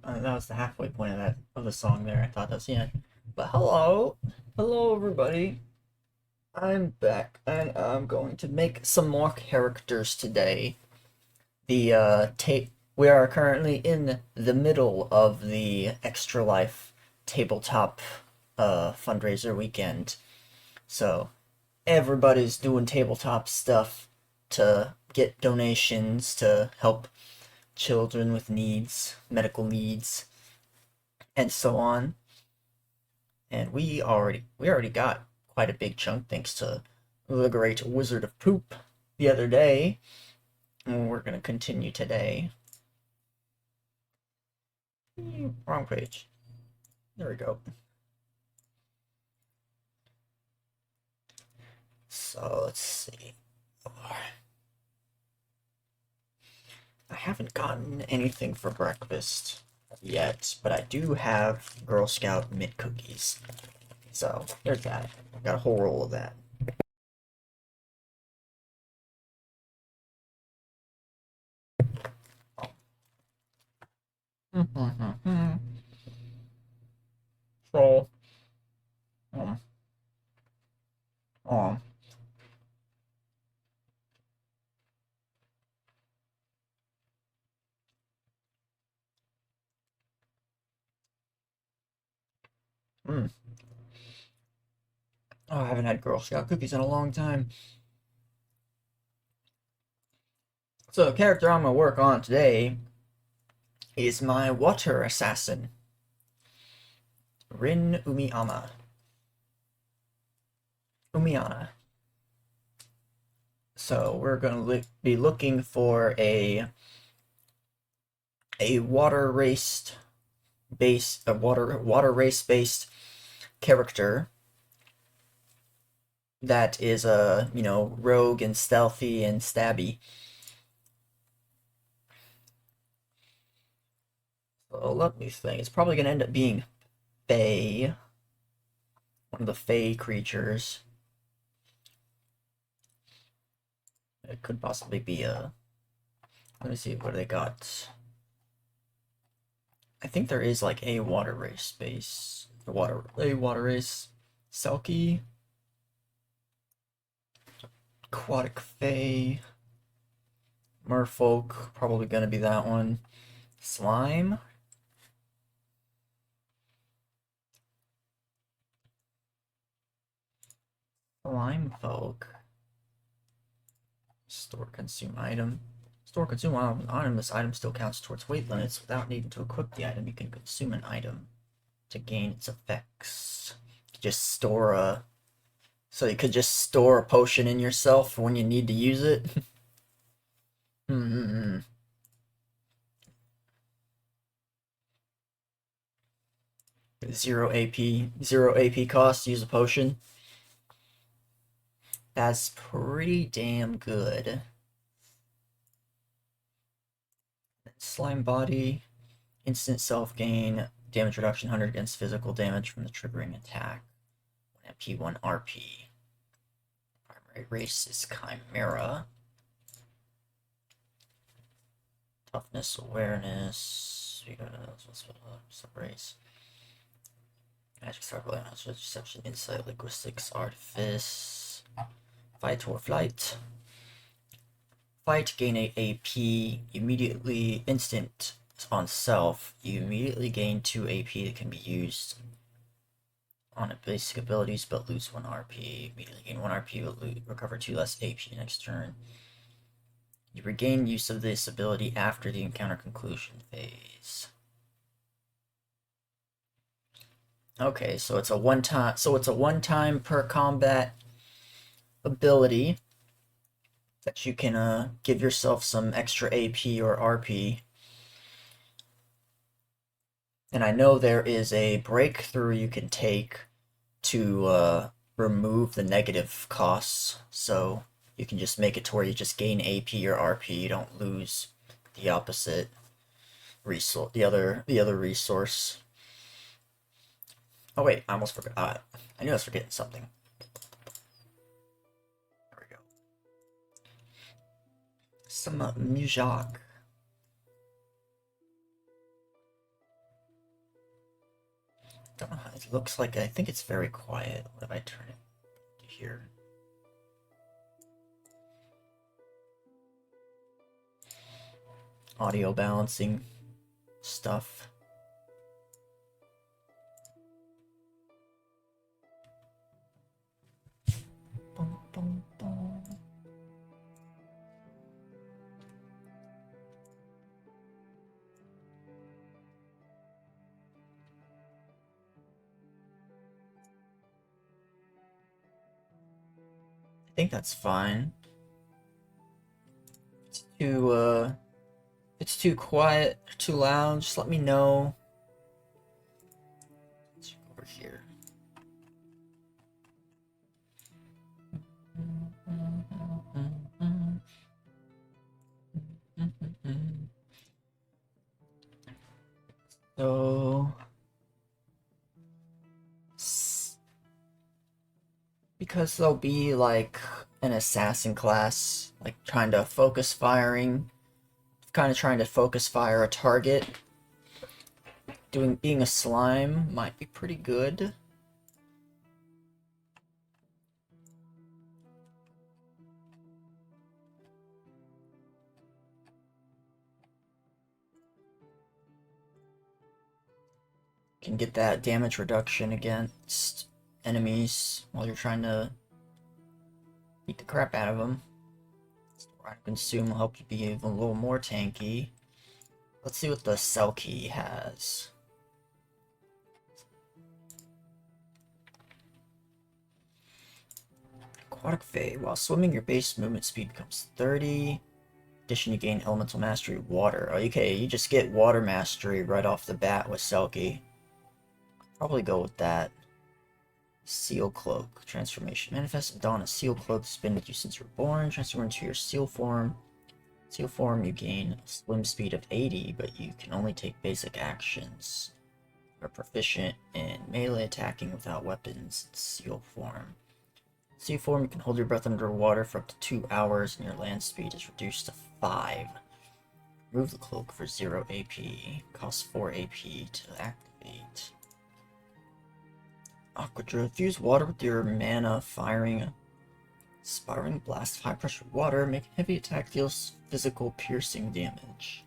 Oh, that was the halfway point of the song there. I thought that was the end. But hello everybody. I'm back, and I'm going to make some more characters today. The tape. We are currently in the middle of the Extra Life tabletop fundraiser weekend, so everybody's doing tabletop stuff to get donations to help children with needs, medical needs, and so on. And we already got quite a big chunk thanks to the great Wizard of Poop the other day. And we're gonna continue today. Wrong page. There we go. So let's see. I haven't gotten anything for breakfast yet, but I do have Girl Scout mint cookies. So there's that. Got a whole roll of that. So, um, um, mm. Oh, I haven't had Girl Scout cookies in a long time. So the character I'm gonna work on today is my water assassin, Rin Umiana. So we're gonna be looking for a water race based character that is rogue and stealthy and stabby. So let me think. It's probably gonna end up being Fae, one of the Fae creatures. It could possibly be a. Let me see what they got. I think there is like a water race base. A water race. Selkie. Aquatic Fae. Merfolk. Probably gonna be that one. Slime. Slime folk. Store consume item. Store consume item. This item still counts towards weight limits. Without needing to equip the item, you can consume an item to gain its effects. Just store a. So you could just store a potion in yourself for when you need to use it. Hmm. 0 AP cost. Use a potion. That's pretty damn good. Slime body. Instant self gain. Damage reduction 100 against physical damage from the triggering attack. 1 MP, 1 RP. Primary race is Chimera. Toughness, awareness. Race. Magic Star Balance, Deception, Insight, Linguistics, Artifice. Fight or Flight. Fight, gain a AP. Immediately, instant on self. You immediately gain 2 AP that can be used on basic abilities, but lose 1 RP. Immediately gain 1 RP, but recover 2 less AP next turn. You regain use of this ability after the encounter conclusion phase. Okay, so it's a one-time per combat ability that you can give yourself some extra AP or RP. And I know there is a breakthrough you can take to remove the negative costs, so you can just make it to where you just gain AP or RP. You don't lose the opposite resource, the other resource. Oh wait, I almost forgot. I knew I was forgetting something. There we go. Some Mujak. Don't know how it looks like. I think it's very quiet. What if I turn it to here? Audio balancing stuff. Bum, bum, bum. I think that's fine. If it's too quiet or too loud, just let me know. Let's go over here. So, because there'll be like an assassin class, like trying to focus firing, kind of trying to focus fire a target. Being a slime might be pretty good. Can get that damage reduction against enemies while you're trying to beat the crap out of them. Consume will help you be even a little more tanky. Let's see what the Selkie has. Aquatic Fade. While swimming, your base movement speed becomes 30. In addition, you gain Elemental Mastery Water. Okay, you just get Water Mastery right off the bat with Selkie. Probably go with that. Seal Cloak. Transformation. Manifest and don a Seal Cloak that's been with you since you were born. Transform into your Seal form. Seal form, you gain a swim speed of 80, but you can only take basic actions. You're proficient in melee attacking without weapons in Seal form. Sea form, you can hold your breath underwater for up to 2 hours, and your land speed is reduced to 5. Remove the cloak for 0 AP. Costs 4 AP to activate. Aqua Drift. Fuse water with your mana, firing a Spiraling Blast of high pressure water. Make a heavy attack deals physical piercing damage.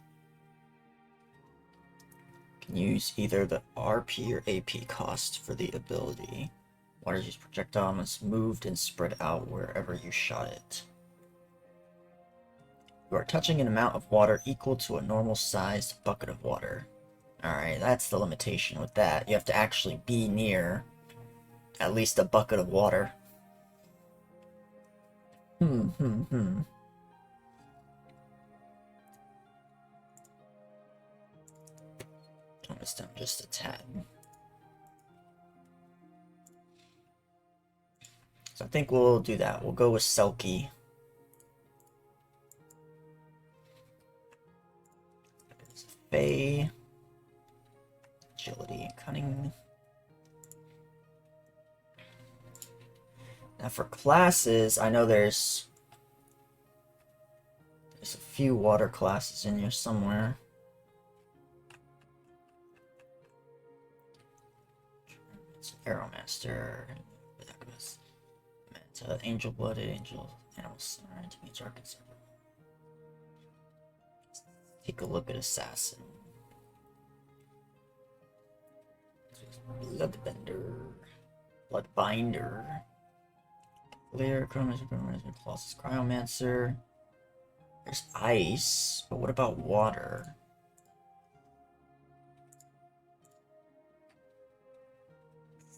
You can use either the RP or AP cost for the ability. Water used projectile and it's moved and spread out wherever you shot it. You are touching an amount of water equal to a normal sized bucket of water. Alright, that's the limitation with that. You have to actually be near at least a bucket of water. Tone this down just a tad. So I think we'll do that. We'll go with Selkie. Fae. Agility. Cunning. Now for classes, I know there's a few water classes in here somewhere. Arrowmaster. Angel Blooded, Angel, Animal Siren, to meet our concern. Take a look at Assassin. Bloodbender. Bloodbinder. Clear, Chronicles, Colossus, Cryomancer. There's ice, but what about water?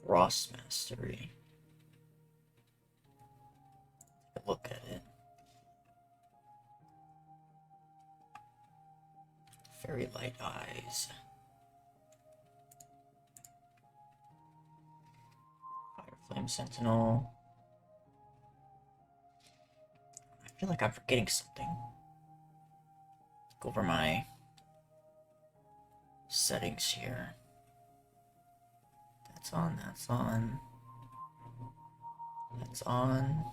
Frost Mastery. Look at it. Very light eyes. Fire Flame Sentinel. I feel like I'm forgetting something. Go over my settings here. That's on, that's on. That's on.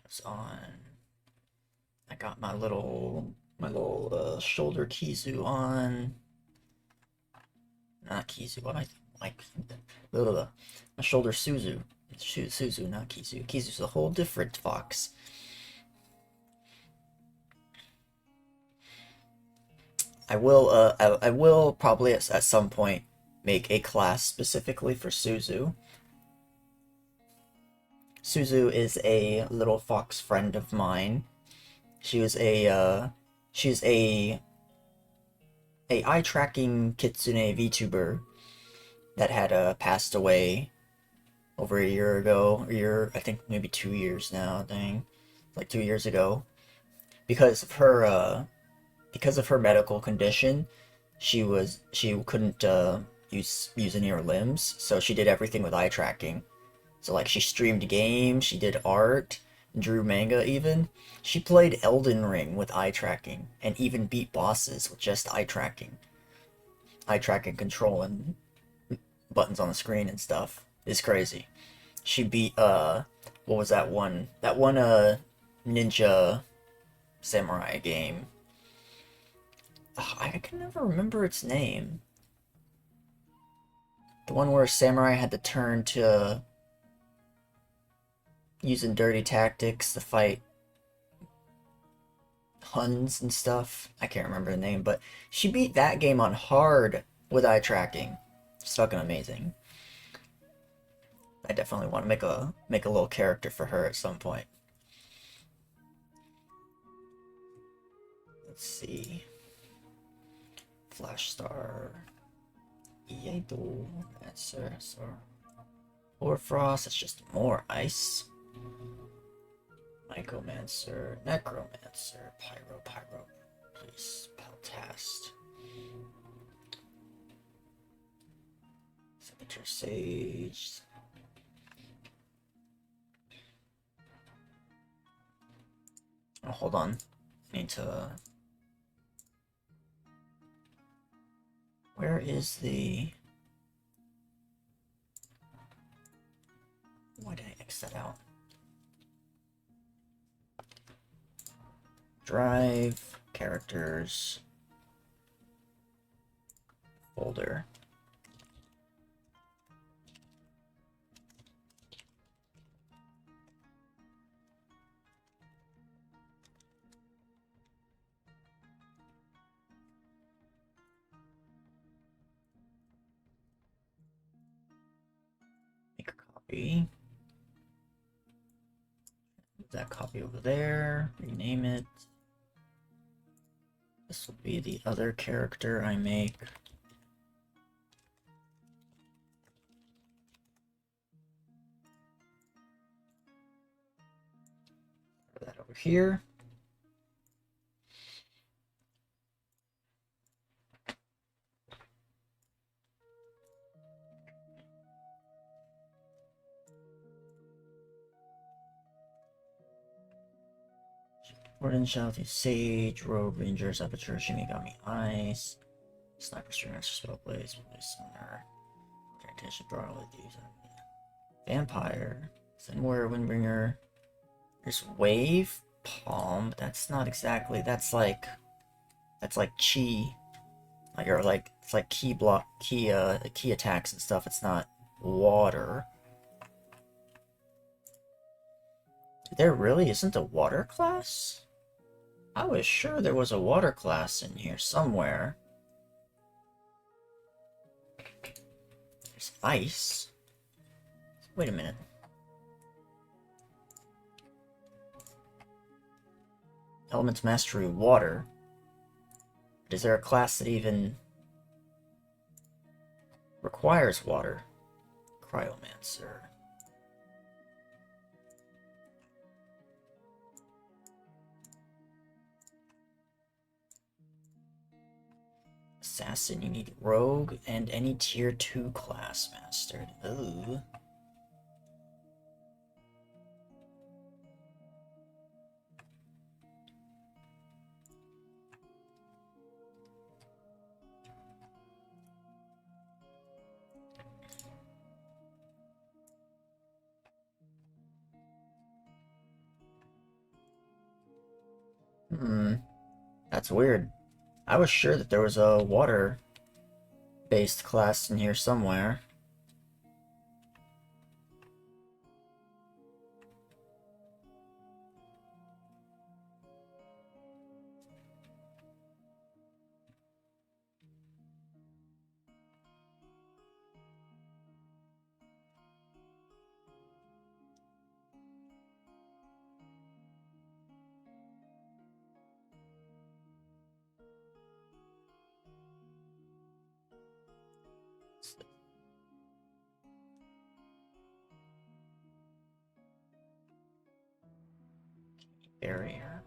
That's on. I got my little shoulder Kizu on. Not Kizu. What am I like? My shoulder Suzu. Suzu, not Kizu. Kizu's a whole different fox. I will probably at some point make a class specifically for Suzu. Suzu is a little fox friend of mine. She's a eye tracking kitsune VTuber that had passed away over a year ago. I think maybe 2 years now. Dang, like 2 years ago, because of her medical condition. She couldn't use any of her limbs, so she did everything with eye tracking. So like she streamed games, she did art, drew manga even. She played Elden Ring with eye tracking and even beat bosses with just eye tracking. Eye tracking control and buttons on the screen and stuff. It's crazy. She beat what was that one? That one ninja samurai game. I can never remember its name. The one where samurai had to turn to using dirty tactics to fight Huns and stuff. I can't remember the name, but she beat that game on hard with eye tracking. It's fucking amazing. I definitely want to make a little character for her at some point. Let's see. Flash Star. Iedo. Answer. Hoarfrost. That's just more ice. Mycomancer. Necromancer. Pyro. Please. Peltast. Signature Sage. Oh, hold on. I need to... Where is the... Why did I X that out? Drive, characters, folder. Make a copy. Put that copy over there. Rename it. This will be the other character I make. Put that over here. Warden, Shouty, Sage, Rogue, Rangers, Aperture, Shinigami, Ice, Sniper, Stringer, Spellblaze, Summoner, Orientation, Broadly, Vampire, Zenware, Windbringer. There's Wave, Palm, but that's not exactly, that's like Chi. Like, or like, it's like key attacks and stuff, it's not water. There really isn't a water class? I was sure there was a water class in here somewhere. There's ice. Wait a minute. Elements Mastery Water. But is there a class that even requires water? Cryomancer. Assassin, you need Rogue and any tier 2 class mastered. Ooh. That's weird. I was sure that there was a water water-based class in here somewhere. Barrier.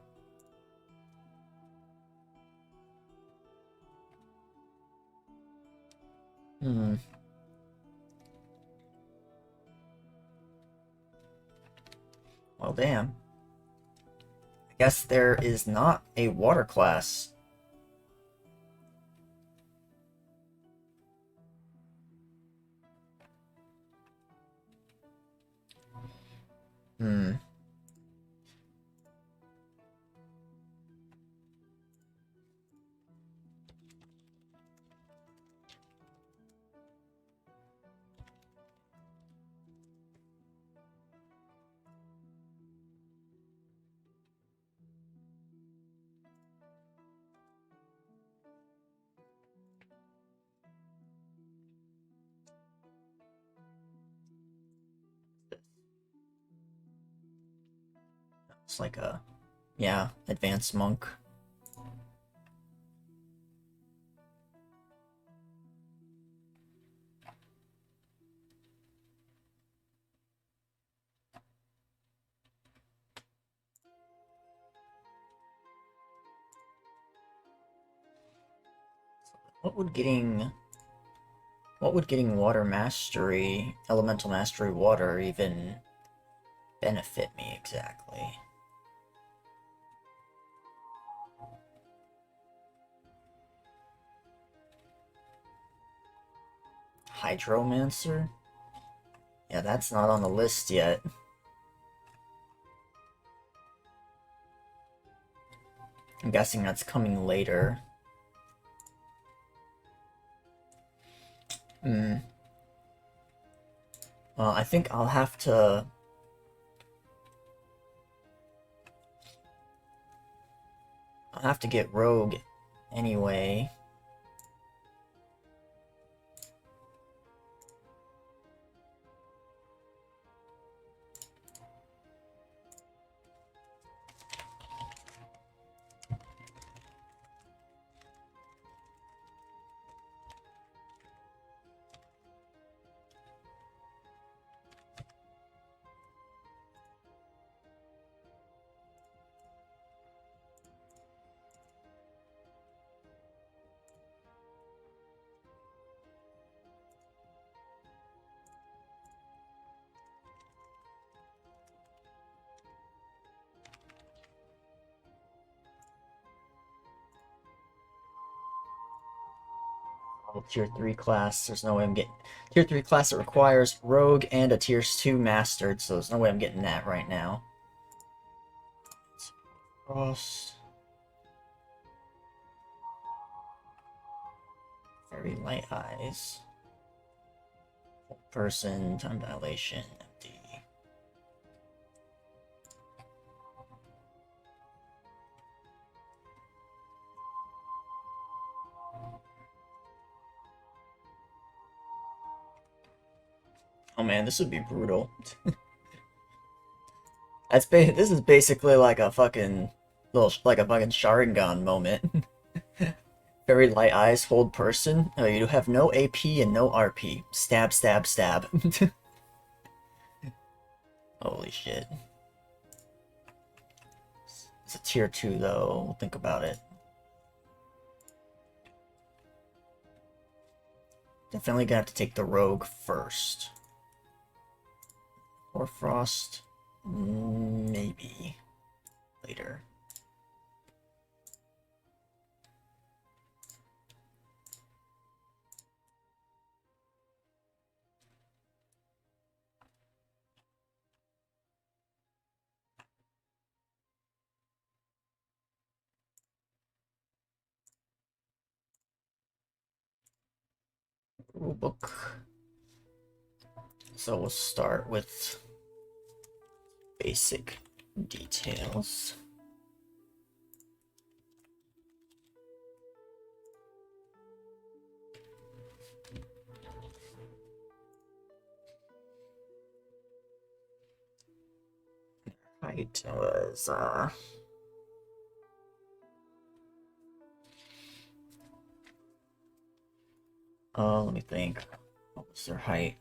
Well, damn. I guess there is not a water class. It's like a, yeah, advanced monk. What would getting water mastery, elemental mastery water even benefit me exactly? Hydromancer? Yeah, that's not on the list yet. I'm guessing that's coming later. Well, I think I'll have to... get Rogue anyway. Tier 3 class. There's no way I'm getting... Tier 3 class that requires Rogue and a Tier 2 Mastered, so there's no way I'm getting that right now. Cross. Very light eyes. Person, time dilation, empty. Oh man, this would be brutal. This is basically like a fucking Sharingan moment. Very light eyes, hold person. Oh, you have no AP and no RP. Stab, stab, stab. Holy shit. It's a tier 2 though, think about it. Definitely gonna have to take the rogue first. Or Frost, maybe later. rulebook. So we'll start with basic details. Height was let me think. What was their height?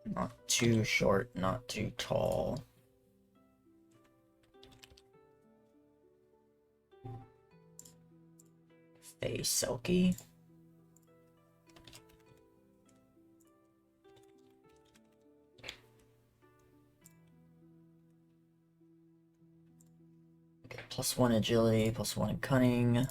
Not too short, not too tall. Face silky. Okay, +1 agility, +1 cunning.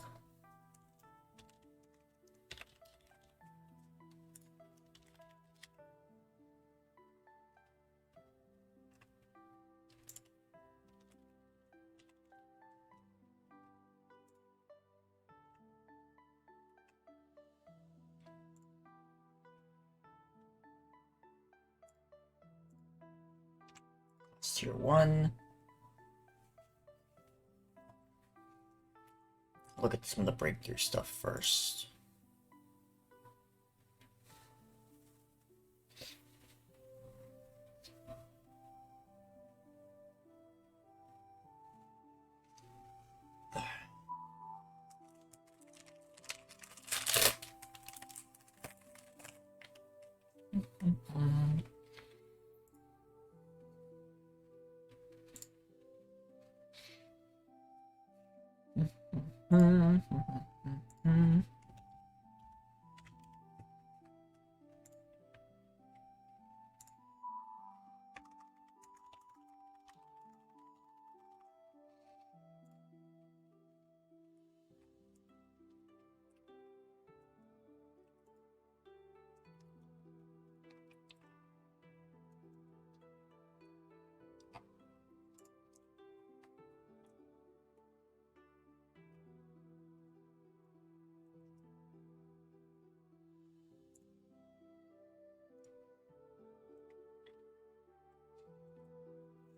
Tier 1. Look at some of the breakthrough stuff first.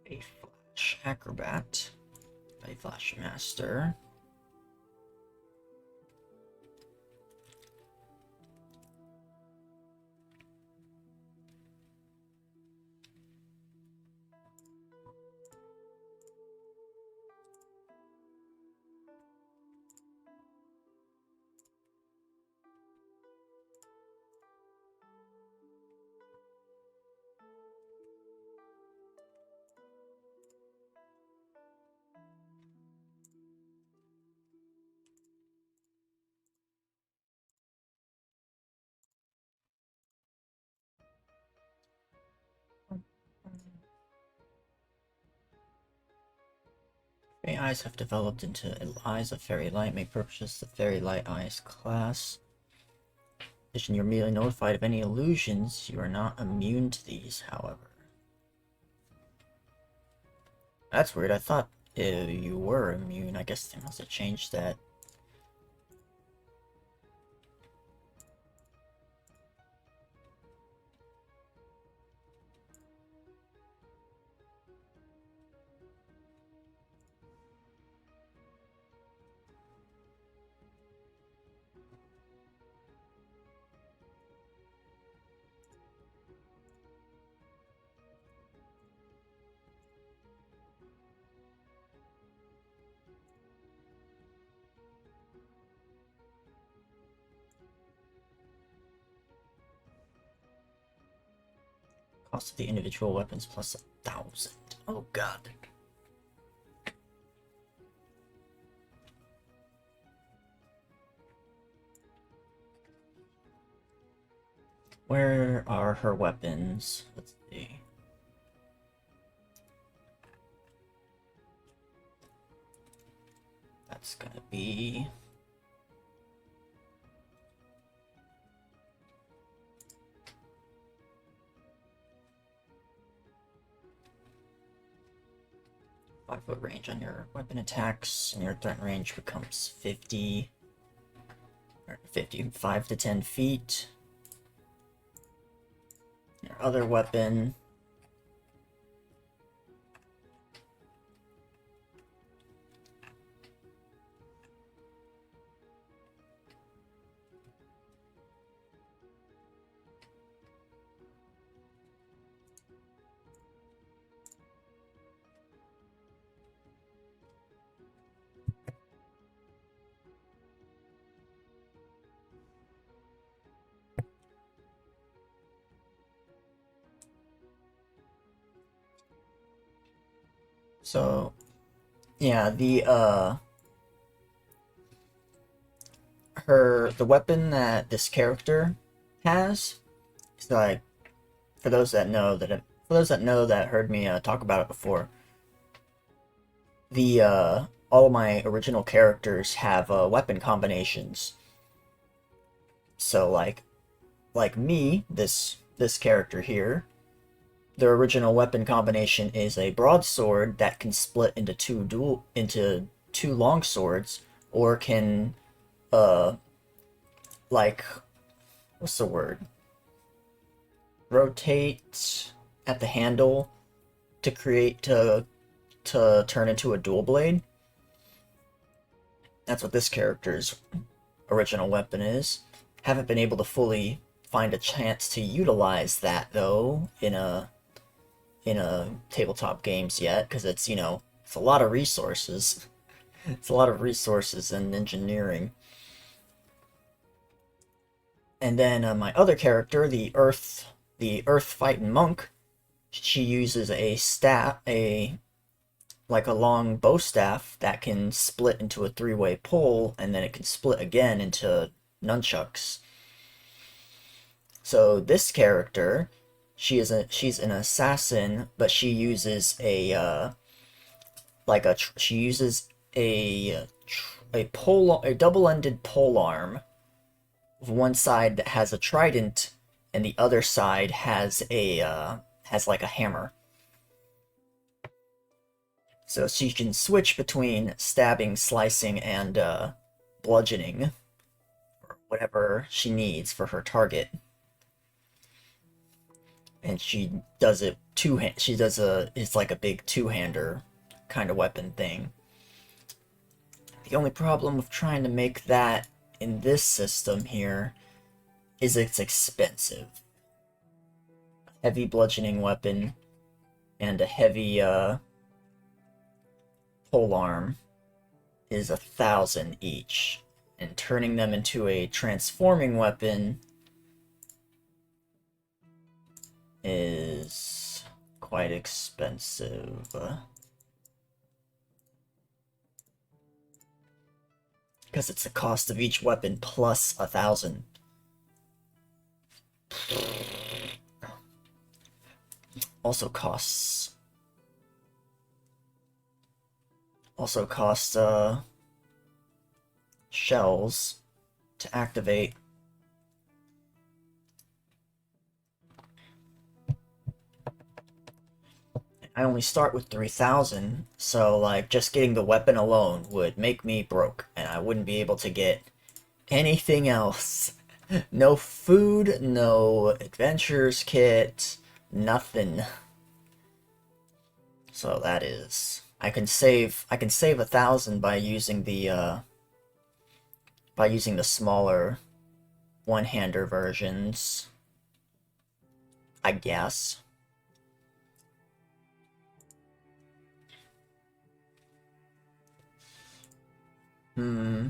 A Flash Acrobat, a Flash Master. Fairy eyes have developed into eyes of fairy light. May purchase the fairy light eyes class. In addition, you're immediately notified of any illusions. You are not immune to these, however. That's weird. I thought you were immune. I guess they must have changed that. Cost of the individual weapons plus 1,000. Oh god. Where are her weapons? Let's see. That's gonna be... Five-foot range on your weapon attacks, and your threat range becomes 50. 55 to 10 feet. Our other weapon. So, yeah, the weapon that this character has is like, for those that heard me talk about it before, the all of my original characters have weapon combinations. So like me, this character here, their original weapon combination is a broadsword that can split into two long swords, or can like, what's the word? Rotate at the handle to turn into a dual blade. That's what this character's original weapon is. Haven't been able to fully find a chance to utilize that though in a tabletop games yet, because it's, you know, it's a lot of resources. It's a lot of resources and engineering. And then my other character, the Earth fighting monk, she uses a staff, like a long bow staff that can split into a three-way pull, and then it can split again into nunchucks. So this character, she's an assassin, but she uses a a double-ended pole arm. One side that has a trident, and the other side has like a hammer. So she can switch between stabbing, slicing, and bludgeoning, or whatever she needs for her target. And she does it it's like a big two-hander kind of weapon thing. The only problem with trying to make that in this system here is it's expensive. Heavy bludgeoning weapon and a heavy polearm is 1,000 each, and turning them into a transforming weapon is quite expensive. Because it's the cost of each weapon plus 1,000. Also costs shells to activate. I only start with 3,000, so like just getting the weapon alone would make me broke, and I wouldn't be able to get anything else. No food, no adventures kit, nothing. So that is, I can save 1,000 by using the smaller one-hander versions, I guess. Hmm.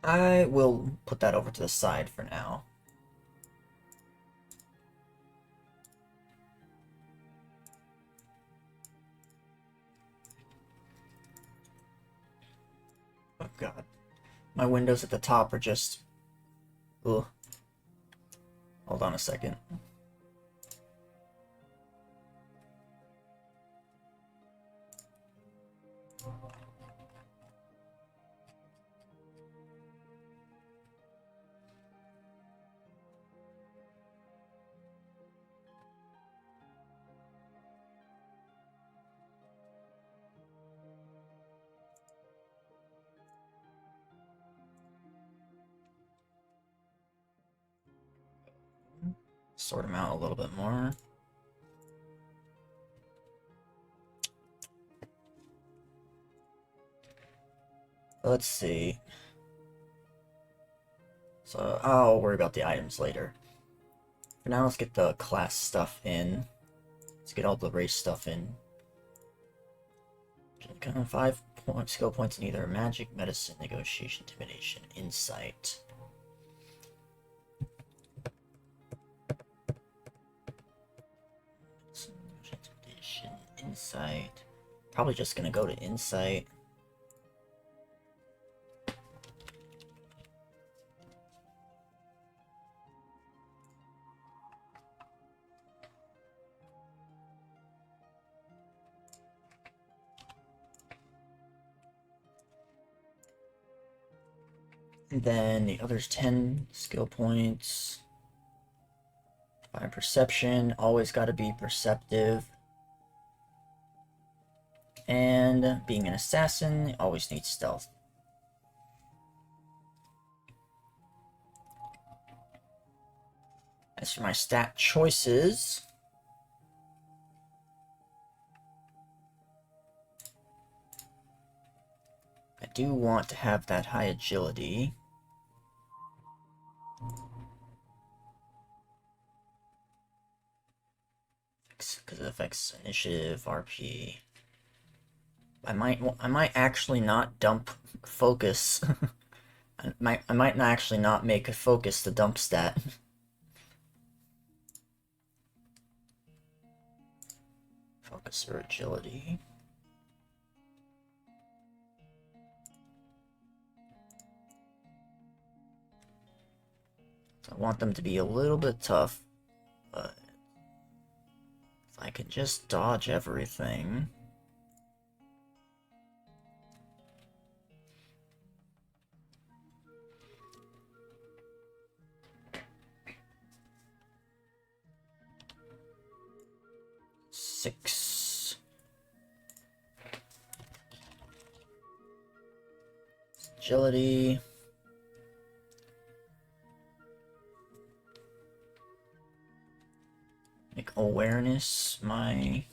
I will put that over to the side for now. Oh god. My windows at the top are just... Ugh. Hold on a second. Sort them out a little bit more. Let's see. So I'll worry about the items later. For now, let's get the class stuff in. Let's get all the race stuff in. 5 skill points in either magic, medicine, negotiation, intimidation, insight. Intimidation, insight. Probably just gonna go to insight. And then the other's 10 skill points. 5 perception, always gotta be perceptive. And being an assassin, always needs stealth. As for my stat choices, I do want to have that high agility. Because it affects initiative, RP. I might actually not dump focus. I might not actually not make a focus the dump stat. Focus or agility. I want them to be a little bit tough, but if I can just dodge everything. Six. Agility. Make awareness my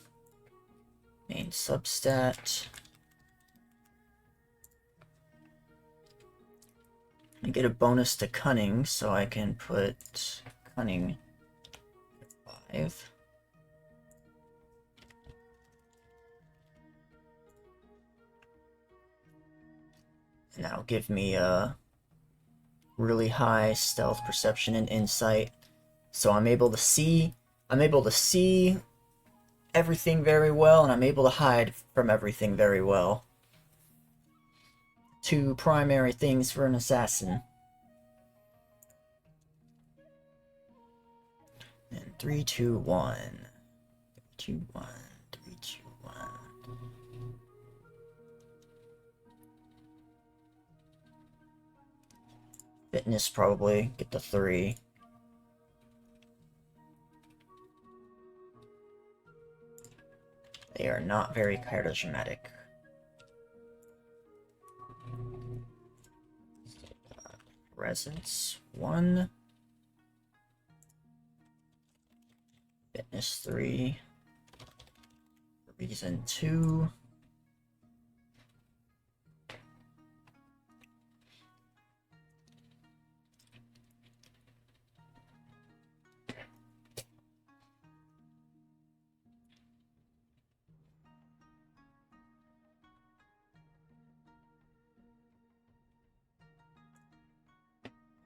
main substat. I get a bonus to cunning, so I can put cunning 5. And that'll give me a really high stealth, perception, and insight. So I'm able to see everything very well, and I'm able to hide from everything very well. 2 primary things for an assassin. And 3, 2, 1. 2, 1. 3, 2, 1. Fitness probably get the 3. They are not very charismatic. Presence 1. Fitness 3. Reason 2.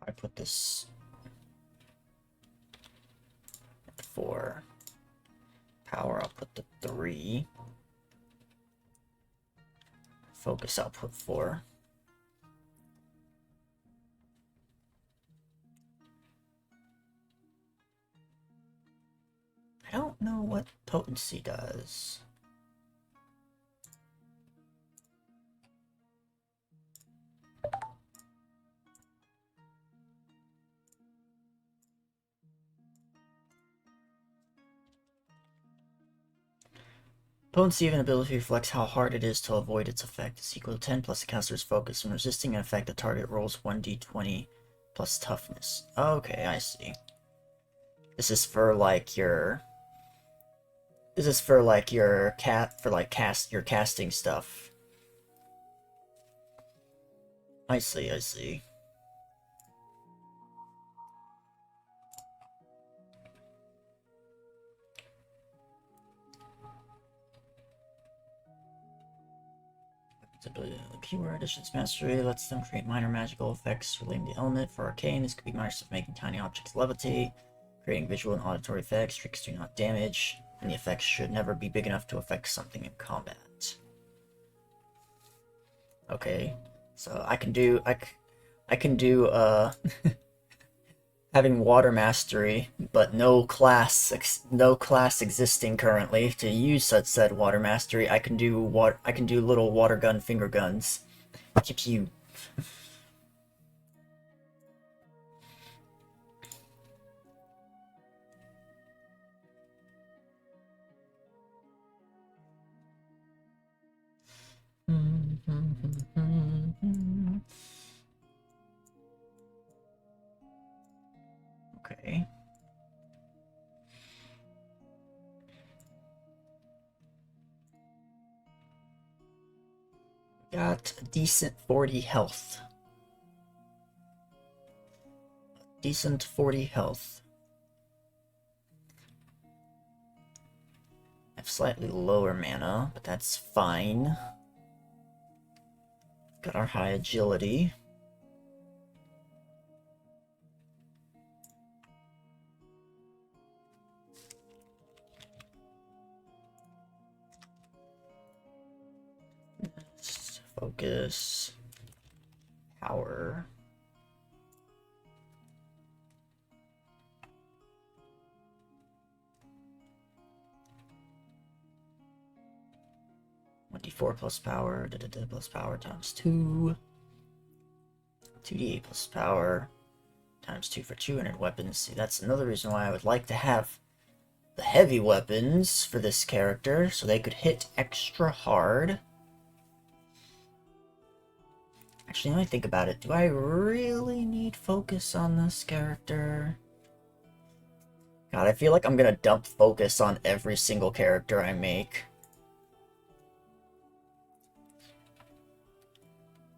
I put this at 4. Power, I'll put the 3. Focus, I'll put 4. what potency does. Potency of an ability reflects how hard it is to avoid its effect. It's equal to 10 plus the caster's focus. When resisting an effect, the target rolls 1d20 plus toughness. Okay, I see. This is for like your... This is for like your your casting stuff. I see, I see. Keyword additions mastery lets them create minor magical effects relating to the element. For arcane, this could be minor stuff making tiny objects levitate, creating visual and auditory effects. Tricks do not damage, and the effects should never be big enough to affect something in combat. Okay, so I can do having water mastery, but no class existing currently to use such said water mastery. I can do little water gun finger guns. Pew pew. Okay. Got a decent 40 health. Decent 40 health. I have slightly lower mana, but that's fine. Got our high agility. Focus. Power. D4 plus power, plus power times 2. 2d8 plus power times 2 for 200 weapons. See, that's another reason why I would like to have the heavy weapons for this character, so they could hit extra hard. Actually, let me think about it. Do I really need focus on this character? God, I feel like I'm gonna dump focus on every single character I make.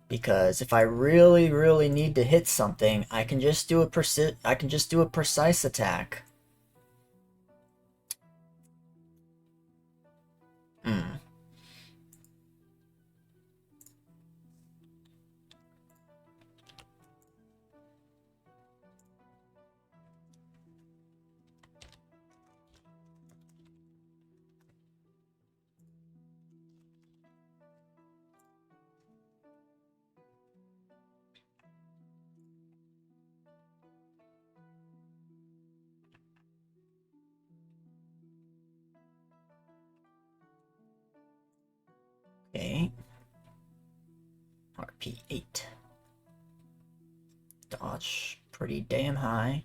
Because if I really, really need to hit something, I can just do a precise attack. Okay. RP8. Dodge, pretty damn high.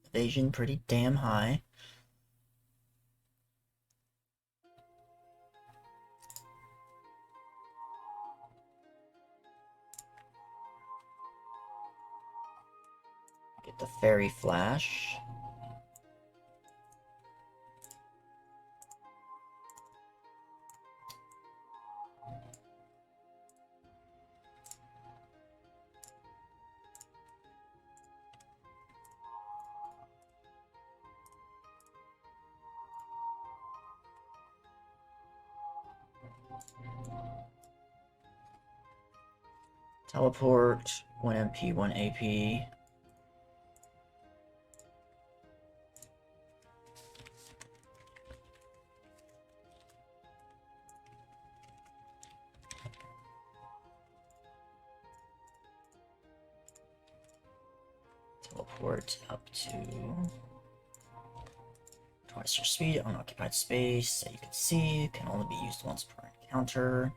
Evasion, pretty damn high. Get the Fairy Flash. Teleport, 1 MP, 1 AP. Teleport up to Twice your speed, unoccupied space that you can see, can only be used once per encounter.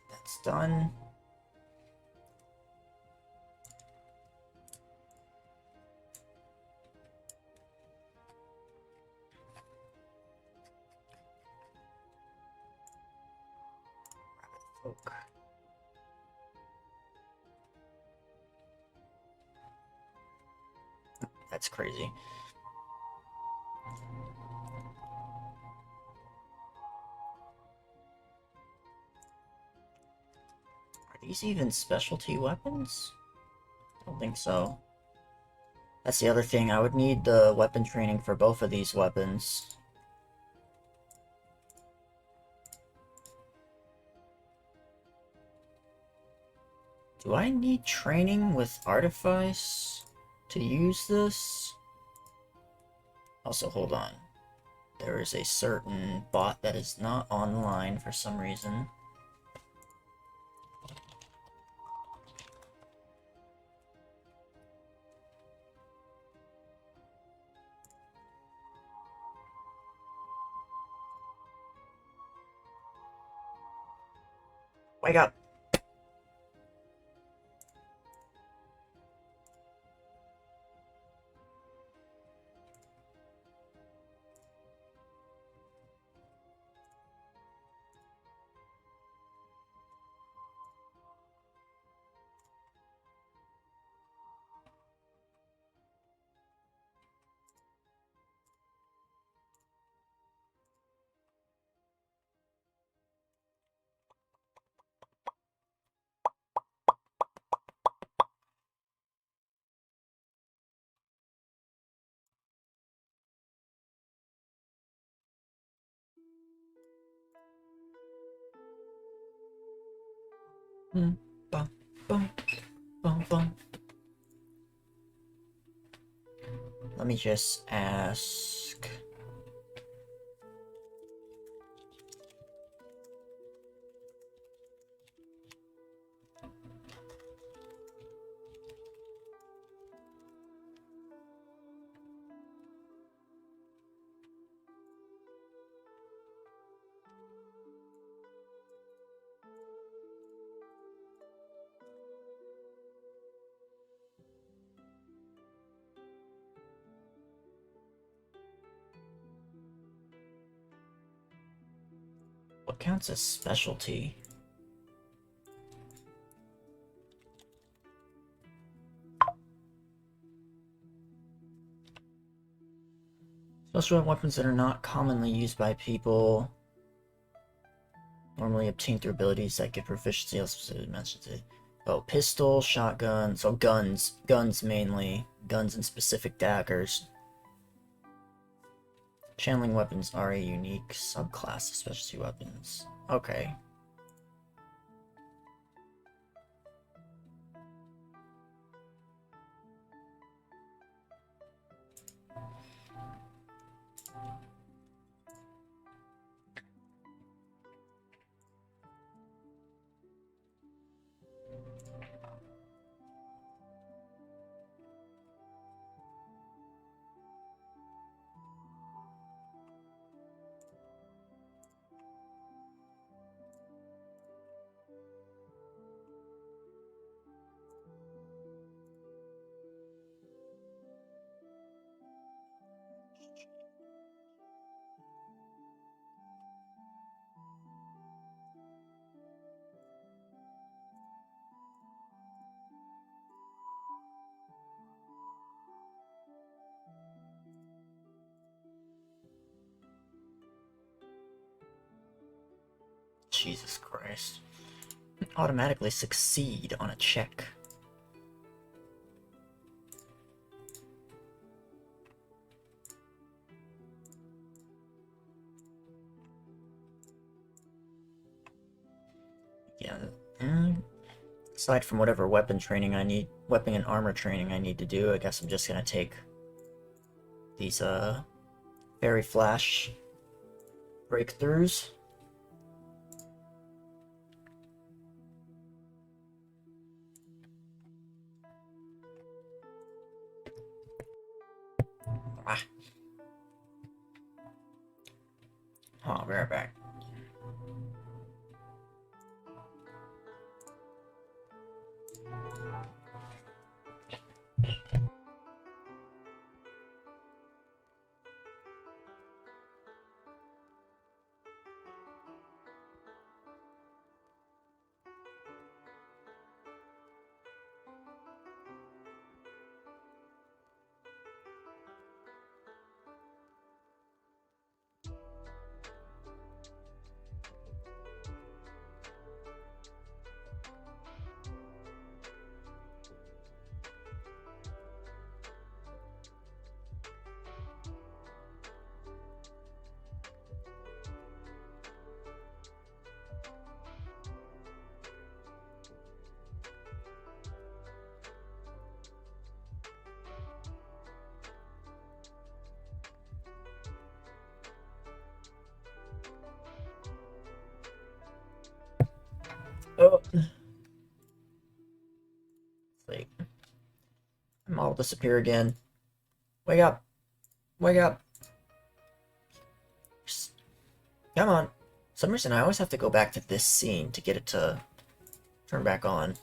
That's done. Folk. That's crazy. Are these even specialty weapons? I don't think so. That's the other thing, I would need the weapon training for both of these weapons. Do I need training with Artifice to use this? Also, hold on. There is a certain bot that is not online for some reason. Wake up! Bum, bum, bum, bum. Let me just ask. What counts as specialty? Special weapons that are not commonly used by people. Normally obtain through abilities that give proficiency on specific dimensions. Oh, pistol, shotgun, so guns. Guns mainly. Guns and specific daggers. Channeling weapons are a unique subclass of specialty weapons. Okay. Jesus Christ. Automatically succeed on a check. Yeah. Aside from whatever weapon training I need, weapon and armor training I need to do, I guess I'm just gonna take these, Fairy Flash breakthroughs. Ah. I'll be right back. Oh. Like, model disappear again. Wake up! Wake up! Come on. For some reason, I always have to go back to this scene to get it to turn back on.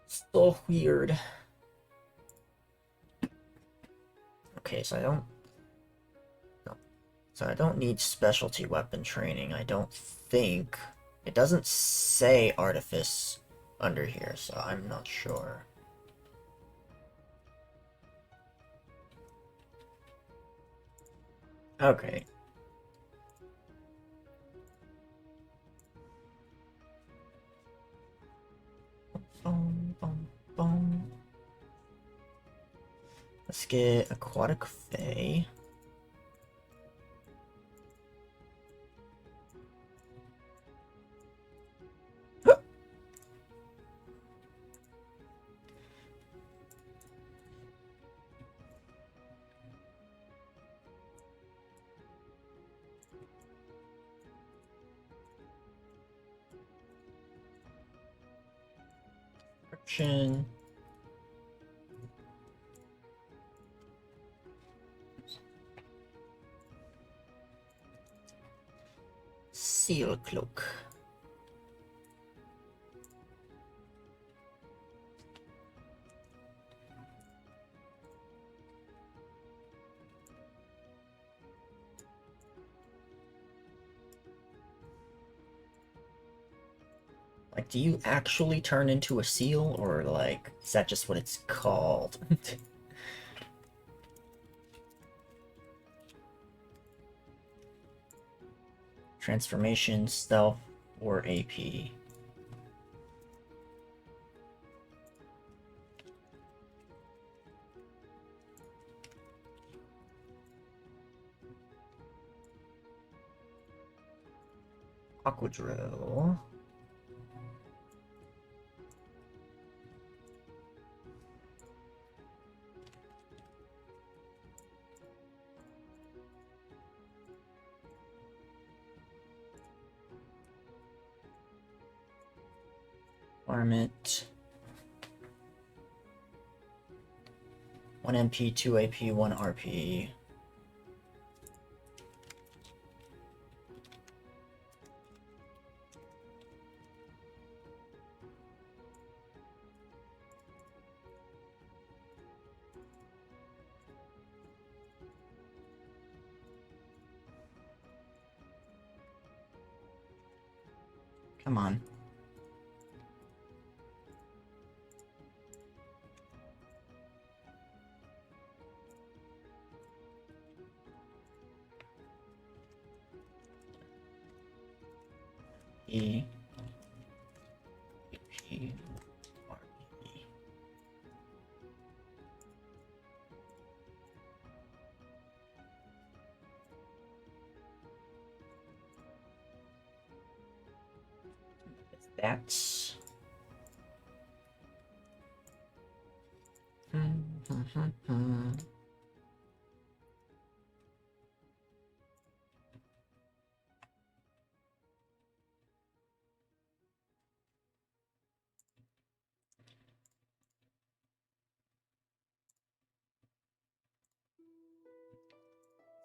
So weird. Okay, so I don't need specialty weapon training. I don't think. It doesn't say artifice under here, so I'm not sure. Okay. Boom, boom, boom. Let's get Aquatic Fae. Description. Seal Cloak. Like, do you actually turn into a seal, or, like, is that just what it's called? Transformation, stealth, or AP? Aquadrill. Armament. 1 MP, 2 AP, 1 RP. Come on. E. P. R. P. That's.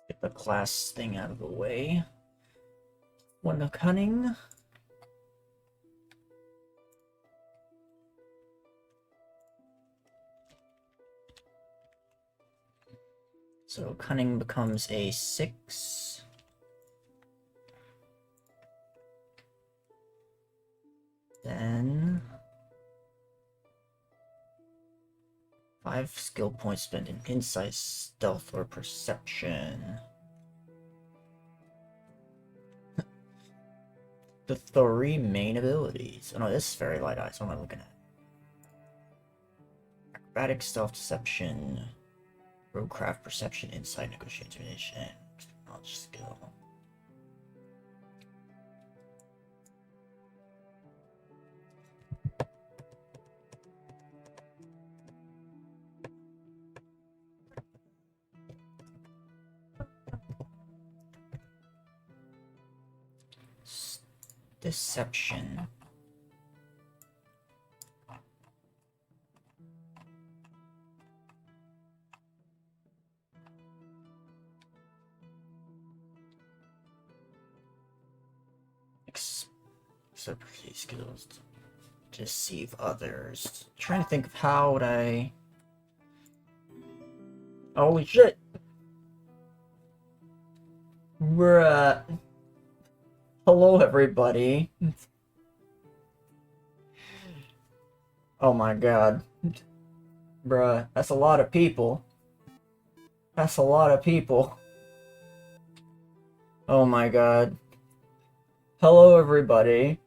Get the class thing out of the way. One of cunning. So cunning becomes a 6. Then 5 skill points spent in insight, stealth, or perception. The 3 main abilities. Oh no, this is very light eyes. What am I looking at? Acrobatic, stealth, deception, roguecraft, perception, insight, negotiation, knowledge, skill. Deception. Expertise skills. Deceive others. Trying to think of how would I... Holy shit! Bruh. Hello, everybody. Oh my god. Bruh, that's a lot of people. That's a lot of people. Oh my god. Hello, everybody.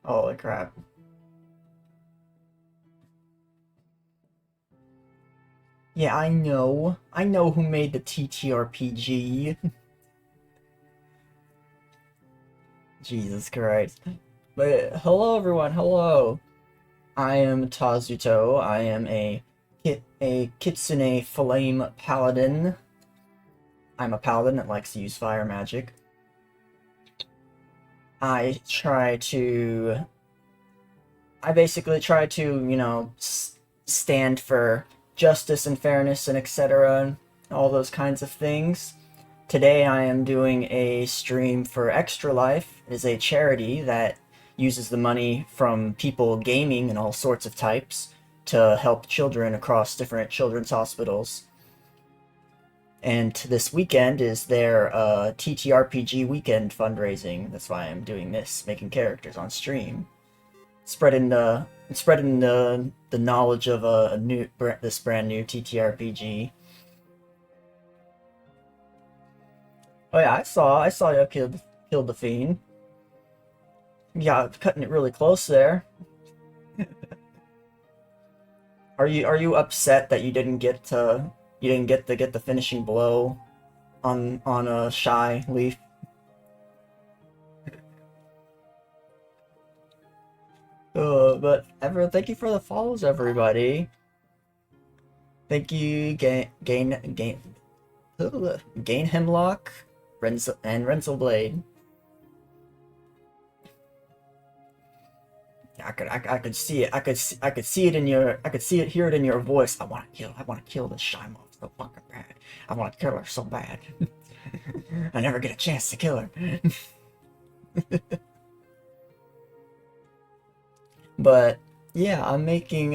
Holy crap. Yeah, I know. I know who made the TTRPG. Jesus Christ. But hello, everyone. Hello. I am Tazuto. I am a Kitsune Flame Paladin. I'm a paladin that likes to use fire magic. I basically try to, you know, stand for justice and fairness and etc. and all those kinds of things. Today I am doing a stream for Extra Life. It is a charity that uses the money from people gaming and all sorts of types to help children across different children's hospitals. And this weekend is their TTRPG weekend fundraising. That's why I'm doing this, making characters on stream, spreading the knowledge of this brand new TTRPG. Oh yeah, I saw you killed the fiend. Yeah, cutting it really close there. Are you upset that you didn't get to get the finishing blow on a Shy Leaf? But everyone, thank you for the follows, everybody. Thank you, Gain Hemlock, Renzel Blade. I could see it. I could see it in your. I could see it, hear it in your voice. I want to kill this shy moth so fucking bad. I want to kill her so bad. I never get a chance to kill her. But yeah, I'm making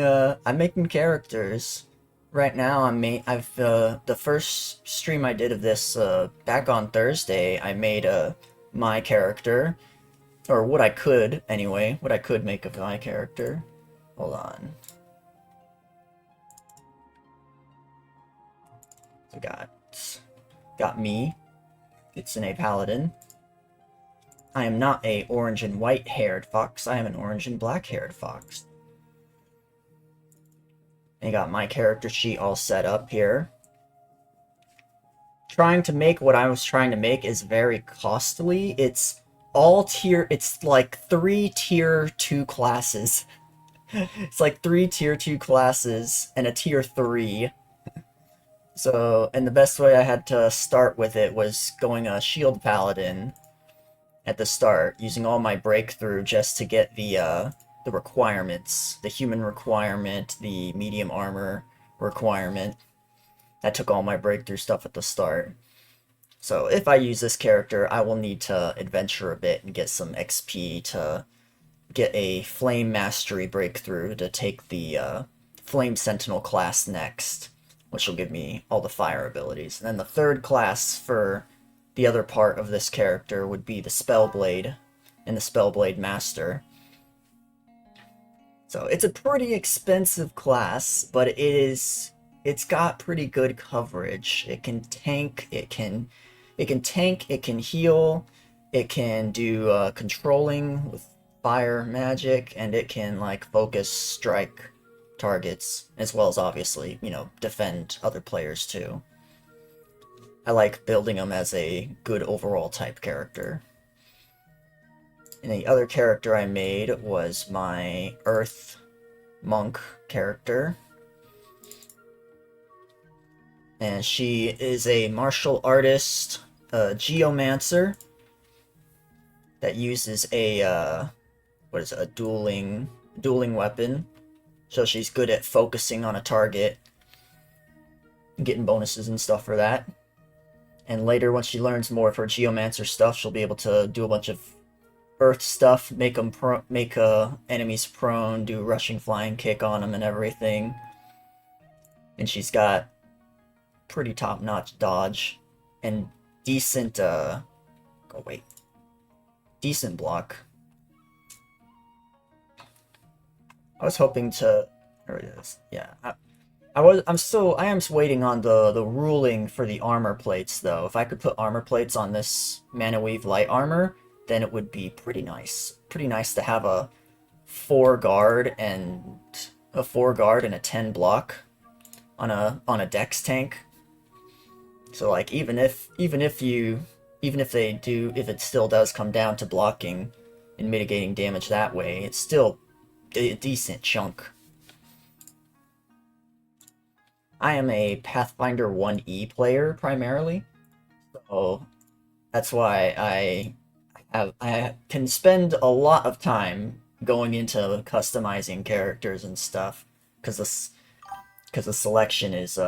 characters right now. The first stream I did of this back on Thursday. I made my character. Or what I could, anyway. What I could make of my character. Hold on. So got me. It's a paladin. I am not a orange and white haired fox. I am an orange and black haired fox. I got my character sheet all set up here. Trying to make what I was trying to make is very costly. It's like 3 tier 2 classes. It's like 3 tier 2 classes and a tier 3. So, and the best way I had to start with it was going a shield paladin at the start, using all my breakthrough just to get the requirements, the human requirement, the medium armor requirement. That took all my breakthrough stuff at the start. So if I use this character, I will need to adventure a bit and get some XP to get a Flame Mastery breakthrough to take the Flame Sentinel class next, which will give me all the fire abilities. And then the third class for the other part of this character would be the Spellblade and the Spellblade Master. So it's a pretty expensive class, but it's got pretty good coverage. It can tank, it can heal, it can do controlling with fire magic, and it can like focus strike targets, as well as obviously, you know, defend other players too. I like building him as a good overall type character. And the other character I made was my Earth Monk character. And she is a martial artist, a geomancer, that uses a, what is it, a dueling weapon. So she's good at focusing on a target, getting bonuses and stuff for that. And later, once she learns more of her geomancer stuff, she'll be able to do a bunch of earth stuff, make enemies prone, do rushing flying kick on them and everything. And she's got pretty top-notch dodge and decent decent block. I was hoping to, there it is. Yeah, I am waiting on the ruling for the armor plates though. If I could put armor plates on this Mana Weave light armor, then it would be pretty nice. Pretty nice to have a 4 guard and a 10 block on a dex tank. So like even if it still does come down to blocking and mitigating damage that way, it's still a decent chunk. I am a Pathfinder 1E player primarily, so that's why I can spend a lot of time going into customizing characters and stuff, because the selection is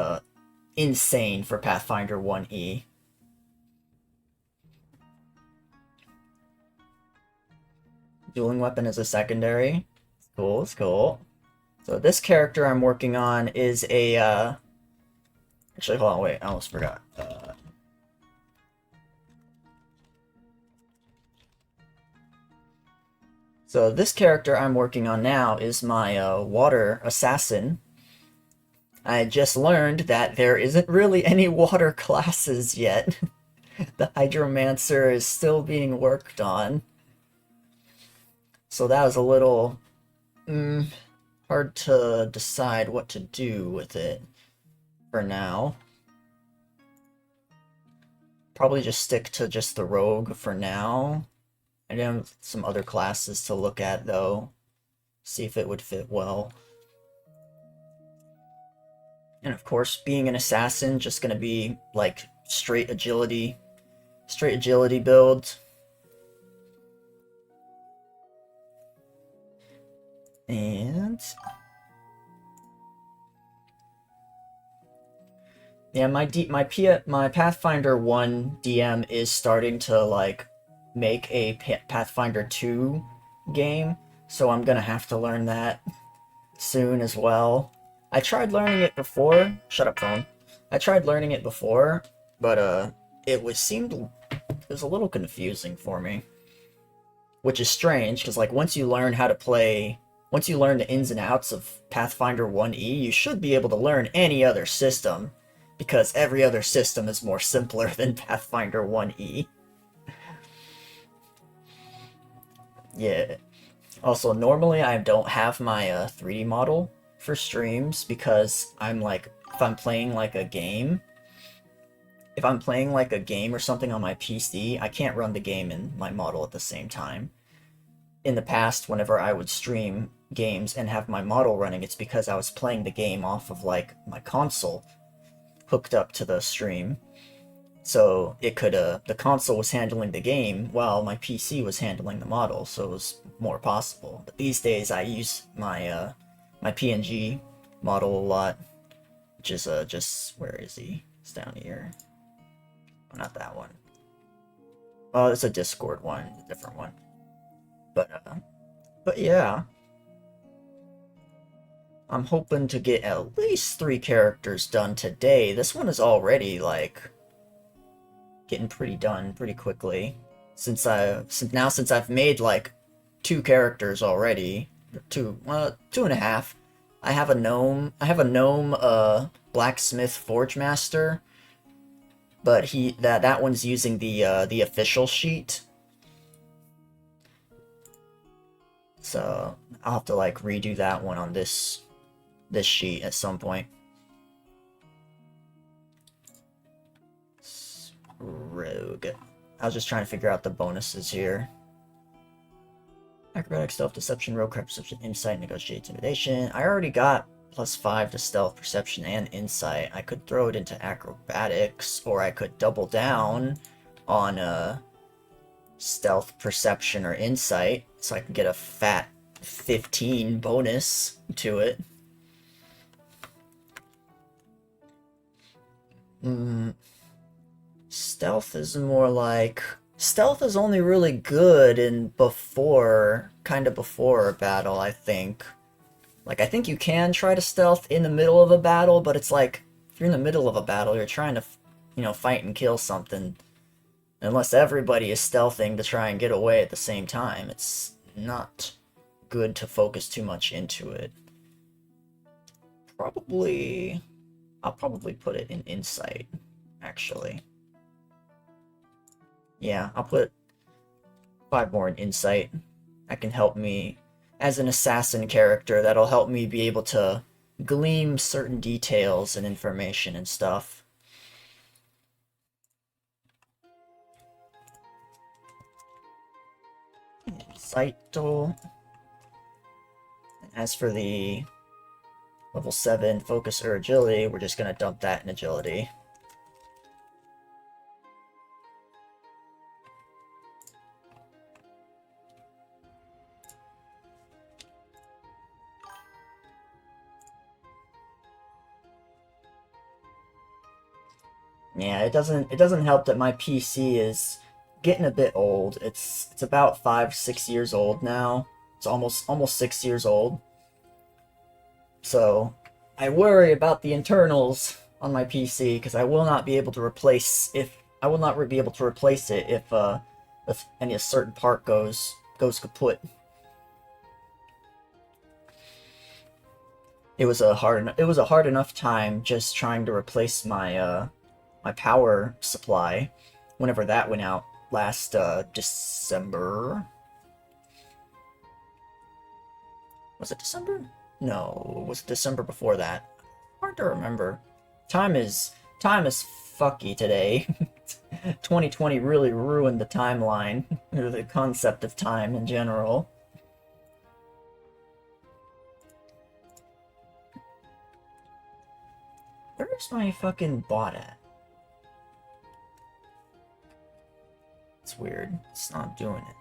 insane for Pathfinder 1E. Dueling weapon is a secondary. Cool, it's cool. So this character I'm working on is a actually, hold on, wait, I almost forgot. So this character I'm working on now is my water assassin. I just learned that there isn't really any water classes yet. The Hydromancer is still being worked on. So that was a little hard to decide what to do with it for now. Probably just stick to just the rogue for now. I do have some other classes to look at though. See if it would fit well. And of course, being an assassin, just gonna be like straight agility build. And yeah, my Pathfinder 1 DM is starting to like make a Pathfinder 2 game, so I'm gonna have to learn that soon as well. I tried learning it before. Shut up, phone. I tried learning it before, but it was a little confusing for me, which is strange because like once you learn the ins and outs of Pathfinder 1E, you should be able to learn any other system, because every other system is more simpler than Pathfinder 1E. Yeah. Also, normally I don't have my 3D model for streams because I'm like, if I'm playing like a game or something on my PC, I can't run the game and my model at the same time. In the past, whenever I would stream games and have my model running, it's because I was playing the game off of like my console hooked up to the stream. So it could the console was handling the game while my PC was handling the model, so it was more possible. But these days I use my my PNG model a lot which is just where is he? It's down here. Oh, not that one. Oh, it's a Discord one, a different one. But yeah, I'm hoping to get at least 3 characters done today. This one is already like getting pretty done pretty quickly since I've made like 2 characters already, 2.5. I have a gnome blacksmith forge master, but that one's using the official sheet. So I'll have to like redo that one on this sheet at some point. Rogue. I was just trying to figure out the bonuses here. Acrobatic, stealth, deception, rogue, craft, perception, insight, negotiate, intimidation. I already got +5 to stealth, perception, and insight. I could throw it into acrobatics, or I could double down on stealth, perception, or insight, so I can get a fat 15 bonus to it. Stealth is more like... Stealth is only really good in before a battle, I think. Like, I think you can try to stealth in the middle of a battle, but it's like, if you're in the middle of a battle, you're trying to, fight and kill something. Unless everybody is stealthing to try and get away at the same time, it's not good to focus too much into it. I'll probably put it in insight, actually. Yeah, I'll put 5 more in insight. That can help me as an assassin character. That'll help me be able to glean certain details and information and stuff. Insight tool. As for the level 7 focus or agility, we're just gonna dump that in agility. Yeah, it doesn't help that my PC is getting a bit old. It's about 5-6 years old now. It's almost 6 years old. So I worry about the internals on my PC because I will not be able to replace it if any certain part goes kaput. It was a hard enough time just trying to replace my my power supply whenever that went out last December. Was it December? No, it was December before that. Hard to remember. Time is fucky today. 2020 really ruined the timeline, or the concept of time in general. Where's my fucking bot at? It's weird. It's not doing it.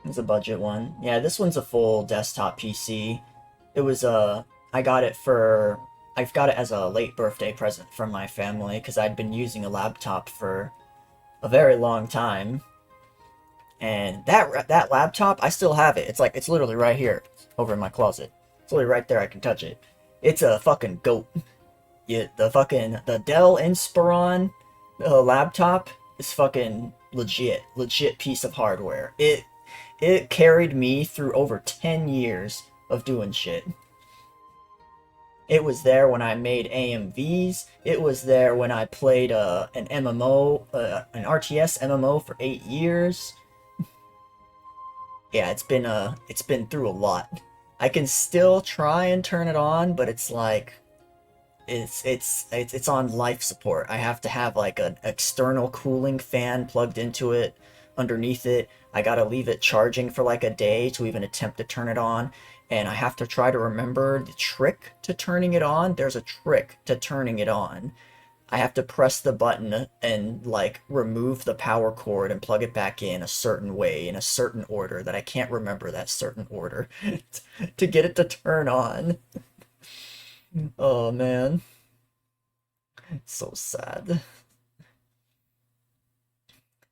It's a budget one. Yeah, this one's a full desktop PC. It was I've got it as a late birthday present from my family because I'd been using a laptop for a very long time. And that laptop, I still have it. It's literally right here over in my closet. It's literally right there. I can touch it. It's a fucking goat. Yeah, the Dell Inspiron laptop is fucking legit piece of hardware. It carried me through over 10 years of doing shit. It was there when I made AMVs. It was there when I played an MMO, an RTS MMO for 8 years. Yeah, it's been through a lot. I can still try and turn it on, but it's like it's on life support. I have to have like an external cooling fan plugged into it underneath it. I gotta leave it charging for like a day to even attempt to turn it on. And I have to try to remember the trick to turning it on. There's a trick to turning it on. I have to press the button and like remove the power cord and plug it back in a certain way in a certain order that I can't remember that certain order to get it to turn on. Oh man, so sad.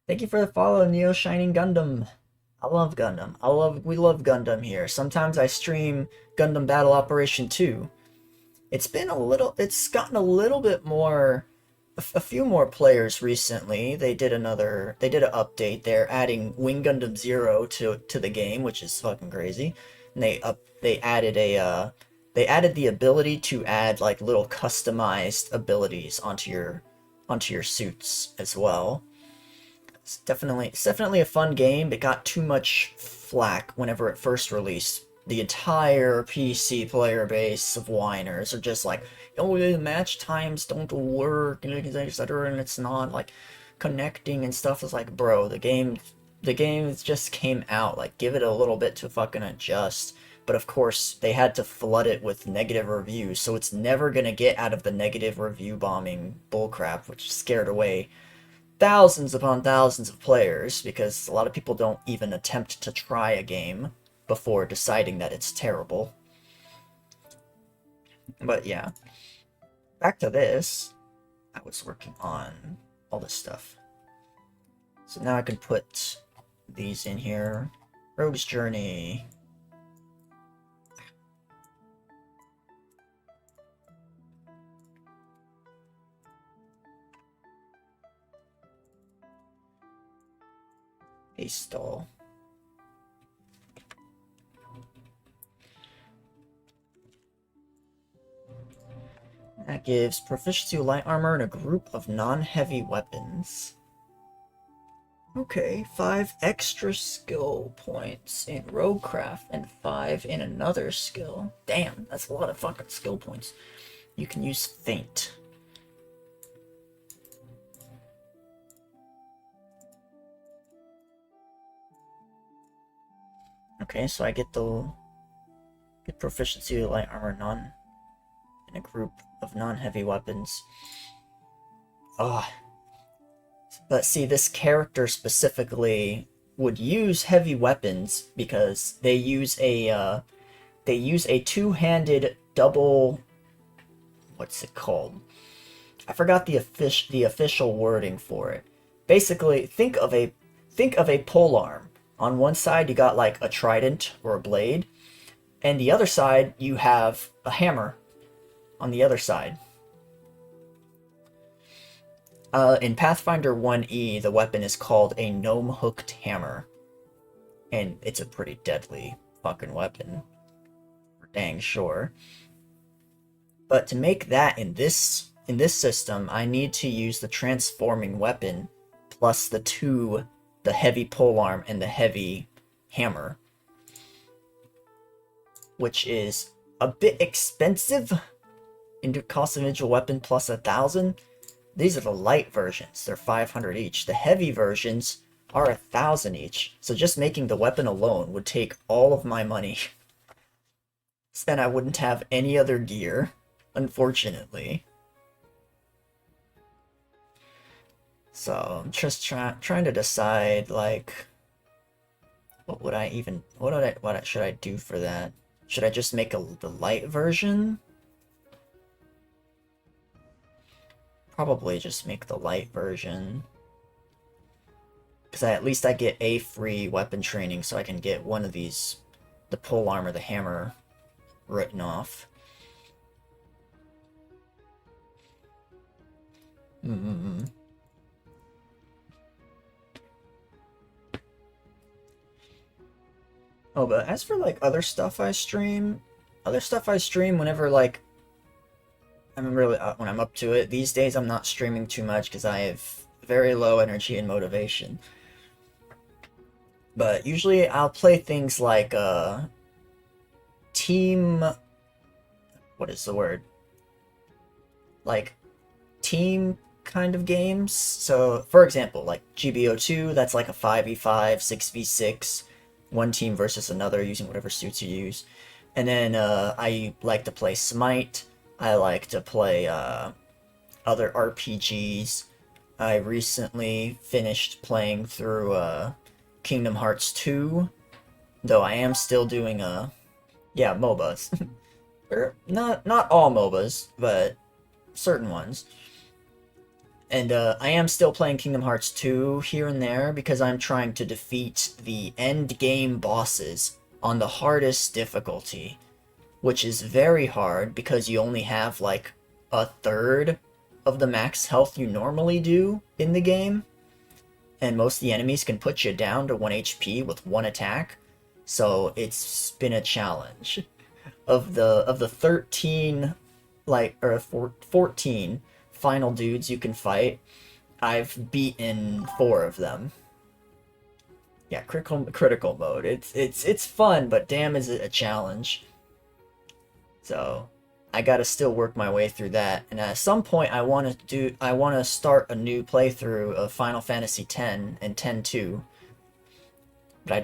Thank you for the follow, Neo Shining Gundam. I love Gundam. We love Gundam here. Sometimes I stream Gundam Battle Operation 2. It's gotten a little bit more, a few more players recently. They did an update. They're adding Wing Gundam Zero to the game, which is fucking crazy. And they added the ability to add like little customized abilities onto your suits as well. It's definitely a fun game. It got too much flack whenever it first released. The entire PC player base of whiners are just like, oh, the match times don't work, and etc. And it's not like connecting and stuff. It's like, bro, the game just came out. Like, give it a little bit to fucking adjust. But of course, they had to flood it with negative reviews, so it's never gonna get out of the negative review bombing bullcrap, which scared away thousands upon thousands of players because a lot of people don't even attempt to try a game before deciding that it's terrible. But yeah, back to this. I was working on all this stuff. So now I can put these in here. Rogue's Journey. A stall. That gives proficiency with light armor in a group of non-heavy weapons. Okay, 5 extra skill points in Roguecraft and 5 in another skill. Damn, that's a lot of fucking skill points. You can use Feint. Okay, so I get proficiency with light armor in a group of non-heavy weapons. Ah. But see, this character specifically would use heavy weapons because they use a two-handed double. What's it called? I forgot the official wording for it. Basically, think of a polearm. On one side, you got like a trident or a blade, and the other side you have a hammer. On the other side. In Pathfinder 1E, the weapon is called a gnome-hooked hammer. And it's a pretty deadly fucking weapon. For dang sure. But to make that in this system, I need to use the transforming weapon plus the heavy polearm and the heavy hammer. Which is a bit expensive. Into cost of individual weapon plus 1,000. These are the light versions. They're 500 each. The heavy versions are 1,000 each. So just making the weapon alone would take all of my money. Then I wouldn't have any other gear, unfortunately. So I'm just trying to decide, like, what should I do for that? Should I just make the light version? Probably just make the light version. Because at least I get a free weapon training, so I can get one of these, the polearm or the hammer, written off. Oh, but as for like other stuff I stream whenever like when I'm up to it. These days I'm not streaming too much because I have very low energy and motivation. But usually I'll play things like team, what is the word? Like team kind of games. So for example, like GBO2, that's like a 5v5, 6v6, one team versus another using whatever suits you use. And then I like to play Smite. I like to play other RPGs. I recently finished playing through Kingdom Hearts 2, though I am still doing yeah, MOBAs. Not all MOBAs, but certain ones. And I am still playing Kingdom Hearts 2 here and there because I'm trying to defeat the end game bosses on the hardest difficulty, which is very hard because you only have like a third of the max health you normally do in the game, and most of the enemies can put you down to 1 HP with one attack, so it's been a challenge. Of the 13, like, or 14 final dudes you can fight, I've beaten 4 of them. Yeah, critical mode. It's fun, but damn is it a challenge. So I gotta still work my way through that. And at some point I wanna start a new playthrough of Final Fantasy X and X-2. But I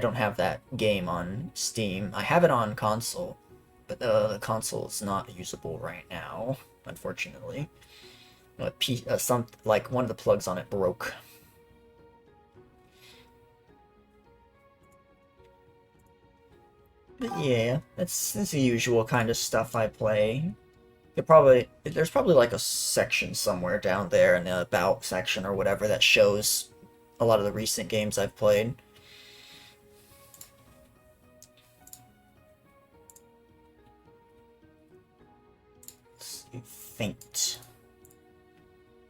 don't have that game on Steam. I have it on console, but the console is not usable right now, unfortunately. Like one of the plugs on it broke. But yeah, that's the usual kind of stuff I play. There's probably like a section somewhere down there in the about section or whatever that shows a lot of the recent games I've played. Let's see, feint.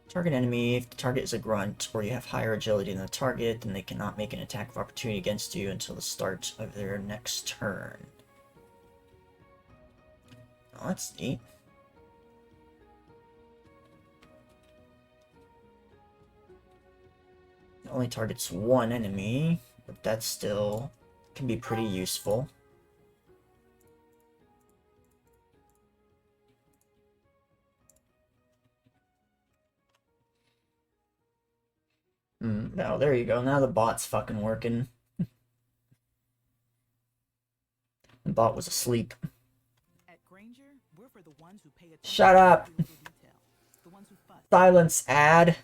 Target enemy, if the target is a grunt, or you have higher agility than the target, then they cannot make an attack of opportunity against you until the start of their next turn. Oh, that's neat. It only targets one enemy, but that still can be pretty useful. No, there you go. Now the bot's fucking working. The bot was asleep. Shut up! Silence, ad!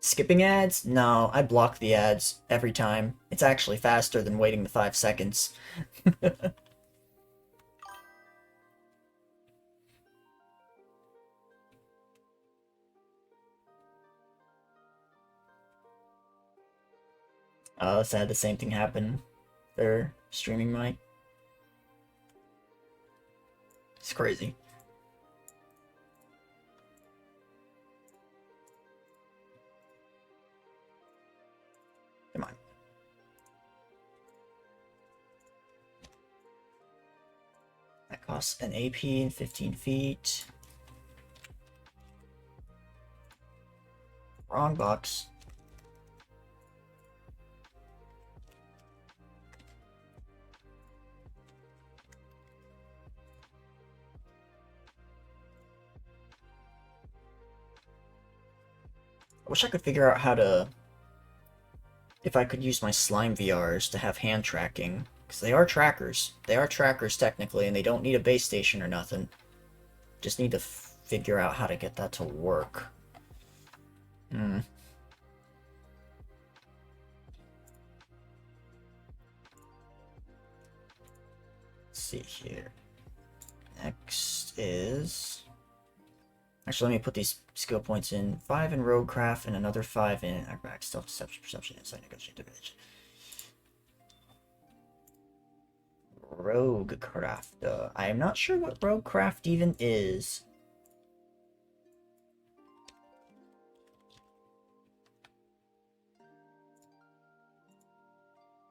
Skipping ads? No, I block the ads every time. It's actually faster than waiting the 5 seconds. Let's had the same thing happen. Their streaming mic. It's crazy. Come on. That costs an AP and 15 feet. Wrong box. I wish I could figure out how to... if I could use my slime VRs to have hand tracking. Because they are trackers. They are trackers technically, and they don't need a base station or nothing. Just need to figure out how to get that to work. Let's see here. Next is... actually, let me put these skill points in. 5 in Roguecraft and another 5 in Acrobatics, Stealth, Deception, Perception, Insight, Negotiation, Divination. Roguecraft. I am not sure what Roguecraft even is.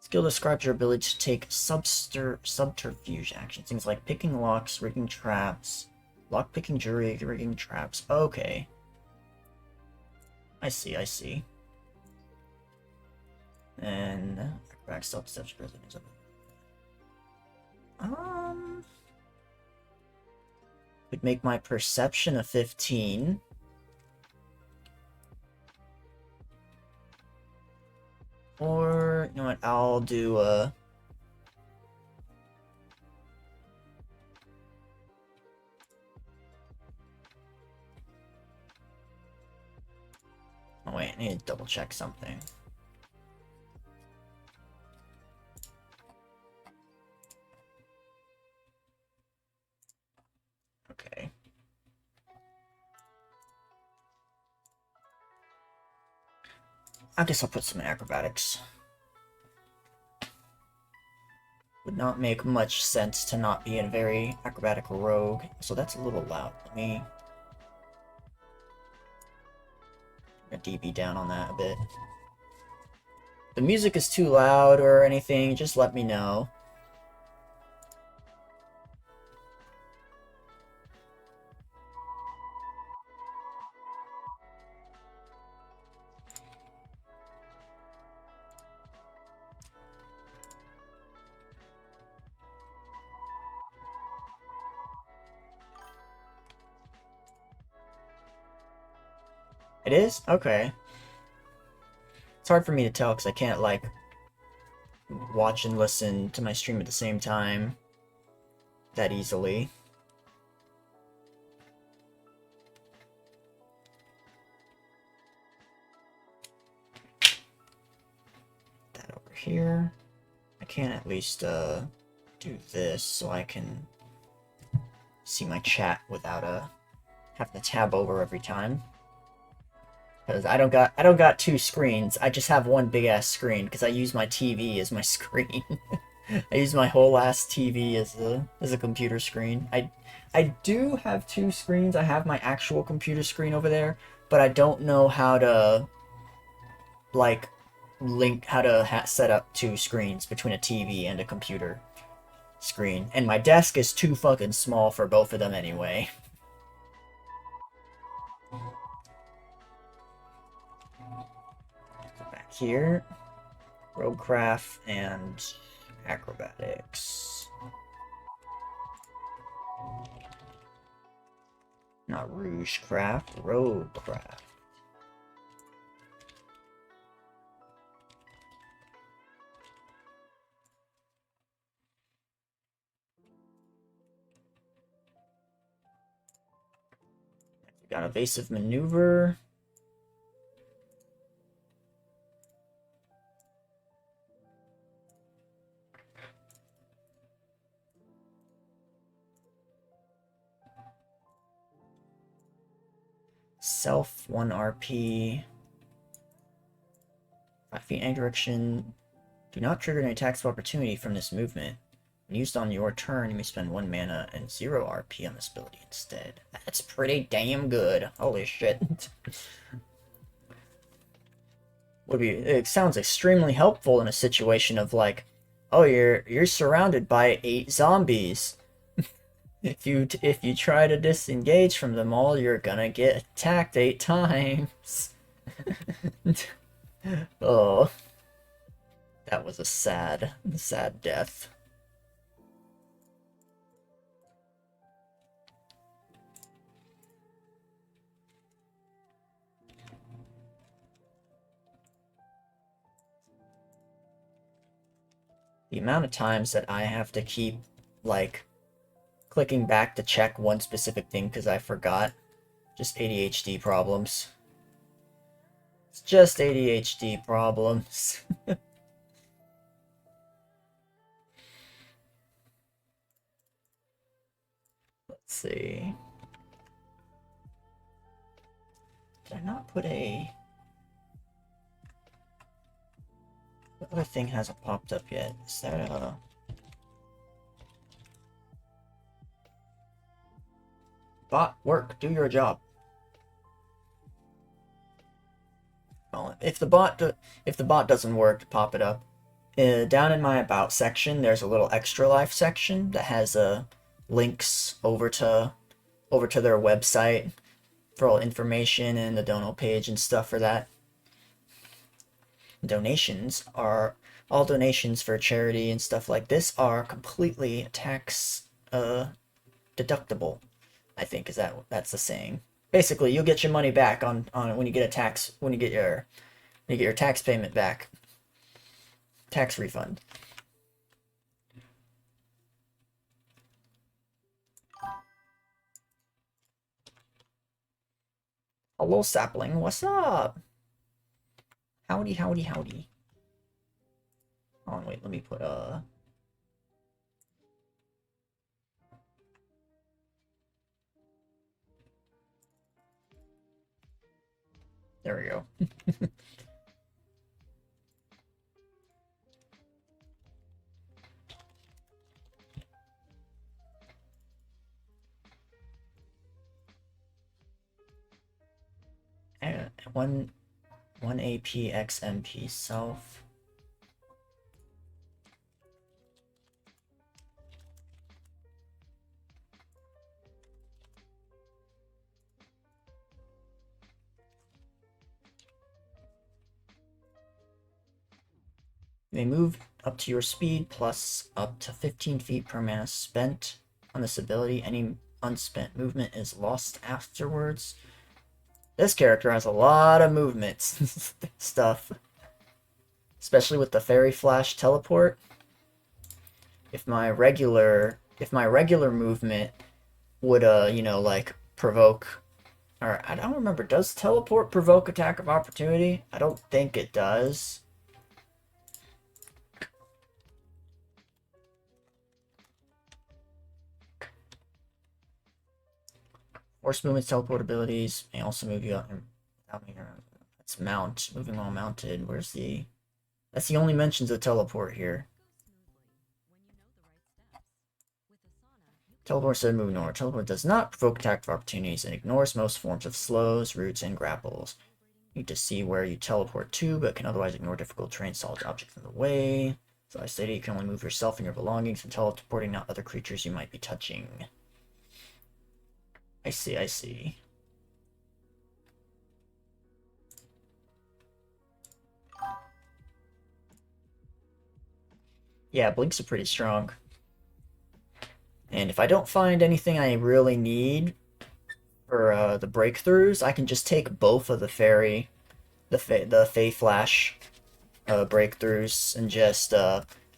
Skill describes your ability to take subterfuge actions. Things like picking locks, rigging traps, lock-picking jury, rigging traps. Okay. I see, I see. And acrobatics, stealth, deception, perception. Would make my perception a 15. Or Or, you know what, I'll do, oh wait, I need to double check something. Okay. I guess I'll put some acrobatics. Would not make much sense to not be a very acrobatic rogue, so that's a little loud. Let me DB down on that a bit. If the music is too loud or anything, just let me know. It is? Okay. It's hard for me to tell because I can't, like, watch and listen to my stream at the same time that easily. That over here. I can at least do this so I can see my chat without having to tab over every time. Because I don't got two screens. I just have one big ass screen because I use my TV as my screen. I use my whole ass TV as a computer screen. I do have two screens. I have my actual computer screen over there, but I don't know how to like set up two screens between a TV and a computer screen. And my desk is too fucking small for both of them anyway. Back here, roguecraft and acrobatics. Not rougecraft, roguecraft. We got evasive maneuver. Self 1 RP. 5 feet in any direction. Do not trigger any attacks of opportunity from this movement. When used on your turn, you may spend 1 mana and 0 RP on this ability instead. That's pretty damn good. Holy shit. It sounds extremely helpful in a situation of like, oh, you're surrounded by 8 zombies. If you try to disengage from them all, you're gonna get attacked 8 times. Oh, that was a sad death. The amount of times that I have to keep, like, clicking back to check one specific thing because I forgot. Just ADHD problems. It's just ADHD problems. Let's see. Did I not put a... What other thing hasn't popped up yet? Is that a... Bot, work, do your job. Well, if the bot doesn't work, pop it up. Down in my about section, there's a little extra life section that has links over to their website for all information and the dono page and stuff for that. Donations are all donations for charity and stuff like this are completely tax deductible. I think that's the saying. Basically, you'll get your money back on when you get your tax payment back. tax refund. Hello, sapling. What's up? Howdy, howdy, howdy. Oh, wait, let me put, there we go. And one AP X MP self. You may move up to your speed plus up to 15 feet per mana spent on this ability. Any unspent movement is lost afterwards. This character has a lot of movements stuff. Especially with the Fairy Flash teleport. If my regular movement would you know, like provoke, or I don't remember, does teleport provoke attack of opportunity? I don't think it does. Force movements, teleport abilities may also move you out. That's mount, moving while mounted. Where's the? That's the only mentions of teleport here. Teleport said move north. Teleport does not provoke attack of opportunities and ignores most forms of slows, roots, and grapples. You need to see where you teleport to, but can otherwise ignore difficult terrain, solid objects in the way. So I stated you can only move yourself and your belongings when teleporting, not other creatures you might be touching. I see, I see. Yeah, blinks are pretty strong. And if I don't find anything I really need for the breakthroughs, I can just take both of the fairy, the Fey Flash breakthroughs and just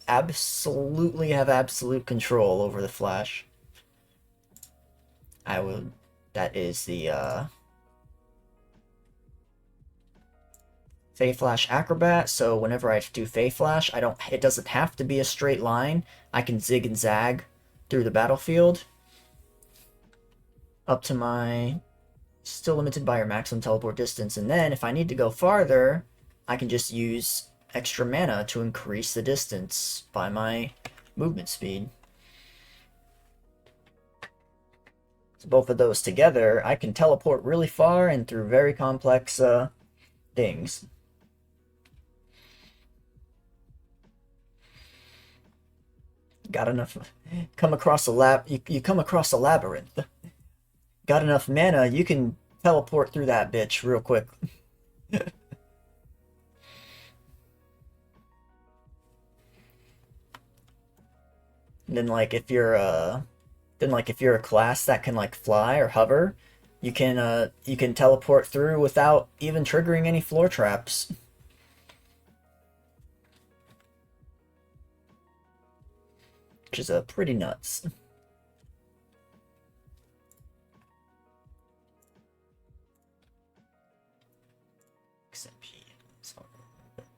absolutely have absolute control over the Flash. I would. That is the Fey Flash Acrobat. So whenever I do Fey Flash, it doesn't have to be a straight line. I can zig and zag through the battlefield up to my, still limited by your maximum teleport distance, and then if I need to go farther, I can just use extra mana to increase the distance by my movement speed. So both of those together, I can teleport really far and through very complex things. Got enough, come across a you come across a labyrinth. Got enough mana, you can teleport through that bitch real quick. And then like if you're a class that can like fly or hover, you can teleport through without even triggering any floor traps. Which is pretty nuts.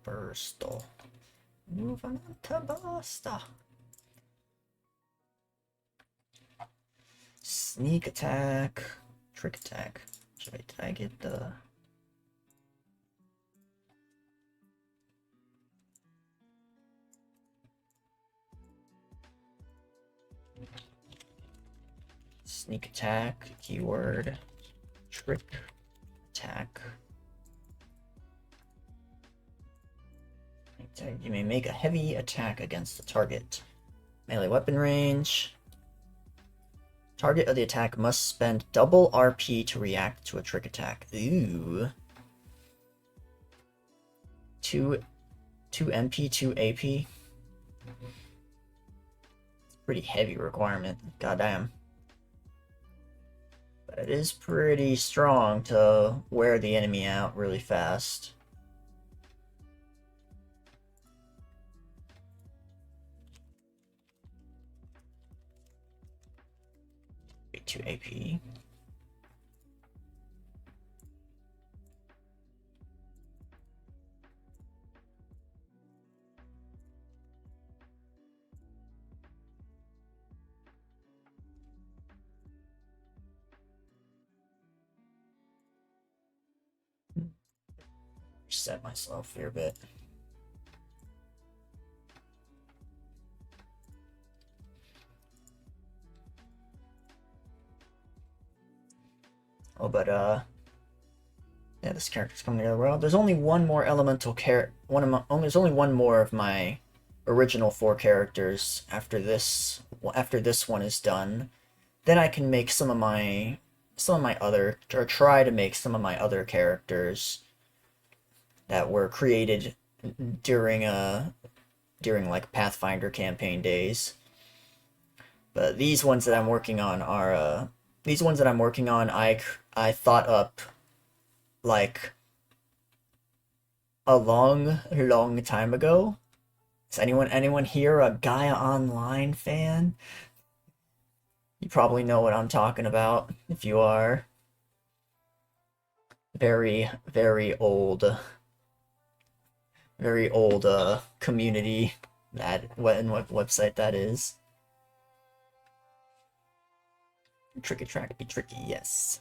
Bursto. Move on to Basta. Sneak attack. Trick attack. Did I get the... Sneak attack, keyword, trick attack. You may make a heavy attack against the target. Melee weapon range. Target of the attack must spend double RP to react to a trick attack. Ooh. 2 MP, 2 AP. It's a pretty heavy requirement. Goddamn. But it is pretty strong to wear the enemy out really fast. 2 AP. Reset myself here a bit. Oh, but yeah, this character's coming together well. There's only one more elemental there's only one more of my original 4 characters after this one is done. Then I can make some of my other, or try to make some of my other characters that were created during like Pathfinder campaign days. But these ones that I'm working on are I thought up like a long time ago. Is anyone here a Gaia Online fan? You probably know what I'm talking about if you are. Very old community. That what website that is. Tricky track be tricky, yes.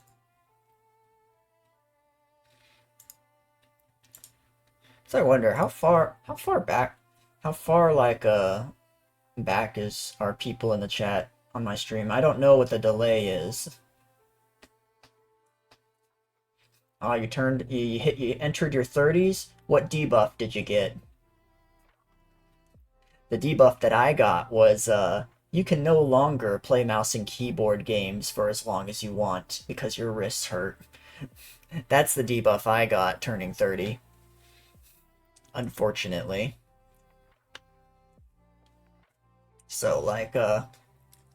So I wonder how far like back are people in the chat on my stream. I don't know what the delay is. Oh, you entered your 30s? What debuff did you get? The debuff that I got was you can no longer play mouse and keyboard games for as long as you want because your wrists hurt. That's the debuff I got turning 30. Unfortunately. So like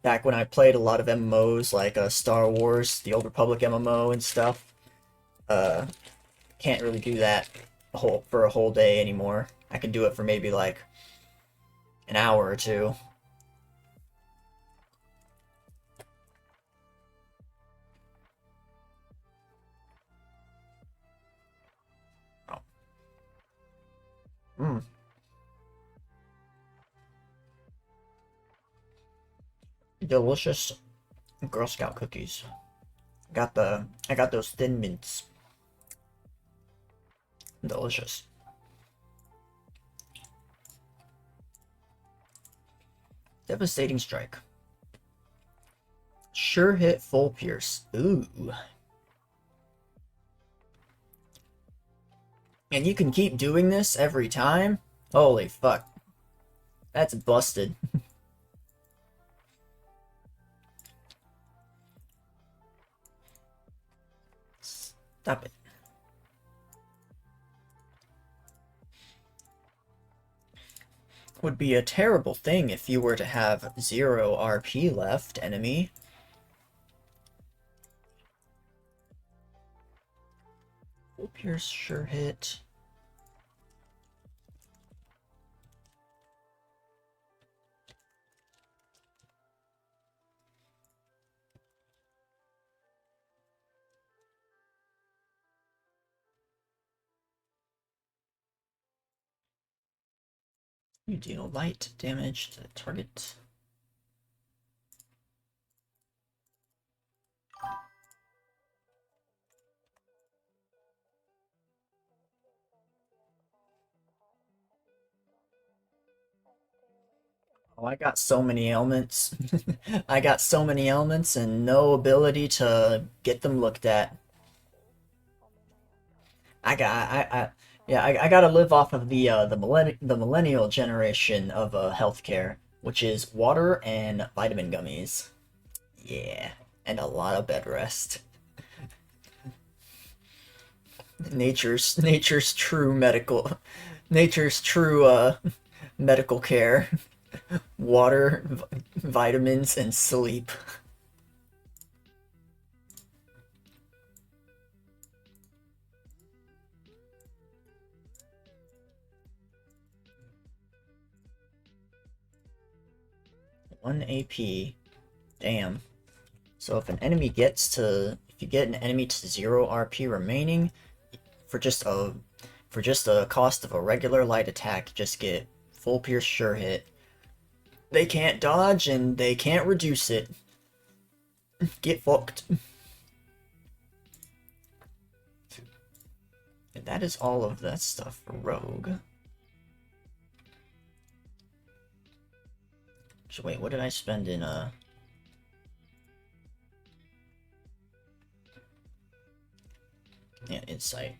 back when I played a lot of MMOs like Star Wars, the Old Republic MMO and stuff, can't really do that for a whole day anymore. I can do it for maybe like an hour or two. Oh. Delicious Girl Scout cookies. I got those Thin Mints. Delicious. Devastating Strike. Sure hit full pierce. Ooh. And you can keep doing this every time? Holy fuck. That's busted. Stop it. Would be a terrible thing if you were to have 0 RP left, enemy. Full pierce sure hit. You deal light damage to the target. Oh, I got so many ailments. I got so many ailments and no ability to get them looked at. I gotta live off of the millennial generation of healthcare, which is water and vitamin gummies. Yeah, and a lot of bed rest. Nature's true medical care. Water, vitamins, and sleep. One AP. Damn. So if you get an enemy to 0 RP remaining, for just a cost of a regular light attack, just get full pierce sure hit. They can't dodge and they can't reduce it. Get fucked. And that is all of that stuff for Rogue. So wait, what did I spend in yeah, Insight.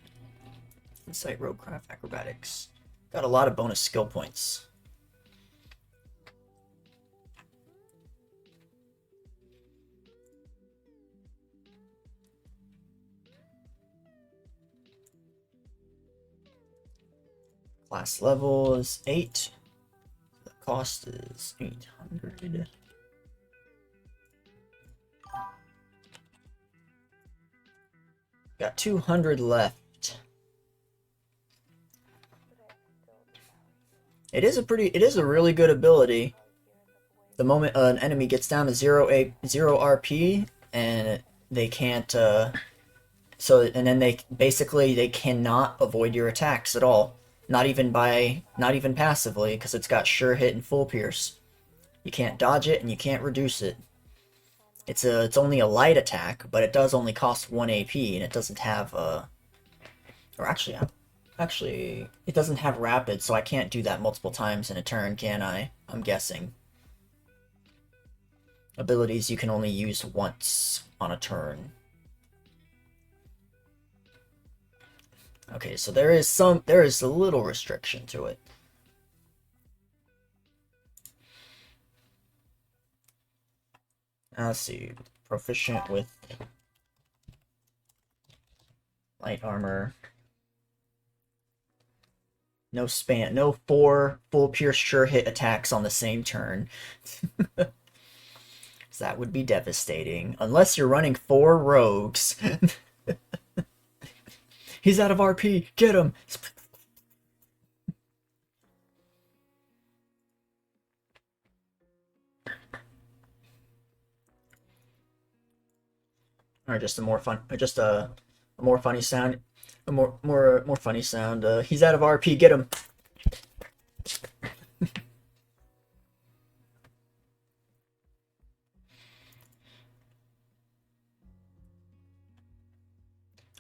Insight, Roguecraft, Acrobatics. Got a lot of bonus skill points. Class level is 8. The cost is 800. Got 200 left. It is a really good ability. The moment an enemy gets down to 0 RP and they can't and then they cannot avoid your attacks at all. Not even passively, because it's got sure hit and full pierce. You can't dodge it and you can't reduce it. It's only a light attack, but it does only cost 1 AP, and it doesn't have actually it doesn't have rapid, so I can't do that multiple times in a turn, can I? I'm guessing. Abilities you can only use once on a turn. Okay, so there is a little restriction to it. Let's see, proficient with light armor. No 4 full pierce sure hit attacks on the same turn. That would be devastating. Unless you're running 4 rogues. He's out of RP! Get him! Or just a more funny sound. A more funny sound. He's out of RP, get him!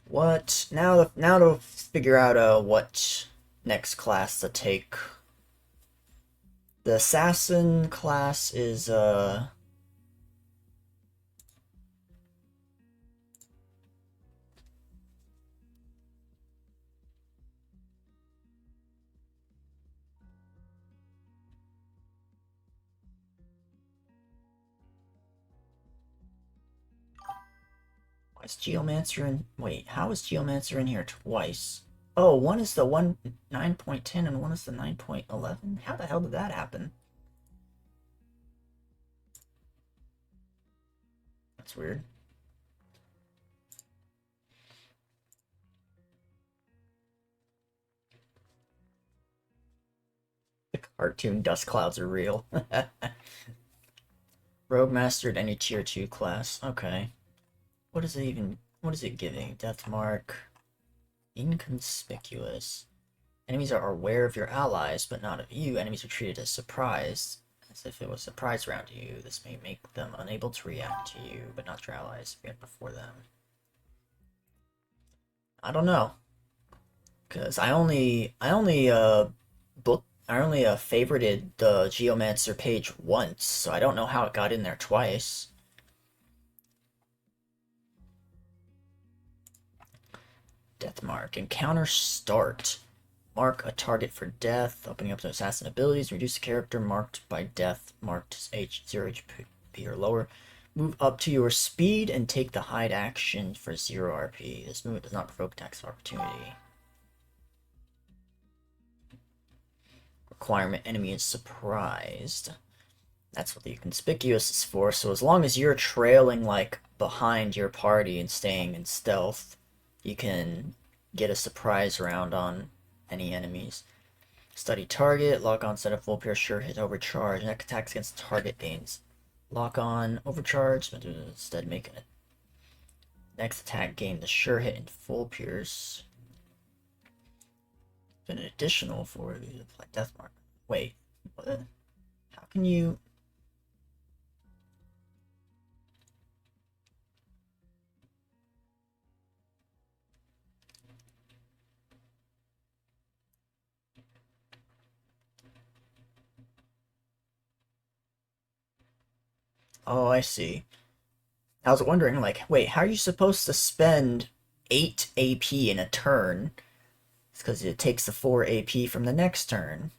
What? Now to figure out what next class to take. The assassin class is is Geomancer in... Wait, how is Geomancer in here twice? Oh, one is the 9.10 and one is the 9.11? How the hell did that happen? That's weird. The cartoon dust clouds are real. Rogue mastered any tier 2 class. Okay. What is it giving? Death mark. Inconspicuous. Enemies are aware of your allies, but not of you. Enemies are treated as surprised, as if it was a surprise round to you. This may make them unable to react to you, but not your allies react before them. I don't know. Because I only favorited the Geomancer page once, so I don't know how it got in there twice. Death mark. Encounter start. Mark a target for death, opening up to assassin abilities, reduce a character marked by death, marked as 0 HP or lower. Move up to your speed and take the hide action for 0 RP. This movement does not provoke attacks of opportunity. Requirement, enemy is surprised. That's what the conspicuous is for, so as long as you're trailing, like, behind your party and staying in stealth, you can get a surprise round on any enemies. Study target, lock on set of full pierce sure hit overcharge, neck attacks against target gains Lock on, overcharge, but instead making it. Next attack gain the sure hit and full pierce. An additional for the apply death mark. Wait, what? How can you? Oh, I see. I was wondering, like, wait, how are you supposed to spend 8 AP in a turn? It's because it takes the 4 AP from the next turn.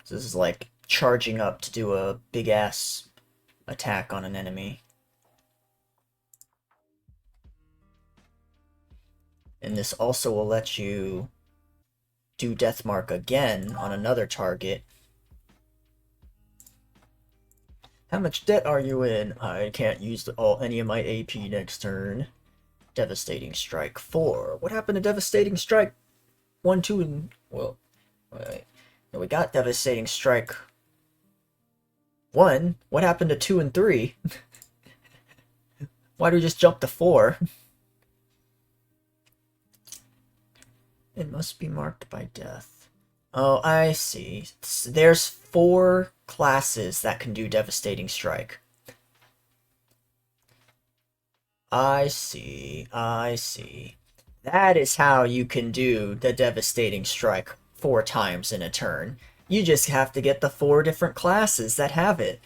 So this is like charging up to do a big ass attack on an enemy. And this also will let you do Death Mark again on another target. How much debt are you in? I can't use any of my AP next turn. Devastating Strike 4. What happened to Devastating Strike 1, 2, and... Well, wait. We got Devastating Strike 1. What happened to 2 and 3? Why do we just jump to 4? It must be marked by death. Oh, I see. There's 4 classes that can do Devastating Strike. I see. I see. That is how you can do the Devastating Strike 4 times in a turn. You just have to get the 4 different classes that have it.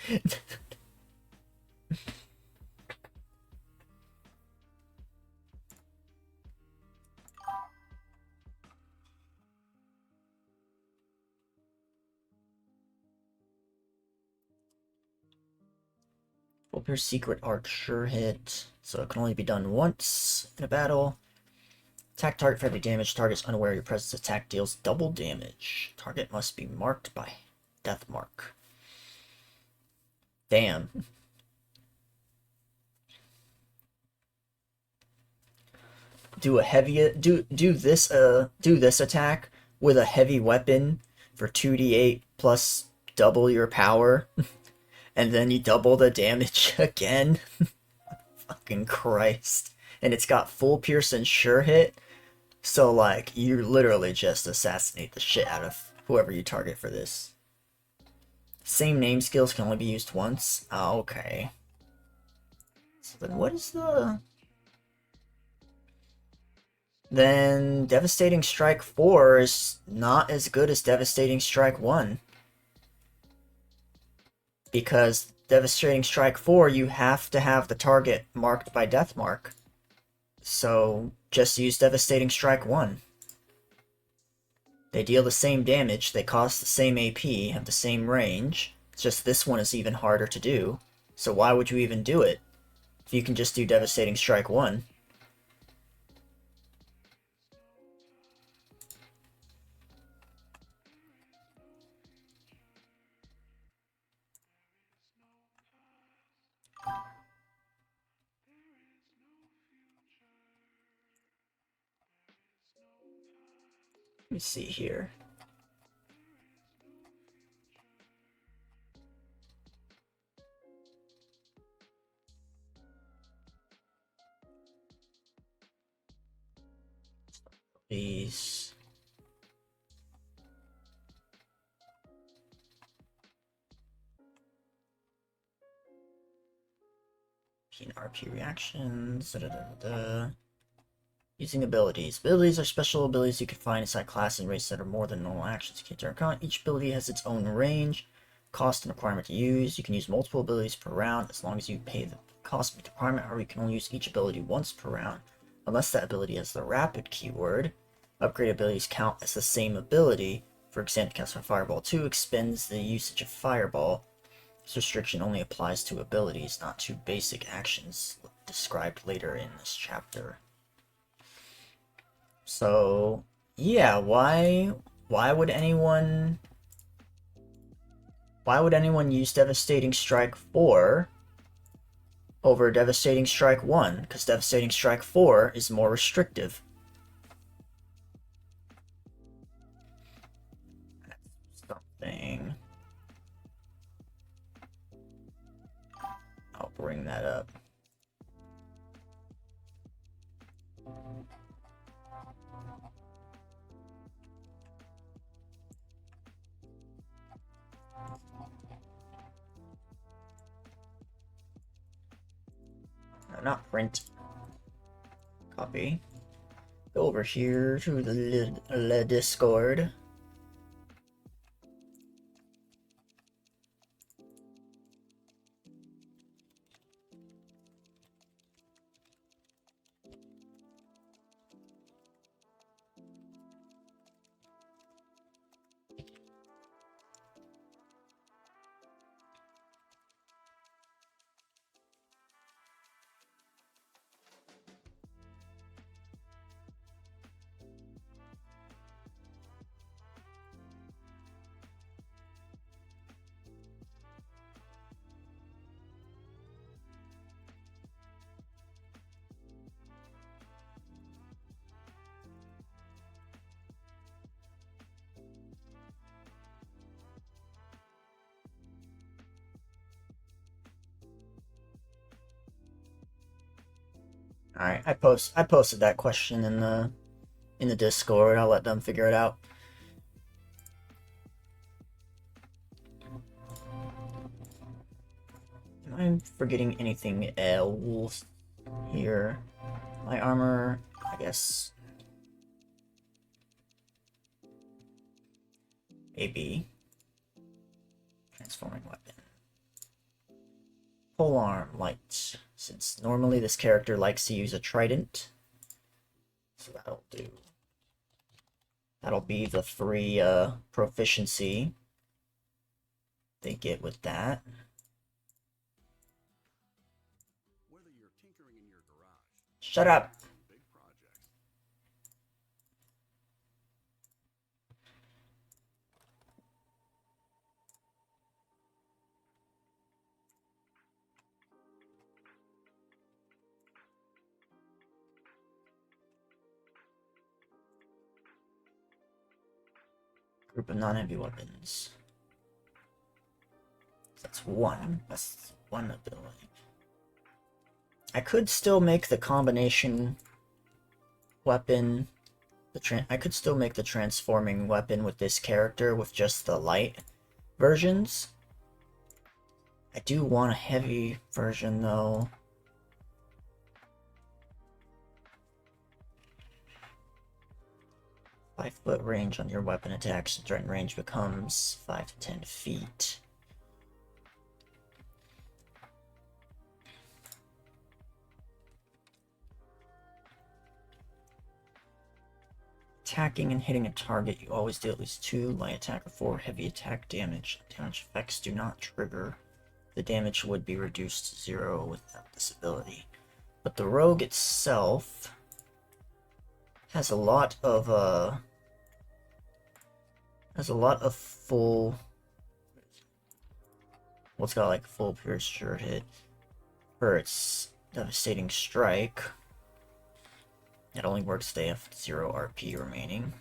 Your secret arc sure hit, so it can only be done once in a battle. Attack target for every damage. Target is unaware of your presence. Attack deals double damage. Target must be marked by death mark. Damn. Do this attack with a heavy weapon for 2d8 plus double your power, and then you double the damage again. Fucking Christ. And it's got full pierce and sure hit. So, like, you literally just assassinate the shit out of whoever you target for this. Same name skills can only be used once? Oh, okay. So then what is the... Then Devastating Strike 4 is not as good as Devastating Strike 1. Because Devastating Strike 4, you have to have the target marked by Death Mark. So, just use Devastating Strike 1. They deal the same damage, they cost the same AP, have the same range. It's just this one is even harder to do. So why would you even do it? If you can just do Devastating Strike 1. Let me see here. These... RP reactions, Using abilities. Abilities are special abilities you can find inside classes and races that are more than normal actions. You can't count. Each ability has its own range, cost, and requirement to use. You can use multiple abilities per round as long as you pay the cost requirement, or you can only use each ability once per round, unless that ability has the rapid keyword. Upgrade abilities count as the same ability. For example, cast Fireball 2 expends the usage of Fireball. This restriction only applies to abilities, not to basic actions described later in this chapter. So, yeah, why would anyone use Devastating Strike 4 over Devastating Strike 1? Because Devastating Strike 4 is more restrictive. That's something. bring that up. Not print. Copy. Go over here to the Discord. Alright, I posted that question in the Discord. I'll let them figure it out. Am I forgetting anything else here? My armor, I guess. AB. Transforming weapon. Polearm light. Since normally this character likes to use a trident. So that'll do. That'll be the 3 proficiency they get with that. Whether you're tinkering in your garage, Shut up! big projects, Group of non-heavy weapons. That's 1. That's 1 ability. I could still make the combination weapon. I could still make the transforming weapon with this character with just the light versions. I do want a heavy version though. Five-foot range on your weapon attacks. Threat range becomes 5 to 10 feet. Attacking and hitting a target, you always deal at least 2 light attack or 4 heavy attack damage. Damage effects do not trigger. The damage would be reduced to 0 without this ability. But the rogue itself has a lot of full. Well, it's got like full pierce hit for its devastating strike. It only works if they have 0 RP remaining.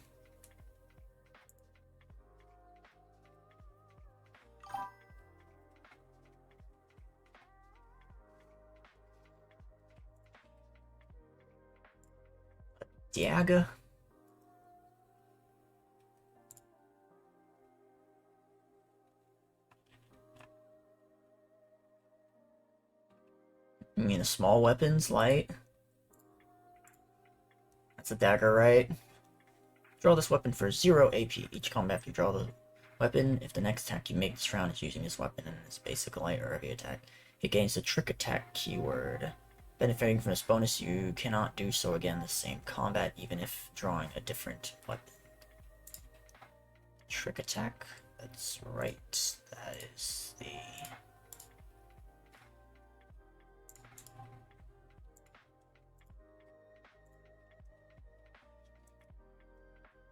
Dagger. You mean the small weapons, light? That's a dagger, right? Draw this weapon for 0 AP. Each combat after you draw the weapon, if the next attack you make this round is using this weapon and its basic light or heavy attack, it gains the trick attack keyword. Benefiting from this bonus, you cannot do so again in the same combat, even if drawing a different weapon. Trick attack. That's right. That is the...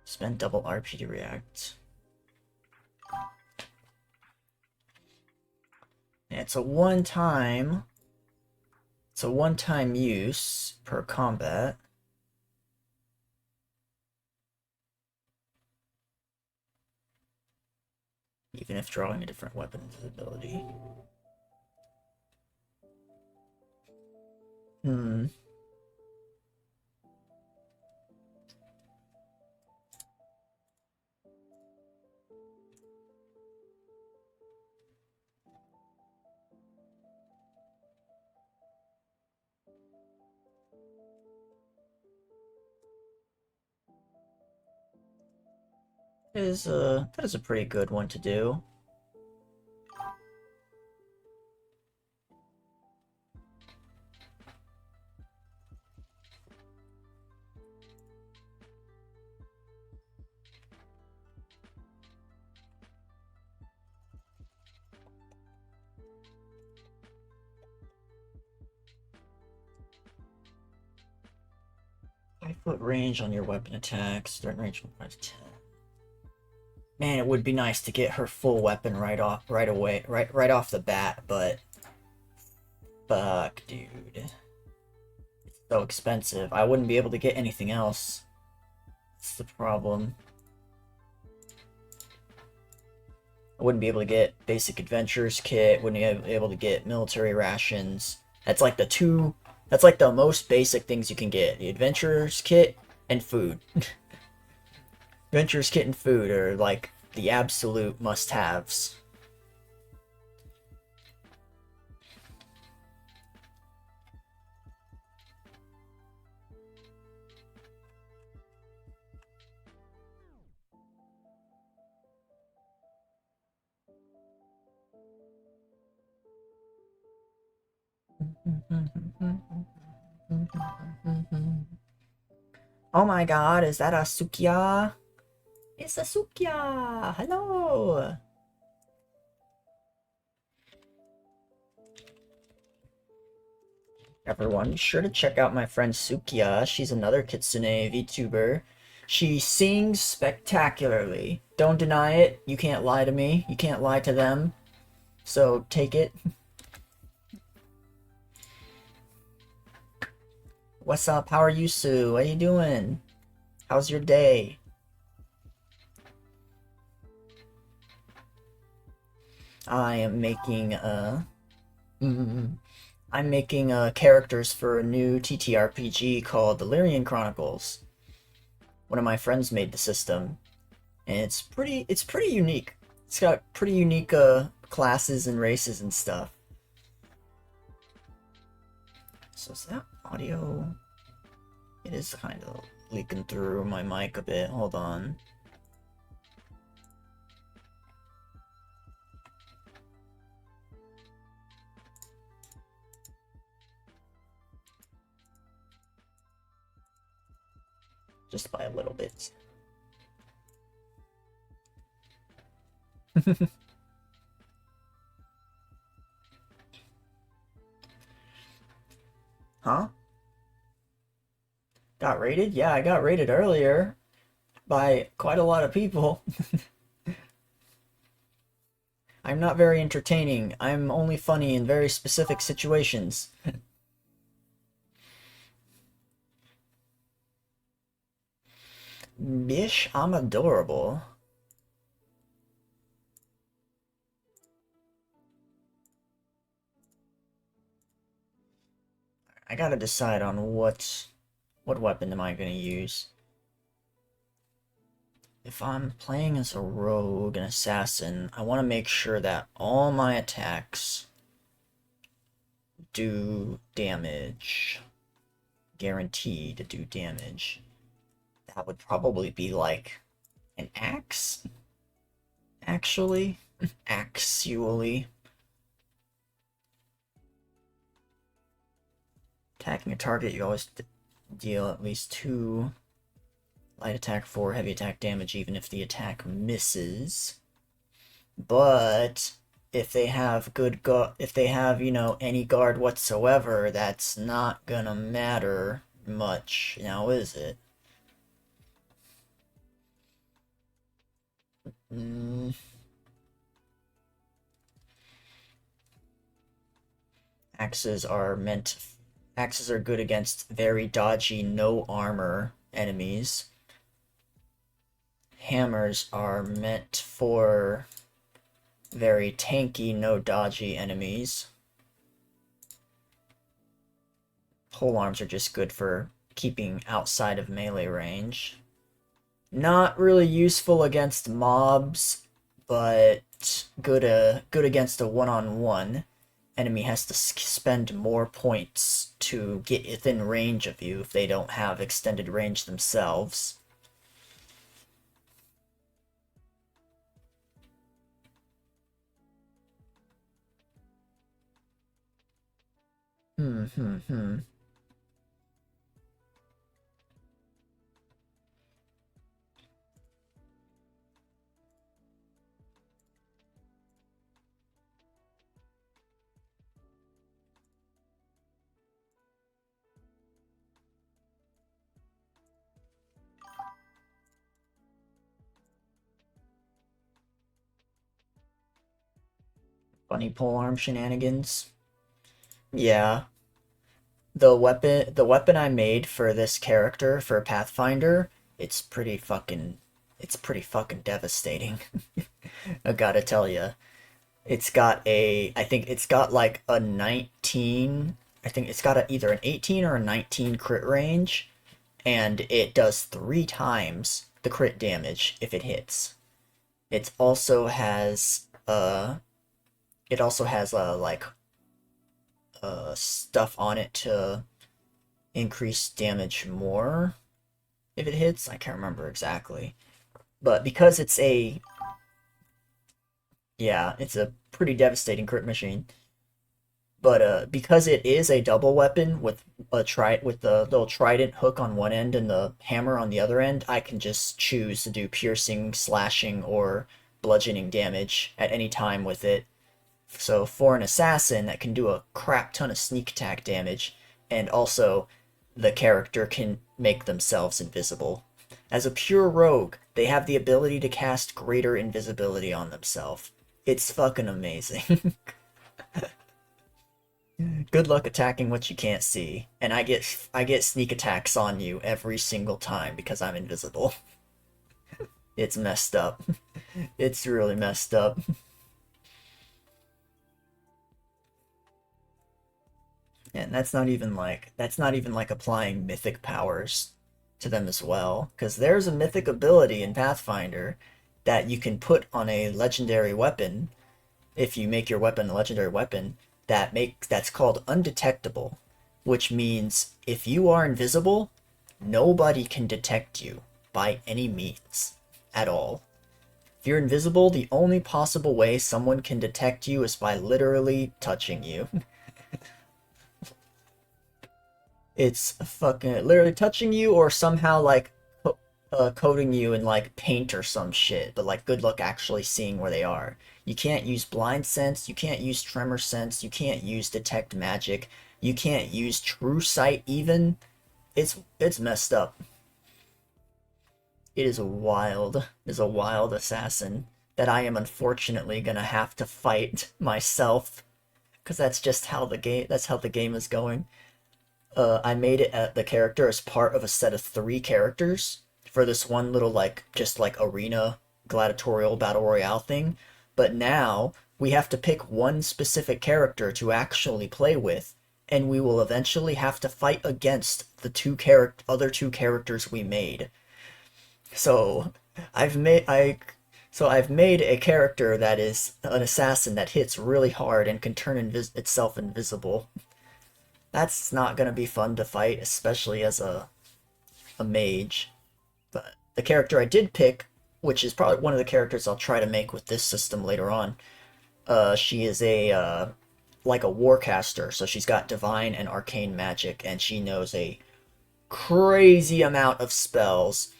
Spend double RP to react. And it's a one-time use per combat. Even if drawing a different weapon ability. Hmm. That is a pretty good one to do. 5-foot range on your weapon attacks. Threat range from 5 to 10. Man, it would be nice to get her full weapon right away, right off the bat, but fuck, dude. It's so expensive. I wouldn't be able to get anything else. That's the problem. I wouldn't be able to get basic adventures kit, wouldn't be able to get military rations. That's like the most basic things you can get. The adventurers kit and food. Adventurers kit and food are like the absolute must-haves. Oh my god, is that a Sukiya? It's a Sukiya! Hello! Everyone, be sure to check out my friend Sukiya. She's another Kitsune VTuber. She sings spectacularly. Don't deny it. You can't lie to me. You can't lie to them. So take it. What's up? How are you, Sue? What are you doing? How's your day? I am making I'm making characters for a new TTRPG called the Lyrian Chronicles. One of my friends made the system, and it's pretty unique. It's got pretty unique classes and races and stuff. So is that audio? It is kind of leaking through my mic a bit. Hold on. Just by a little bit. Huh? Got rated? Yeah, I got rated earlier by quite a lot of people. I'm not very entertaining. I'm only funny in very specific situations. Bish, I'm adorable. I gotta decide on what weapon am I gonna use. If I'm playing as a rogue, an assassin, I want to make sure that all my attacks do damage. Guaranteed to do damage. That would probably be like an axe? Actually? Actually. Attacking a target, you always deal at least 2 light attack, 4 heavy attack damage, even if the attack misses. But if they have if they have, you know, any guard whatsoever, that's not gonna matter much, now is it? Axes are axes are good against very dodgy, no armor enemies. Hammers are meant for very tanky, no dodgy enemies. Pole arms are just good for keeping outside of melee range. Not really useful against mobs, but good against a one-on-one. Enemy has to spend more points to get within range of you if they don't have extended range themselves. Hmm. Funny polearm shenanigans. Yeah, the weapon I made for this character for Pathfinder, it's pretty fucking devastating. I gotta tell you. I think it's got like a 19, I think it's got either an 18 or a 19 crit range, and it does 3 times the crit damage if it hits. It also has like stuff on it to increase damage more if it hits. I can't remember exactly. But because it's a yeah, it's a pretty devastating crit machine. But because it is a double weapon with with the little trident hook on one end and the hammer on the other end, I can just choose to do piercing, slashing, or bludgeoning damage at any time with it. So for an assassin, that can do a crap ton of sneak attack damage, and also the character can make themselves invisible. As a pure rogue, they have the ability to cast greater invisibility on themselves. It's fucking amazing. Good luck attacking what you can't see, and I get sneak attacks on you every single time because I'm invisible. It's messed up. It's really messed up. And that's not even like applying mythic powers to them as well, because there's a mythic ability in Pathfinder that you can put on a legendary weapon if you make your weapon a legendary weapon that's called undetectable, which means if you are invisible, nobody can detect you by any means at all. If you're invisible, the only possible way someone can detect you is by literally touching you. It's fucking literally touching you or somehow like coating you in like paint or some shit, but like good luck actually seeing where they are. You can't use blind sense, you can't use tremor sense, you can't use detect magic, you can't use true sight even. It's messed up. It is a wild assassin that I am unfortunately gonna have to fight myself because that's how the game is going. I made it at the character as part of a set of 3 characters for this one little like just like arena gladiatorial battle royale thing. But now we have to pick one specific character to actually play with, and we will eventually have to fight against the other 2 characters we made. So I've made I so I've made a character that is an assassin that hits really hard and can turn itself invisible. That's not gonna be fun to fight, especially as a mage. But the character I did pick, which is probably one of the characters I'll try to make with this system later on, she is a like a warcaster, so she's got divine and arcane magic, and she knows a crazy amount of spells.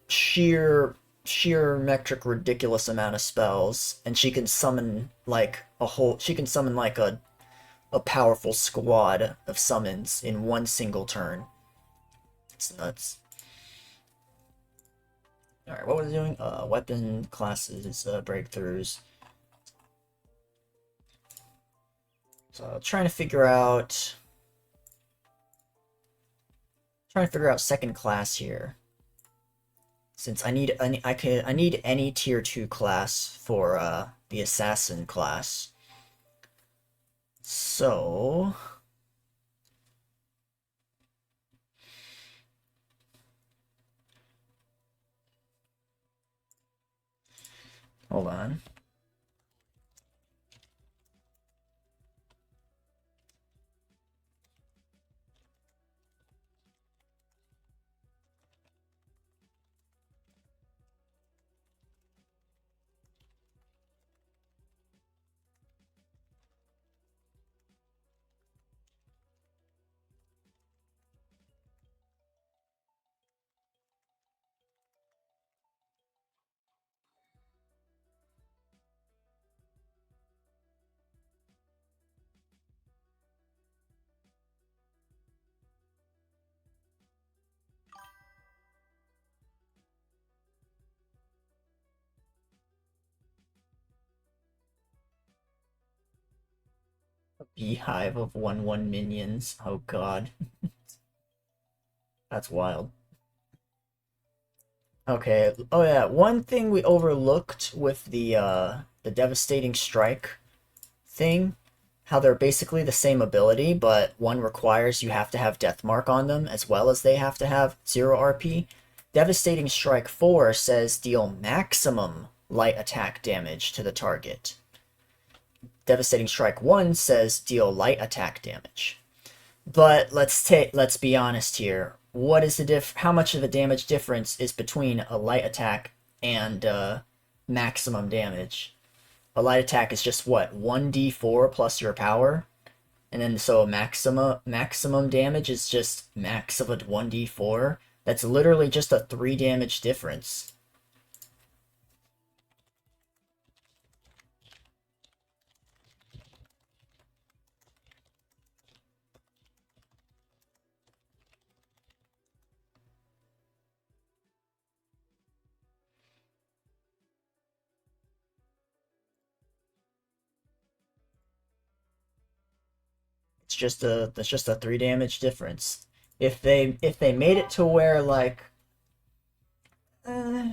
Sheer metric ridiculous amount of spells, and she can summon like a powerful squad of summons in one single turn. It's nuts. Alright, what was I doing? Weapon classes, breakthroughs. So trying to figure out second class here. Since I need any tier 2 class for the assassin class. So Hold on. A beehive of 1/1 minions. Oh god. That's wild. Okay. Oh yeah, one thing we overlooked with the devastating strike thing, how they're basically the same ability, but one requires you have to have death mark on them as well as they have to have 0 RP. Devastating Strike 4 says deal maximum light attack damage to the target. Devastating Strike 1 says deal light attack damage. But let's be honest here. What is the how much of a damage difference is between a light attack and maximum damage? A light attack is just what, 1d4 plus your power? And then so maximum damage is just max of a 1d4. That's literally just a 3 damage difference. That's just a 3 damage difference. If they made it to where like uh,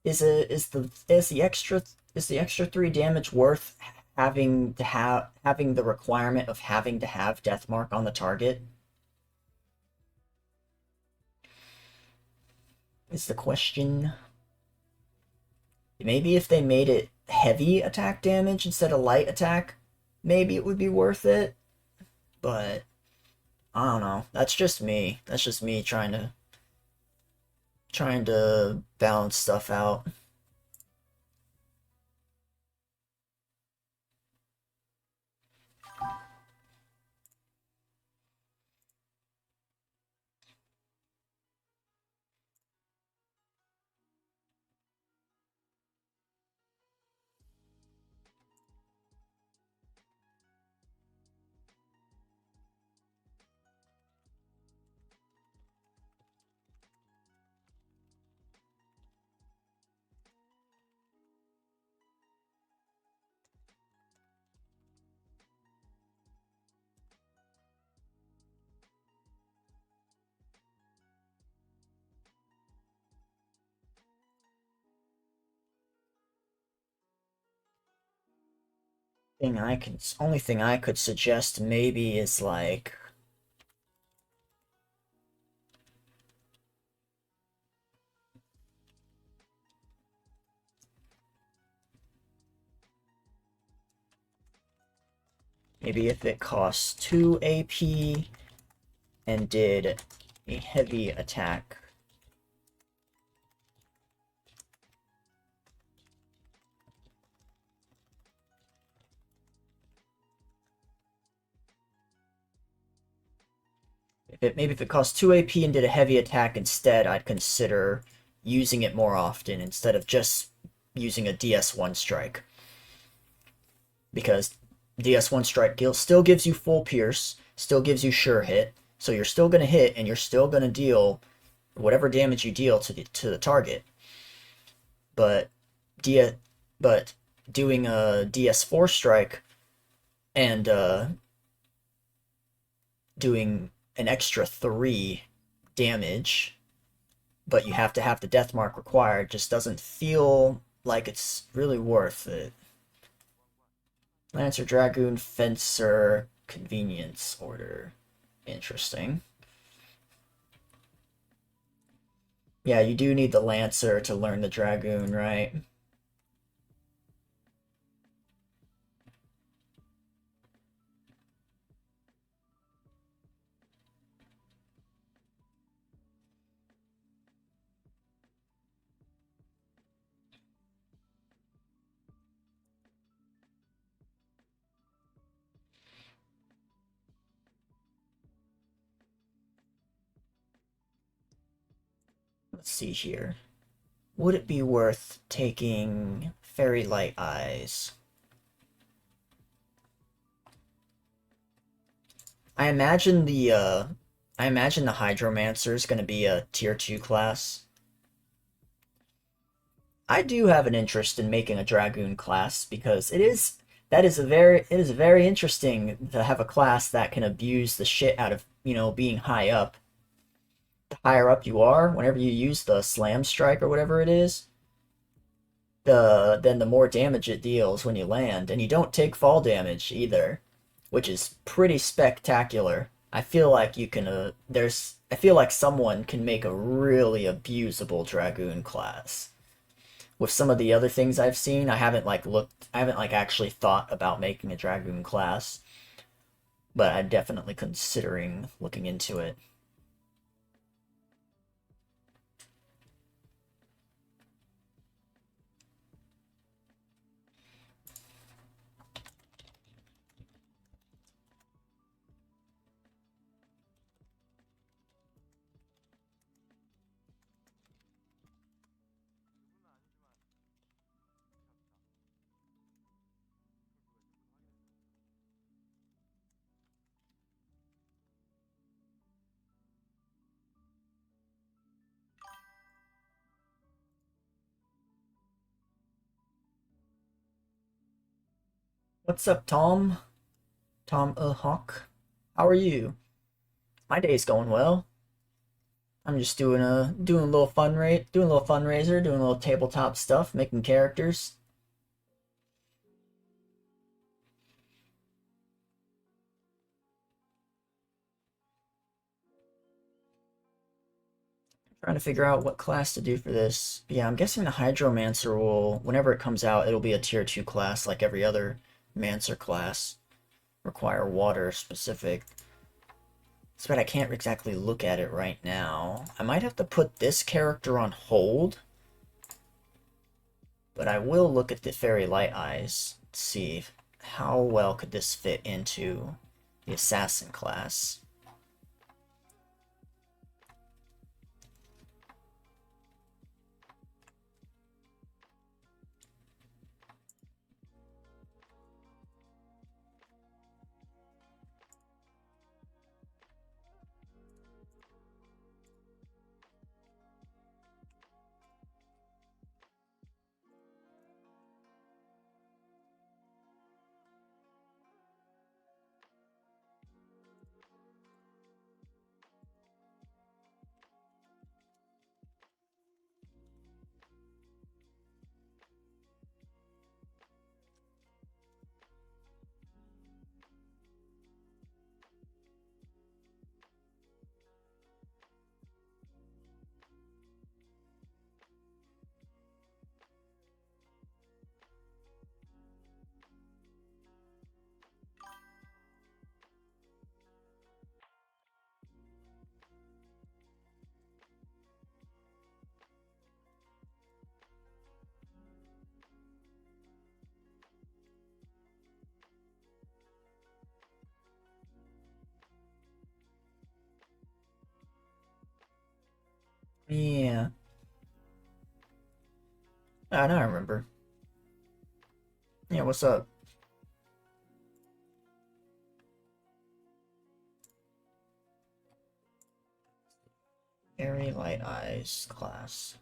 is the extra 3 damage worth having the requirement of having to have death mark on the target? Is the question. Maybe if they made it heavy attack damage instead of light attack, maybe it would be worth it. But I don't know. That's just me. That's just me trying to balance stuff out. Only thing I could suggest maybe is like maybe if it costs 2 AP and did a heavy attack. Maybe if it costs 2 AP and did a heavy attack instead, I'd consider using it more often instead of just using a DS1 strike. Because DS1 strike still gives you full pierce, still gives you sure hit, so you're still going to hit and you're still going to deal whatever damage you deal to the target. But but doing a DS4 strike and doing an extra 3 damage, but you have to have the death mark required, just doesn't feel like it's really worth it. Lancer, Dragoon, Fencer, Convenience Order. Interesting. Yeah, you do need the Lancer to learn the Dragoon, right? Let's see here. Would it be worth taking Fairy Light Eyes? I imagine the Hydromancer is going to be a tier 2 class. I do have an interest in making a Dragoon class because it is very interesting to have a class that can abuse the shit out of, being high up. The higher up you are, whenever you use the Slam Strike or whatever it is, the more damage it deals when you land, and you don't take fall damage either, which is pretty spectacular. I feel like you can I feel like someone can make a really abusable Dragoon class. With some of the other things I've seen, I haven't like actually thought about making a Dragoon class, but I'm definitely considering looking into it. What's up, Tom? Tom Hawk? How are you? My day's going well. I'm just doing a little doing a little fundraiser, doing a little tabletop stuff, making characters. Trying to figure out what class to do for this. But yeah, I'm guessing the Hydromancer will, whenever it comes out, it'll be a tier 2 class like every other Mancer class. Require water specific. So but I can't exactly look at it right now. I might have to put this character on hold, but I will look at the Fairy Light Eyes. See how well could this fit into the Assassin class. Yeah. Ah, now I remember. Yeah, what's up? Fairy Light Eyes class.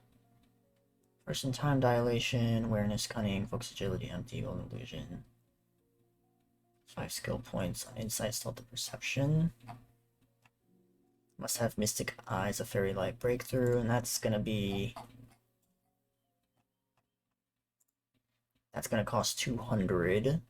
Person time dilation, awareness, cunning, focus, agility, empty, golden illusion. 5 skill points on insight, stealth, and perception. Must have mystic eyes, a fairy light breakthrough, and that's gonna cost 200.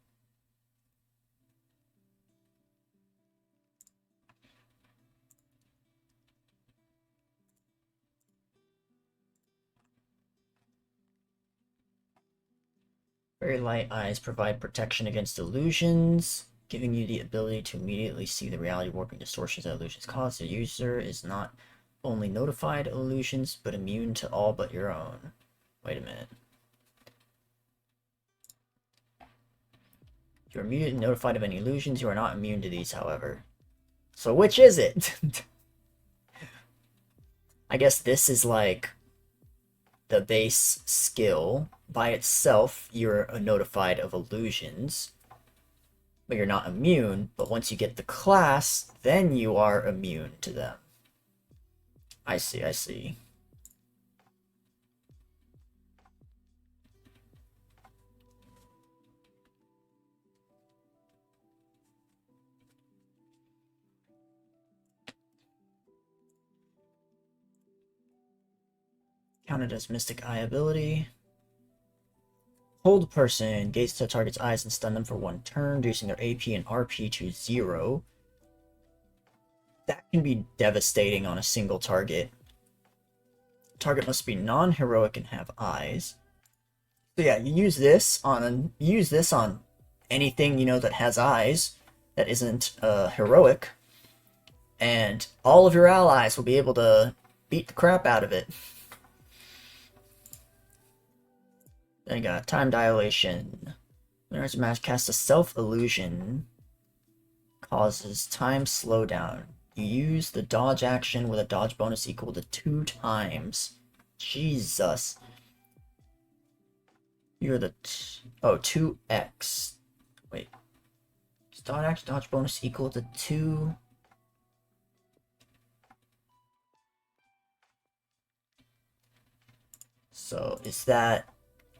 Very light eyes provide protection against illusions, giving you the ability to immediately see the reality warping distortions that illusions cause. The user is not only notified of illusions, but immune to all but your own. Wait a minute. You are immediately notified of any illusions. You are not immune to these, however. So which is it? I guess this is like the base skill. By itself, you're notified of illusions, but you're not immune. But once you get the class, then you are immune to them. I see, I see. Counted as Mystic Eye ability. Hold person. Gaze to the target's eyes and stun them for 1 turn, reducing their AP and RP to 0. That can be devastating on a single target. Target must be non-heroic and have eyes. So yeah, you use this on anything that has eyes that isn't heroic, and all of your allies will be able to beat the crap out of it. Then you got time dilation. When a match casts a self-illusion, causes time slowdown. You use the dodge action with a dodge bonus equal to 2 times. Jesus. You're the 2x. Wait. Is dodge bonus equal to 2? So is that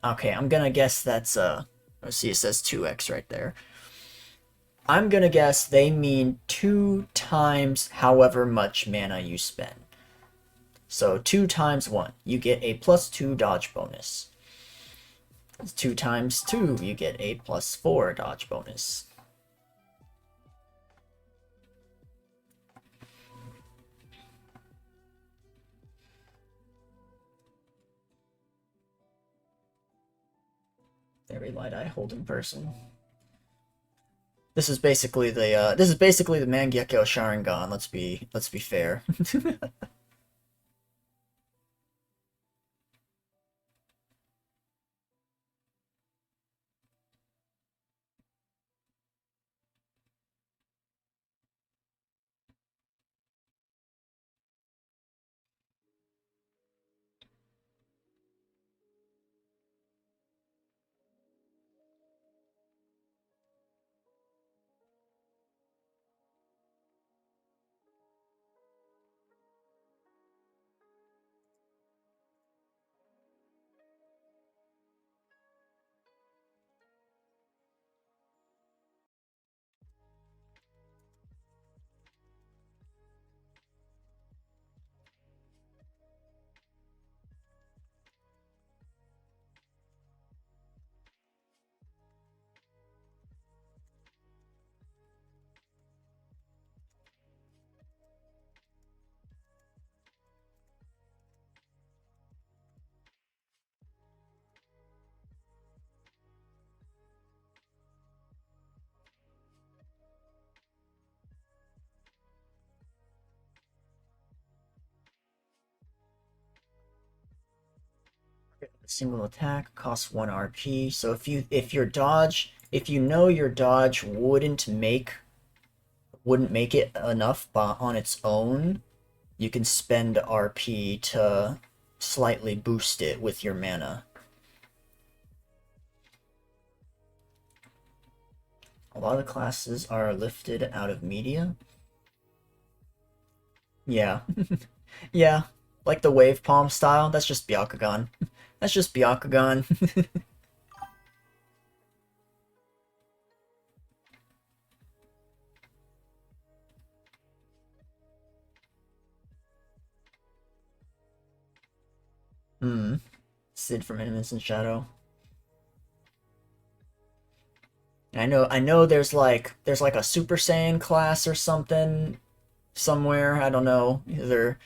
okay? I'm gonna guess that's let's see, it says 2x right there. I'm gonna guess they mean 2 times however much mana you spend. So 2 times 1, you get a +2 dodge bonus. 2 times 2, you get a +4 dodge bonus. Very light eye holding person. This is basically the Mangekyo Sharingan. Let's be fair. A single attack costs 1 RP. So if you know your dodge wouldn't make it enough on its own, you can spend RP to slightly boost it with your mana. A lot of the classes are lifted out of media. Yeah. Yeah. Like the wave palm style, that's just Byakugan. That's just Byakugan. Sid from Enemies in Shadow. I know there's like a Super Saiyan class or something somewhere. I don't know. Either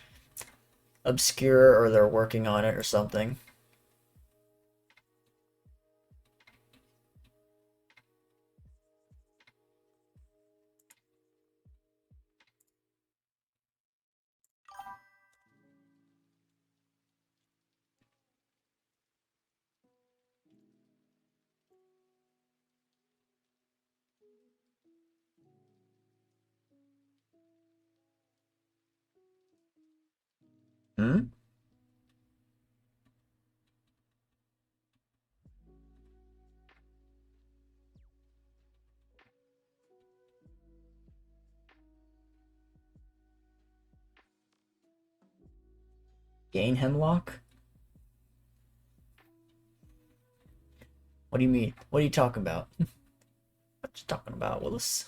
obscure or they're working on it or something. Hmm? Gain hemlock? What do you mean? What are you talking about? What you talking about, Willis?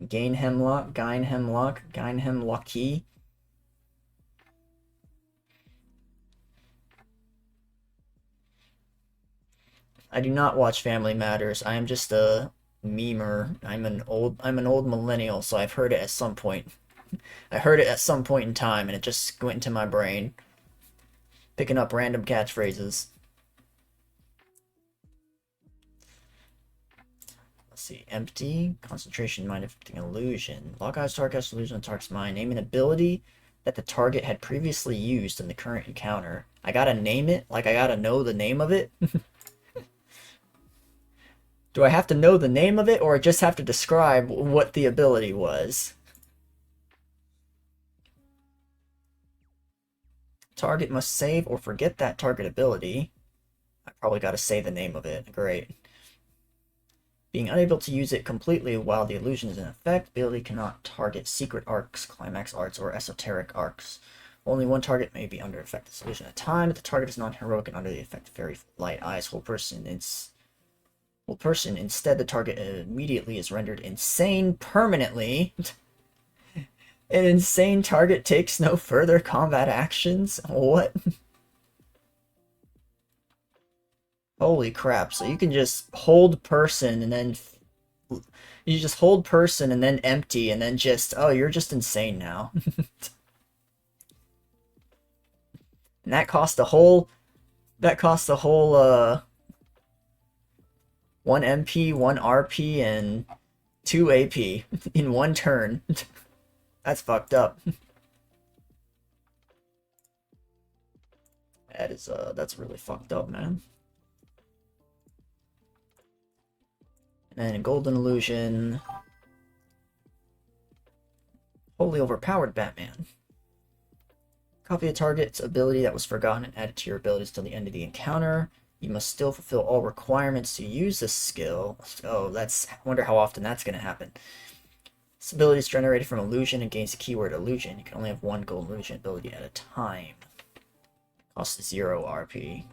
Gain hemlock, gain hemlock, gain hemlocky. I do not watch Family Matters. I am just a memer. I'm an old millennial, so I've heard it at some point. I heard it at some point in time, and it just went into my brain, picking up random catchphrases. Let's see. Empty. Concentration, mind affecting illusion. Lock eyes, target casts illusion on target's mind. Name an ability that the target had previously used in the current encounter. I gotta name it? Like I gotta know the name of it? Do I have to know the name of it, or just have to describe what the ability was? Target must save or forget that target ability. I probably gotta say the name of it. Great. Being unable to use it completely while the illusion is in effect, ability cannot target secret arcs, climax arts, or esoteric arcs. Only one target may be under effect of this illusion at a time. If the target is non-heroic and under the effect of very light eyes, whole person, instead the target immediately is rendered insane permanently. An insane target takes no further combat actions? What? Holy crap, so you can just hold person and then you just hold person and then empty and then just, oh, you're just insane now. And that cost a whole 1 MP, 1 RP, and 2 AP in one turn. That's fucked up. That's really fucked up, man. And then Golden Illusion. Wholly overpowered Batman. Copy a target's ability that was forgotten and add it to your abilities till the end of the encounter. You must still fulfill all requirements to use this skill. Oh, I wonder how often that's going to happen. This ability is generated from illusion and gains the keyword illusion. You can only have one golden illusion ability at a time. Costs 0 RP.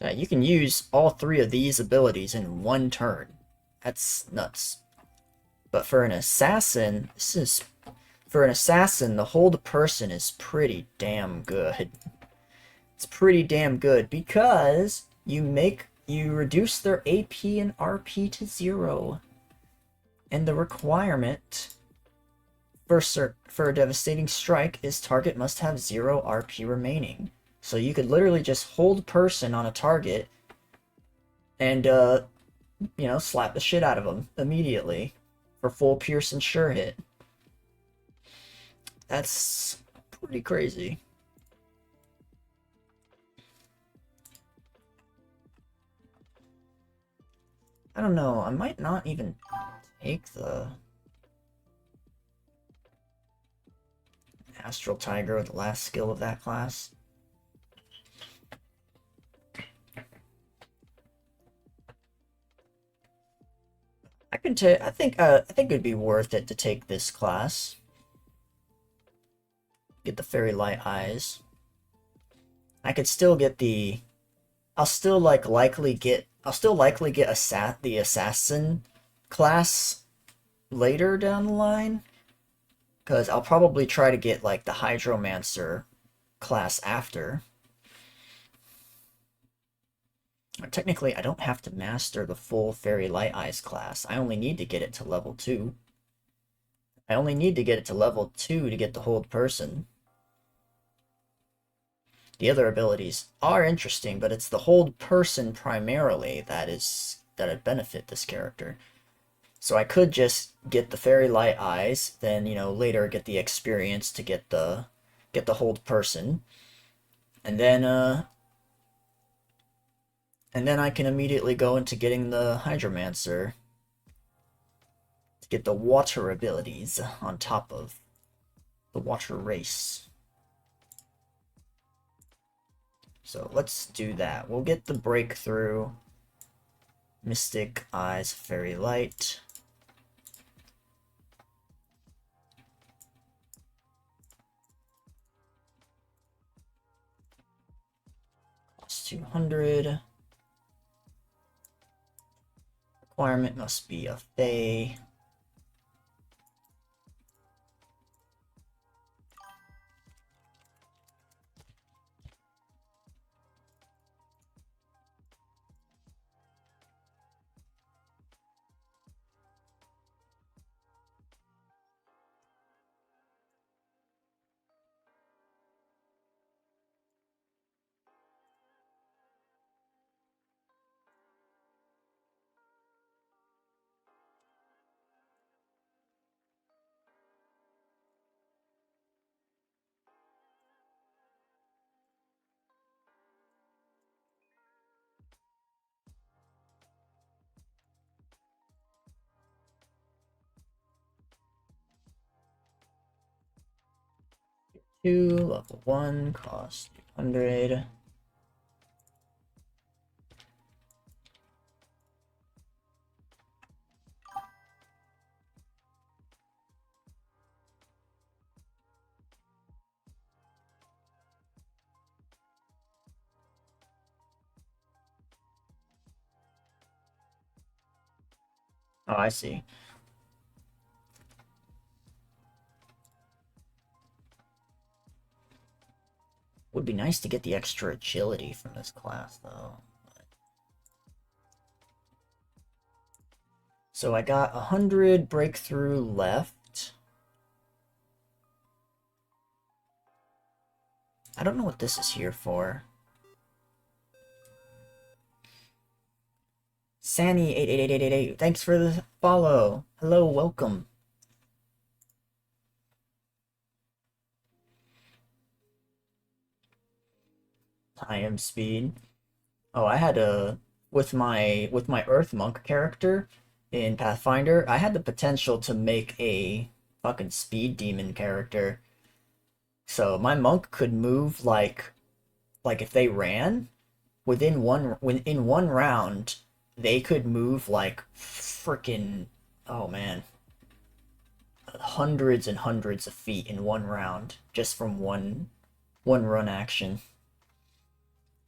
Yeah, you can use all 3 of these abilities in one turn. That's nuts. But for an assassin, the hold person is pretty damn good. It's pretty damn good because you reduce their AP and RP to 0. And the requirement for a devastating strike is target must have 0 RP remaining. So you could literally just hold person on a target and slap the shit out of them immediately for full pierce and sure hit. That's pretty crazy. I don't know, I might not even take the Astral Tiger, the last skill of that class. I think it'd be worth it to take this class. Get the Fairy Light Eyes. I could still get the I'll still likely get the assassin class later down the line, because I'll probably try to get like the Hydromancer class after. Technically, I don't have to master the full Fairy Light Eyes class. I only need to get it to level 2. I only need to get it to level 2 to get the hold person. The other abilities are interesting, but it's the hold person primarily that'd benefit this character. So I could just get the Fairy Light Eyes, then later get the experience to get the get the hold person, and then I can immediately go into getting the Hydromancer to get the water abilities on top of the water race. So let's do that. We'll get the breakthrough. Mystic Eyes, Fairy Light. Cost 200. Requirement must be a Fae. Two, level 1, cost 200. Oh, I see. Would be nice to get the extra agility from this class, though. So I got 100 breakthrough left. I don't know what this is here for. Sanny8888888, thanks for the follow. Hello, welcome. Time speed. Oh, I had a with my Earth Monk character in Pathfinder, I had the potential to make a fucking speed demon character. So my monk could move like if they ran in one round, they could move like freaking, oh man, hundreds and hundreds of feet in one round just from one run action.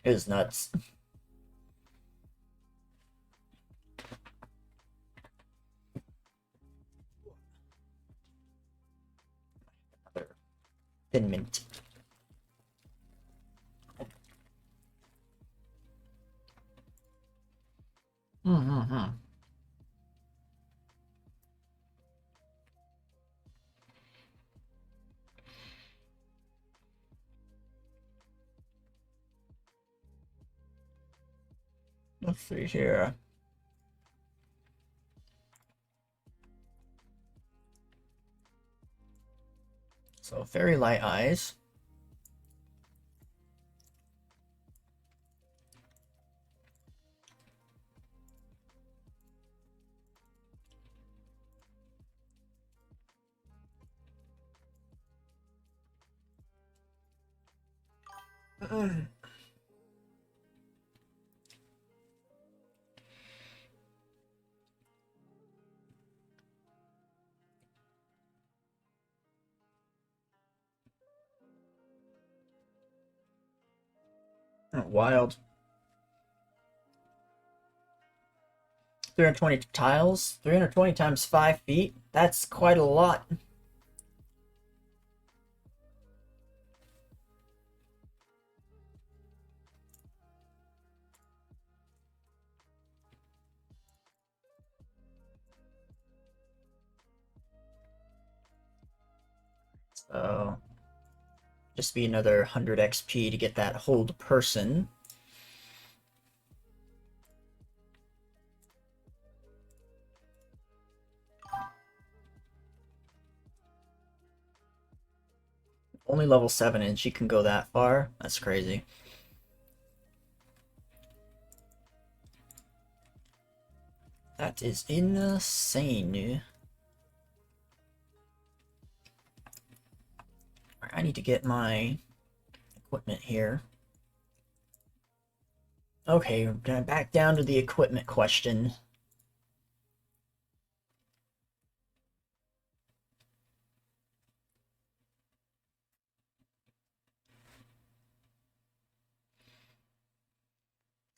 It was nuts. Thin mint. Mm-hmm. Let's see here. So Fairy Light Eyes. Oh, wild. 320 tiles, 320 times 5 feet. That's quite a lot. So just be another 100 XP to get that hold person. Only level 7 and she can go that far? That's crazy. That is insane. I need to get my equipment here. Okay, back down to the equipment question.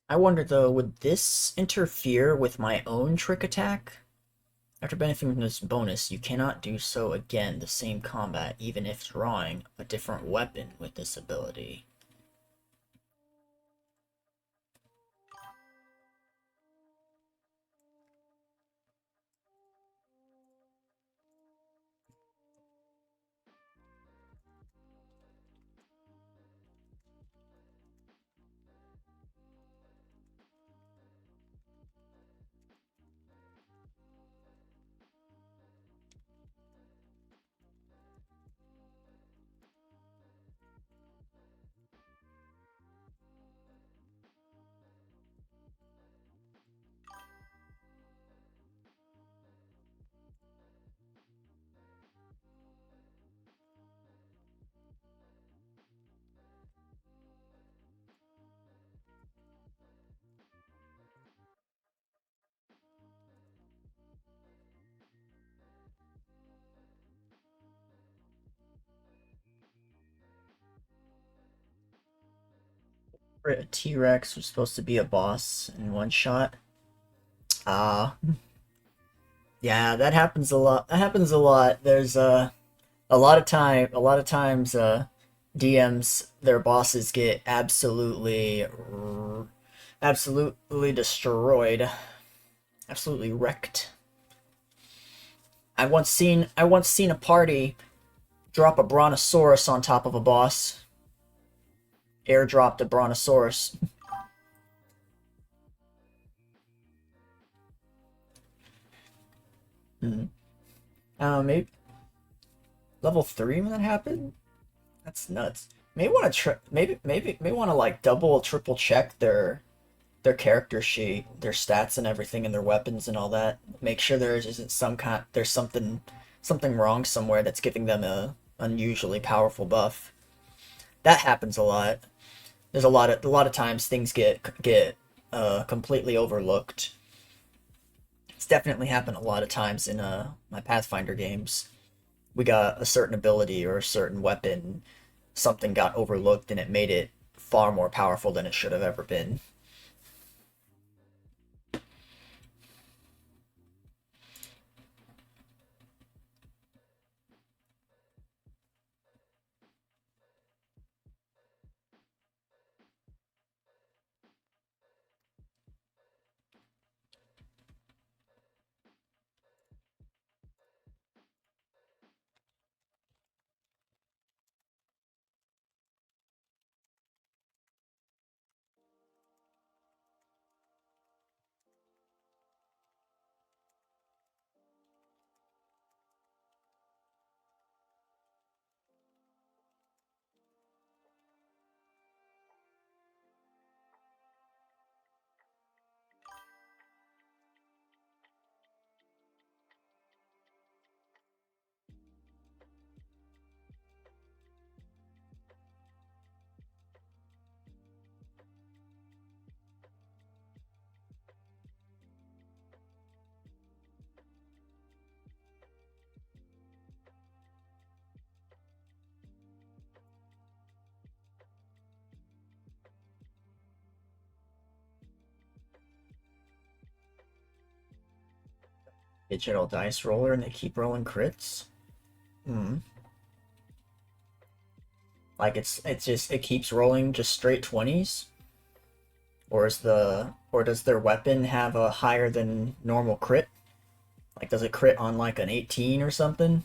I wonder though, would this interfere with my own trick attack? After benefiting from this bonus, you cannot do so again the same combat, even if drawing a different weapon with this ability. A T-Rex was supposed to be a boss in one shot. Ah, yeah, that happens a lot. That happens a lot. There's a lot of times DMs their bosses get absolutely destroyed, absolutely wrecked. I once seen a party drop a brontosaurus on top of a boss. Airdropped a brontosaurus. Hmm. Maybe level 3 when that happened. That's nuts. May want to may want to like double or triple check their character sheet, their stats and everything, and their weapons and all that. Make sure there isn't there's something wrong somewhere that's giving them a unusually powerful buff. That happens a lot. There's a lot of times things get completely overlooked. It's definitely happened a lot of times in my Pathfinder games. We got a certain ability or a certain weapon, something got overlooked and it made it far more powerful than it should have ever been. Digital dice roller and they keep rolling crits. Hmm. Like it's just it keeps rolling just straight 20s, or does their weapon have a higher than normal crit? Like does it crit on like an 18 or something?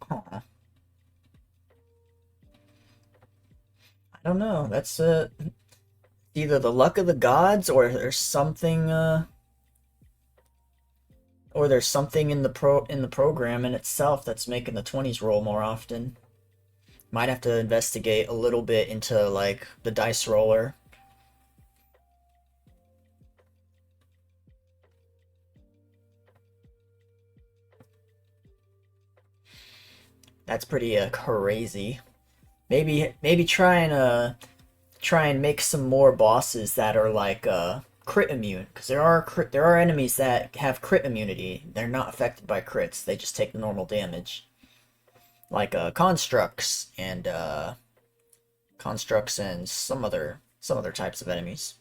Huh. I don't know. That's either the luck of the gods or there's something or there's something in the program in itself that's making the 20s roll more often. Might have to investigate a little bit into like the dice roller. That's pretty crazy. Maybe try and make some more bosses that are like crit immune, because there are enemies that have crit immunity. They're not affected by crits. They just take the normal damage, like constructs and some other types of enemies.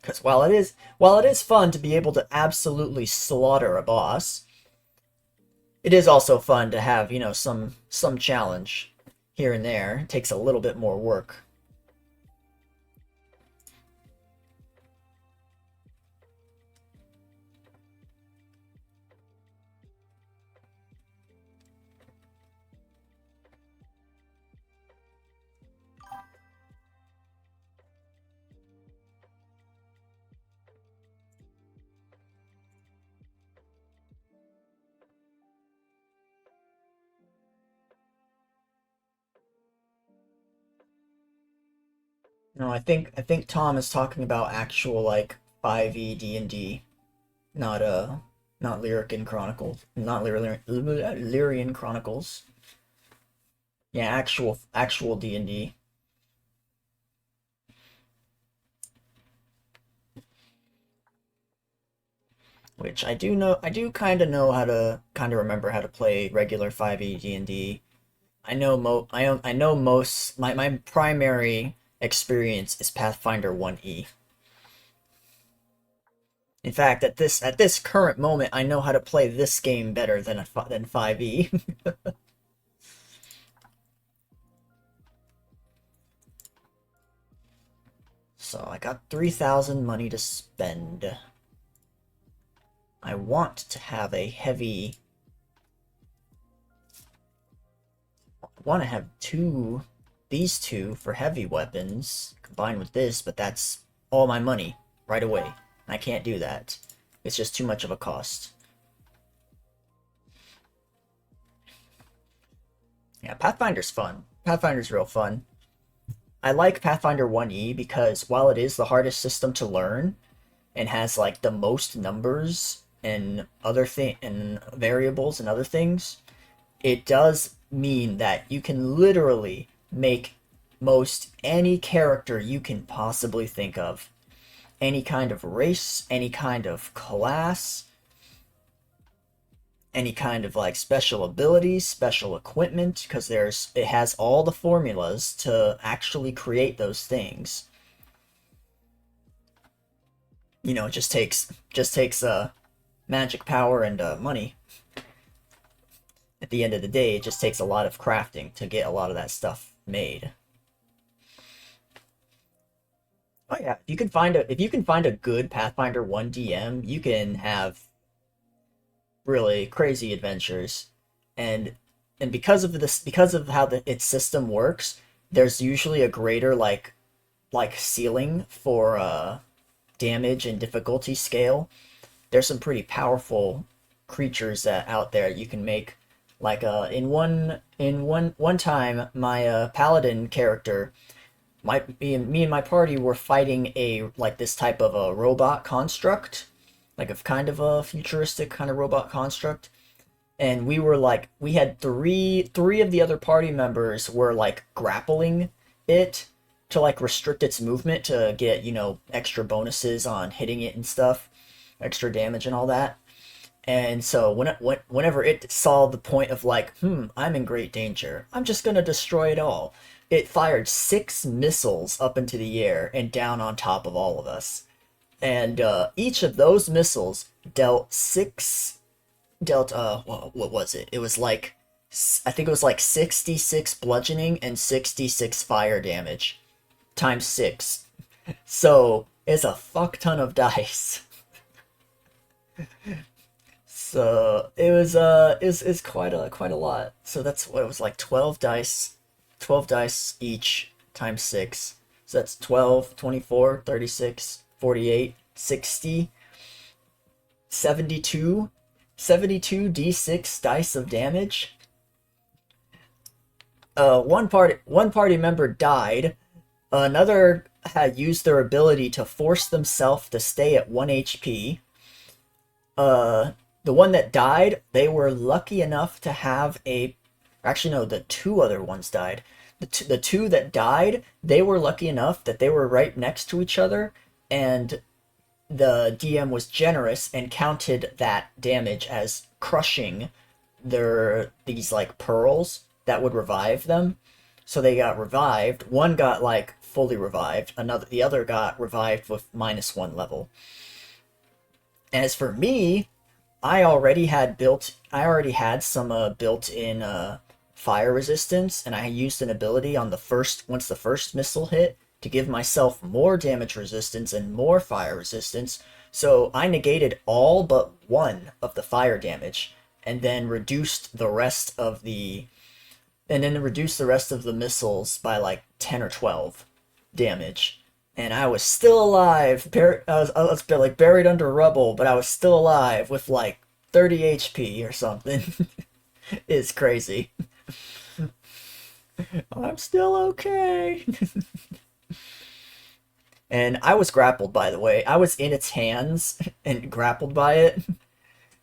Because while it is fun to be able to absolutely slaughter a boss, it is also fun to have, you know, some challenge here and there. It takes a little bit more work. No, I think Tom is talking about actual like 5e D&D, not not Lyrican Chronicles, not Lyrian Chronicles. Yeah, actual D&D. Which I do kind of know how to kind of remember how to play regular 5e D&D. I know most my primary experience is Pathfinder 1e. In fact, at this current moment, I know how to play this game better than 5e. So I got 3,000 money to spend. I want to have a heavy. I want to have these two for heavy weapons combined with this, but that's all my money right away. I can't do that. It's just too much of a cost. Yeah, Pathfinder's fun. Pathfinder's real fun. I like Pathfinder 1e because while it is the hardest system to learn and has like the most numbers and and variables and other things, it does mean that you can literally make most any character you can possibly think of. Any kind of race, any kind of class, any kind of like special abilities, special equipment, because it has all the formulas to actually create those things. You know, it just takes magic power and money. At the end of the day, it just takes a lot of crafting to get a lot of that stuff made. Oh yeah, if you can find a good Pathfinder 1 DM, you can have really crazy adventures. And because of how its system works, there's usually a greater like ceiling for damage and difficulty scale. There's some pretty powerful creatures that out there you can make. Like one time my paladin character, me and my party were fighting a like this type of a robot construct, like a kind of a futuristic kind of robot construct. And we had three of the other party members were like grappling it to like restrict its movement to get, you know, extra bonuses on hitting it and stuff, extra damage and all that. And so whenever it saw the point of like, I'm in great danger, I'm just gonna destroy it all. It fired 6 missiles up into the air and down on top of all of us. And each of those missiles dealt what was it? It was like I think it was like 66 bludgeoning and 66 fire damage times 6. So it's a fuck ton of dice. So it's quite a lot. So that's what it was like 12 dice each times 6. So that's 12, 24, 36, 48, 60. 72 d6 dice of damage. One party member died. Another had used their ability to force themselves to stay at 1 HP. The one that died, they were lucky enough to have a... Actually, no, the two other ones died. The two that died, they were lucky enough that they were right next to each other, and the DM was generous and counted that damage as crushing these like pearls that would revive them. So they got revived. One got like fully revived. The other got revived with -1 level. As for me, I already had some built-in fire resistance, and I used an ability on once the first missile hit to give myself more damage resistance and more fire resistance. So I negated all but one of the fire damage, and then reduced the rest of the missiles by like 10 or 12 damage. And I was still alive. I was like buried under rubble, but I was still alive with like 30 HP or something. It's crazy. I'm still okay. And I was grappled, by the way. I was in its hands and grappled by it,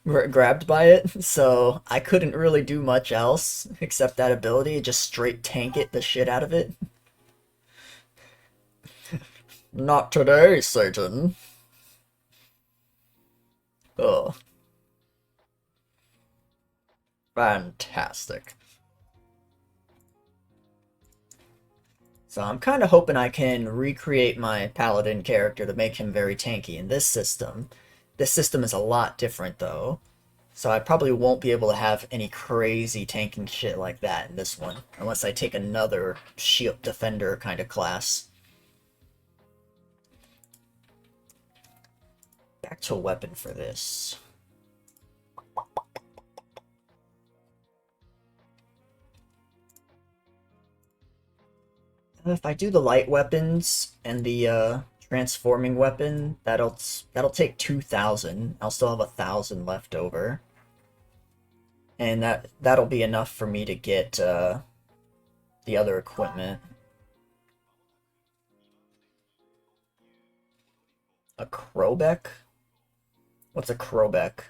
grabbed by it, so I couldn't really do much else except that ability, just straight tank it the shit out of it. Not today, Satan. Oh, fantastic. So I'm kind of hoping I can recreate my paladin character to make him very tanky in this system. This system is a lot different though, so I probably won't be able to have any crazy tanking shit like that in this one, unless I take another shield defender kind of class. Back to a weapon for this. If I do the light weapons and the transforming weapon, that'll take 2,000. I'll still have 1,000 left over, and that'll be enough for me to get the other equipment. A Krobek? What's a Krobek?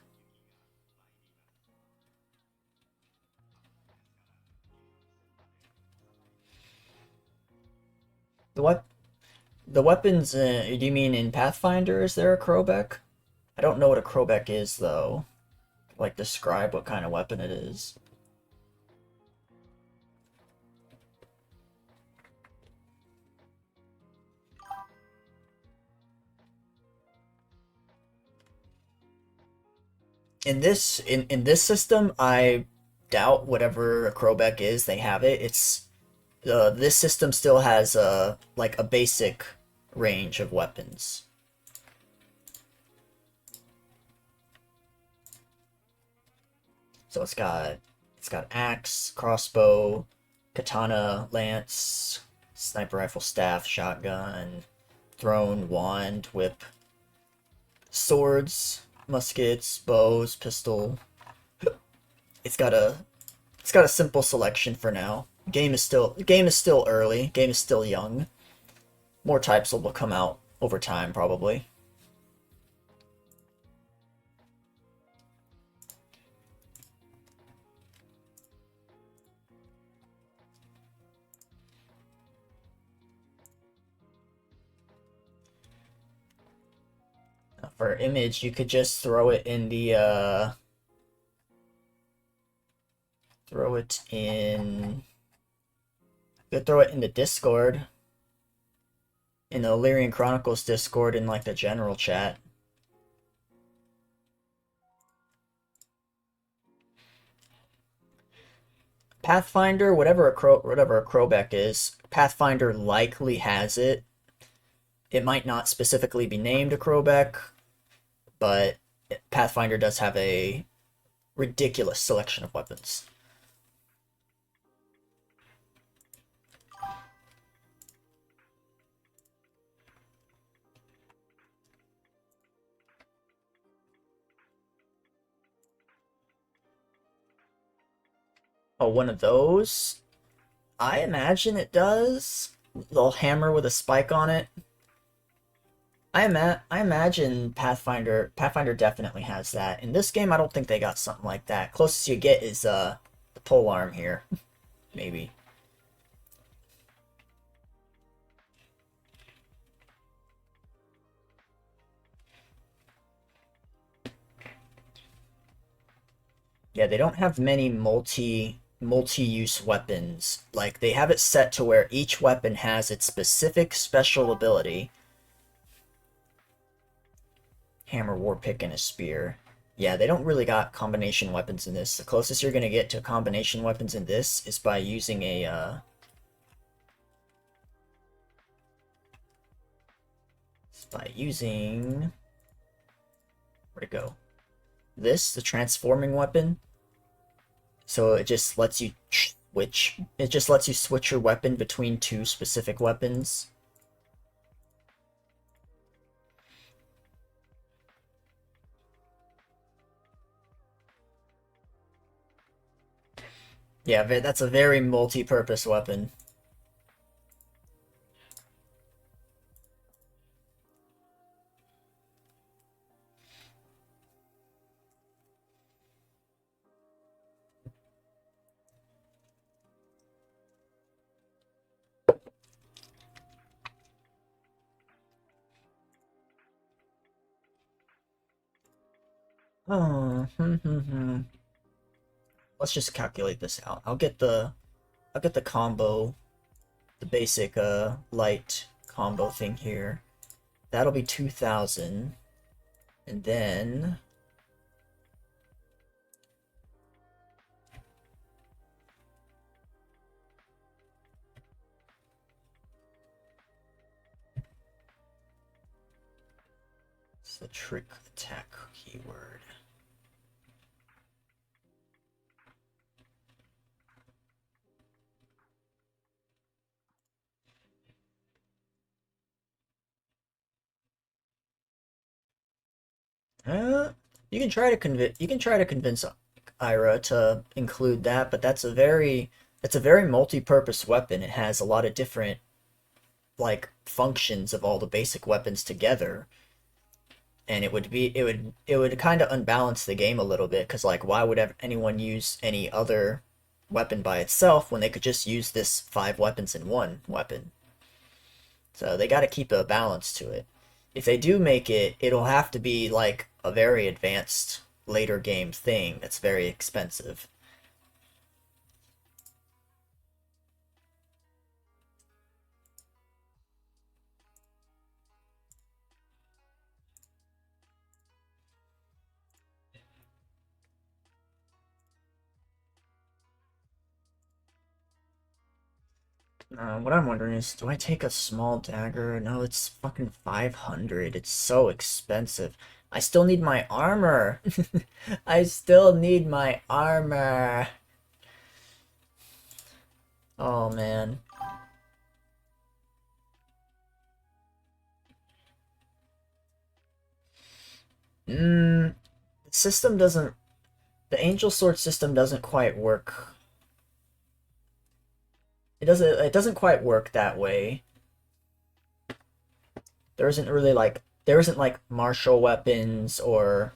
The what? The weapons, do you mean in Pathfinder, is there a Krobek? I don't know what a Krobek is, though. Like, describe what kind of weapon it is. In this system, I doubt whatever a Krobek is, they have it. This system still has like a basic range of weapons. So it's got axe, crossbow, katana, lance, sniper rifle, staff, shotgun, throne, wand, whip, swords, muskets, bows, pistol. It's got a simple selection for now. Game is still early. Game is still young. More types will come out over time, probably. For image, you could just throw it in the throw it in. You could throw it in the Discord, in the Lyrian Chronicles Discord, in like the general chat. Pathfinder, whatever a Krobek is, Pathfinder likely has it. It might not specifically be named a Krobek, but Pathfinder does have a ridiculous selection of weapons. Oh, one of those? I imagine it does. Little hammer with a spike on it. I imagine Pathfinder definitely has that. In this game, I don't think they got something like that. Closest you get is the pole arm here, maybe. Yeah, they don't have many multi-use weapons. Like they have it set to where each weapon has its specific special ability. Hammer, war pick, and a spear. Yeah, they don't really got combination weapons in this. The closest you're gonna get to combination weapons in this is by using a where'd it go? This, the transforming weapon. So it just lets you switch. It just lets you switch your weapon between two specific weapons. Yeah, that's a very multi-purpose weapon. Oh, let's just calculate this out. I'll get the combo, the basic light combo thing here. That'll be 2,000. And then it's the trick attack keyword. You can try to convince Ira to include that, but that's a very multi-purpose weapon. It has a lot of different like functions of all the basic weapons together. And it would kind of unbalance the game a little bit because like why would anyone use any other weapon by itself when they could just use this 5 weapons in one weapon? So they got to keep a balance to it. If they do make it, it'll have to be like a very advanced later game thing that's very expensive. What I'm wondering is, do I take a small dagger? No, it's fucking 500. It's so expensive. I still need my armor. I still need my armor. Oh man. The system doesn't. The Angel Sword system doesn't quite work. It doesn't quite work that way. There isn't like martial weapons or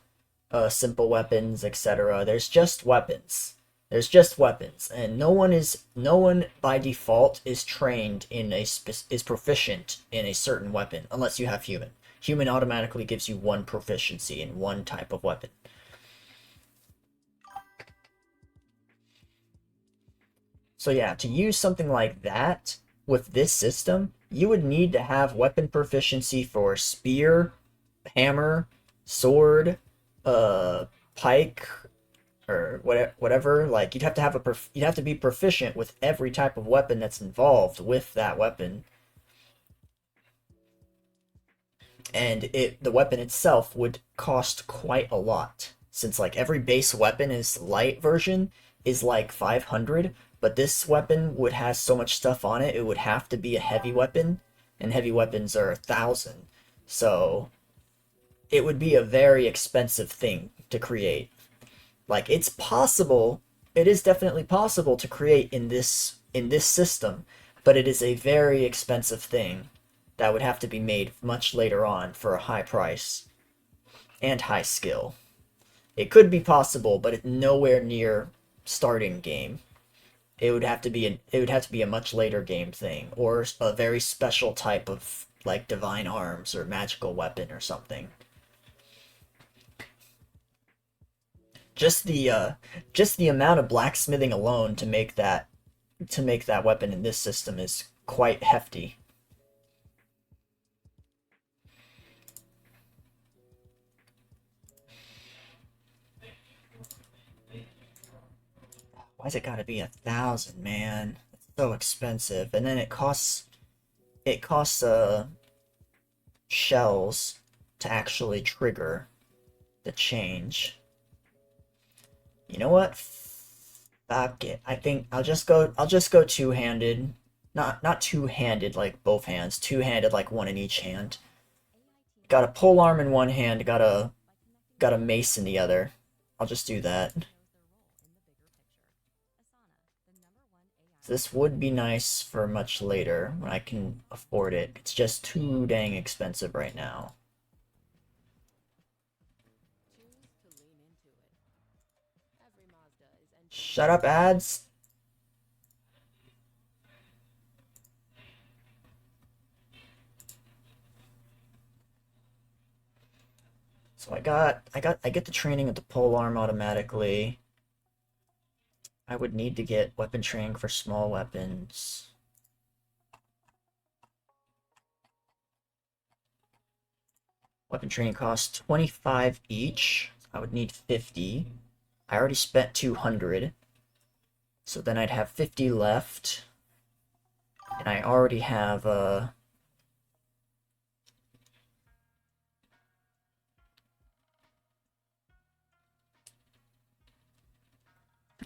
simple weapons, etc. There's just weapons. There's just weapons, and no one by default is trained in is proficient in a certain weapon unless you have human. Human automatically gives you one proficiency in one type of weapon. So yeah, to use something like that with this system, you would need to have weapon proficiency for spear, hammer, sword, pike, or whatever. Like you'd have to be proficient with every type of weapon that's involved with that weapon. And the weapon itself would cost quite a lot since like every base weapon is light version is like 500, but this weapon would have so much stuff on it, it would have to be a heavy weapon, and heavy weapons are 1,000. So it would be a very expensive thing to create. Like it's possible it is definitely possible to create in this system, but it is a very expensive thing that would have to be made much later on for a high price and high skill. It could be possible, but it's nowhere near starting game. It would have to be a much later game thing, or a very special type of like divine arms or magical weapon or something. Just the amount of blacksmithing alone to make that weapon in this system is quite hefty. Why's it gotta be 1,000, man? It's so expensive, and then it costs shells to actually trigger the change. You know what? Fuck it. I think I'll just go two-handed. Not two-handed like both hands, two-handed like one in each hand. Got a pole arm in one hand, got a mace in the other. I'll just do that. This would be nice for much later when I can afford it. It's just too dang expensive right now. Shut up, ads! So I get the training of the polearm automatically. I would need to get weapon training for small weapons. Weapon training costs 25 each. I would need 50. I already spent 200. So then I'd have 50 left. And I already have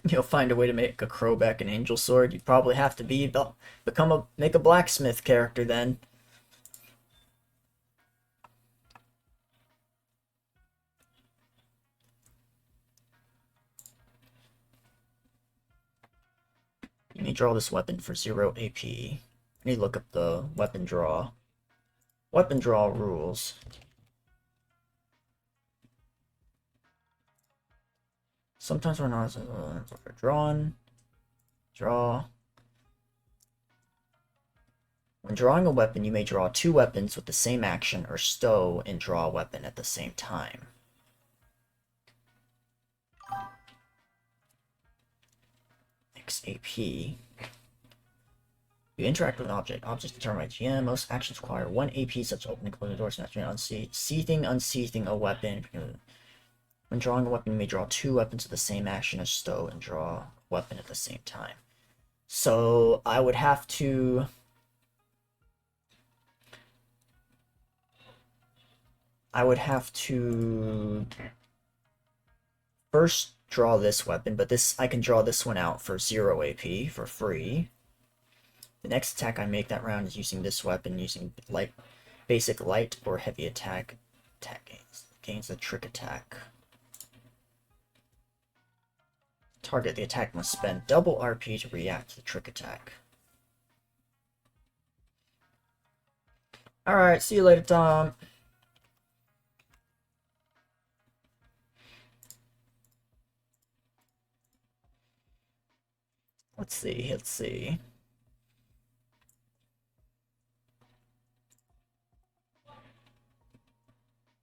you'll find a way to make a crowback and angel sword. You probably have to make a blacksmith character then. You may draw this weapon for 0 AP. I need to look up the weapon draw. Weapon draw rules. Sometimes we're not drawn. Draw. When drawing a weapon, you may draw 2 weapons with the same action or stow and draw a weapon at the same time. XAP. You interact with an object. Objects determined by GM. Most actions require 1 AP, such as opening, closing doors, unseating a weapon. When drawing a weapon, you may draw 2 weapons with the same action as stow and draw a weapon at the same time. So I would have to first draw this weapon, but I can draw this one out for 0 AP for free. The next attack I make that round is using this weapon, using basic light or heavy attack. Gains the trick attack. Target the attack must spend double RP to react to the trick attack. Alright, see you later, Tom. Let's see.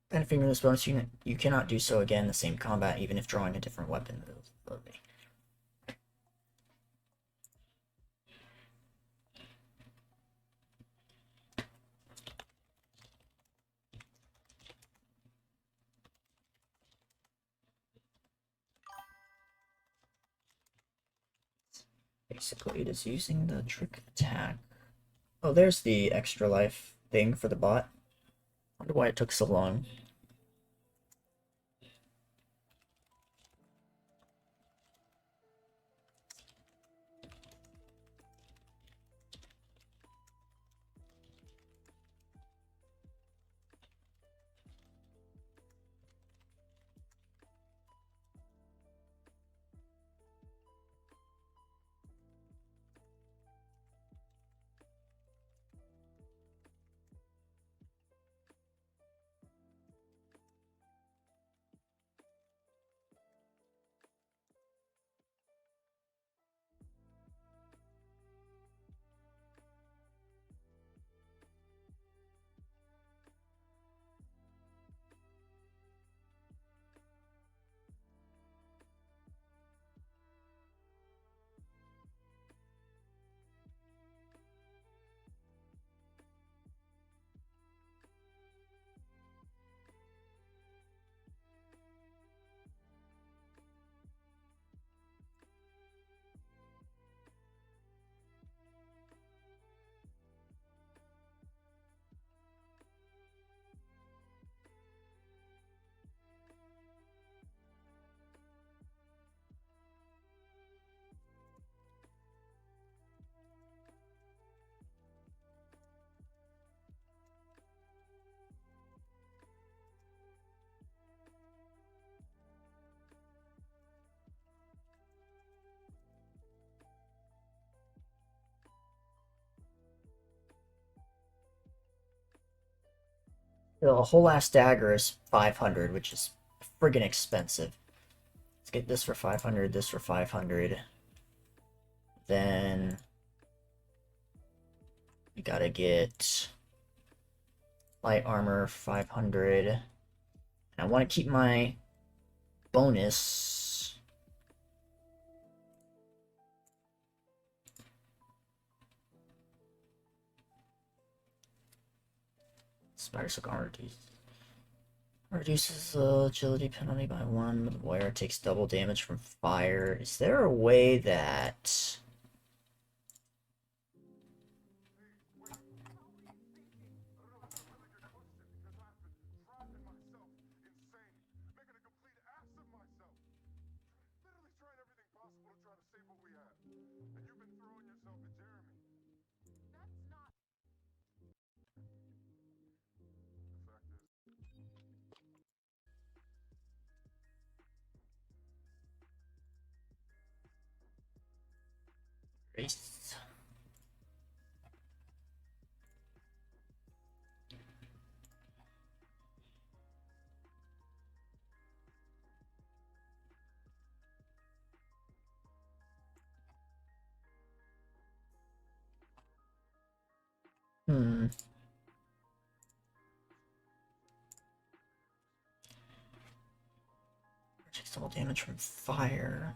Benefiting from this bonus, you cannot do so again in the same combat, even if drawing a different weapon ability. Basically, it is using the trick attack. Oh, there's the extra life thing for the bot. Wonder why it took so long. The whole ass dagger is 500, which is friggin' expensive. Let's get this for 500, this for 500. Then we gotta get light armor 500. And I want to keep my bonus. Spider Silk armor reduces agility penalty by 1, but the wearer takes double damage from fire. Is there a way that... Race? Hmm. Takes double damage from fire.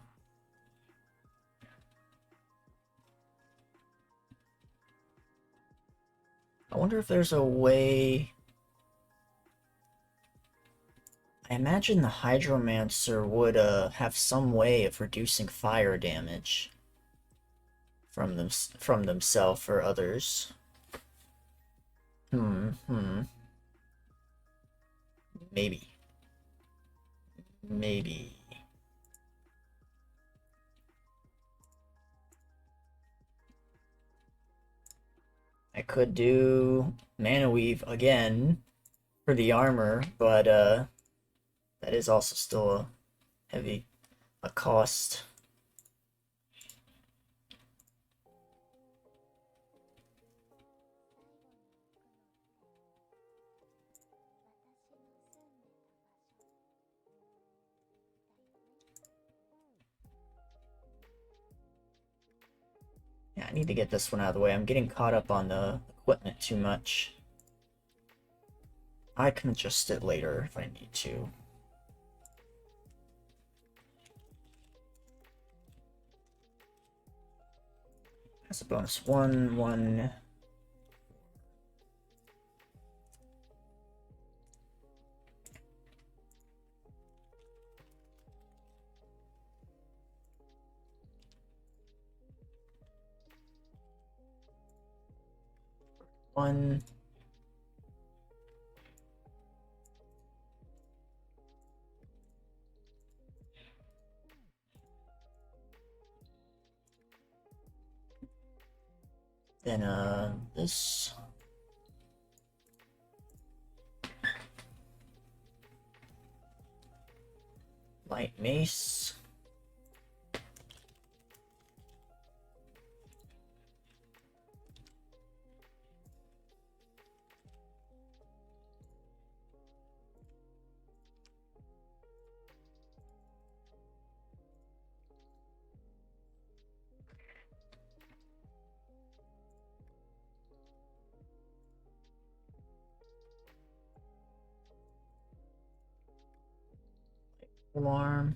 I wonder if there's a way... I imagine the Hydromancer would have some way of reducing fire damage from themselves or others. Maybe. Maybe. I could do Mana Weave again for the armor, but that is also still a heavy cost. Yeah, I need to get this one out of the way. I'm getting caught up on the equipment too much. I can adjust it later if I need to. That's a bonus 1. One. Then this. Light mace. Alarm.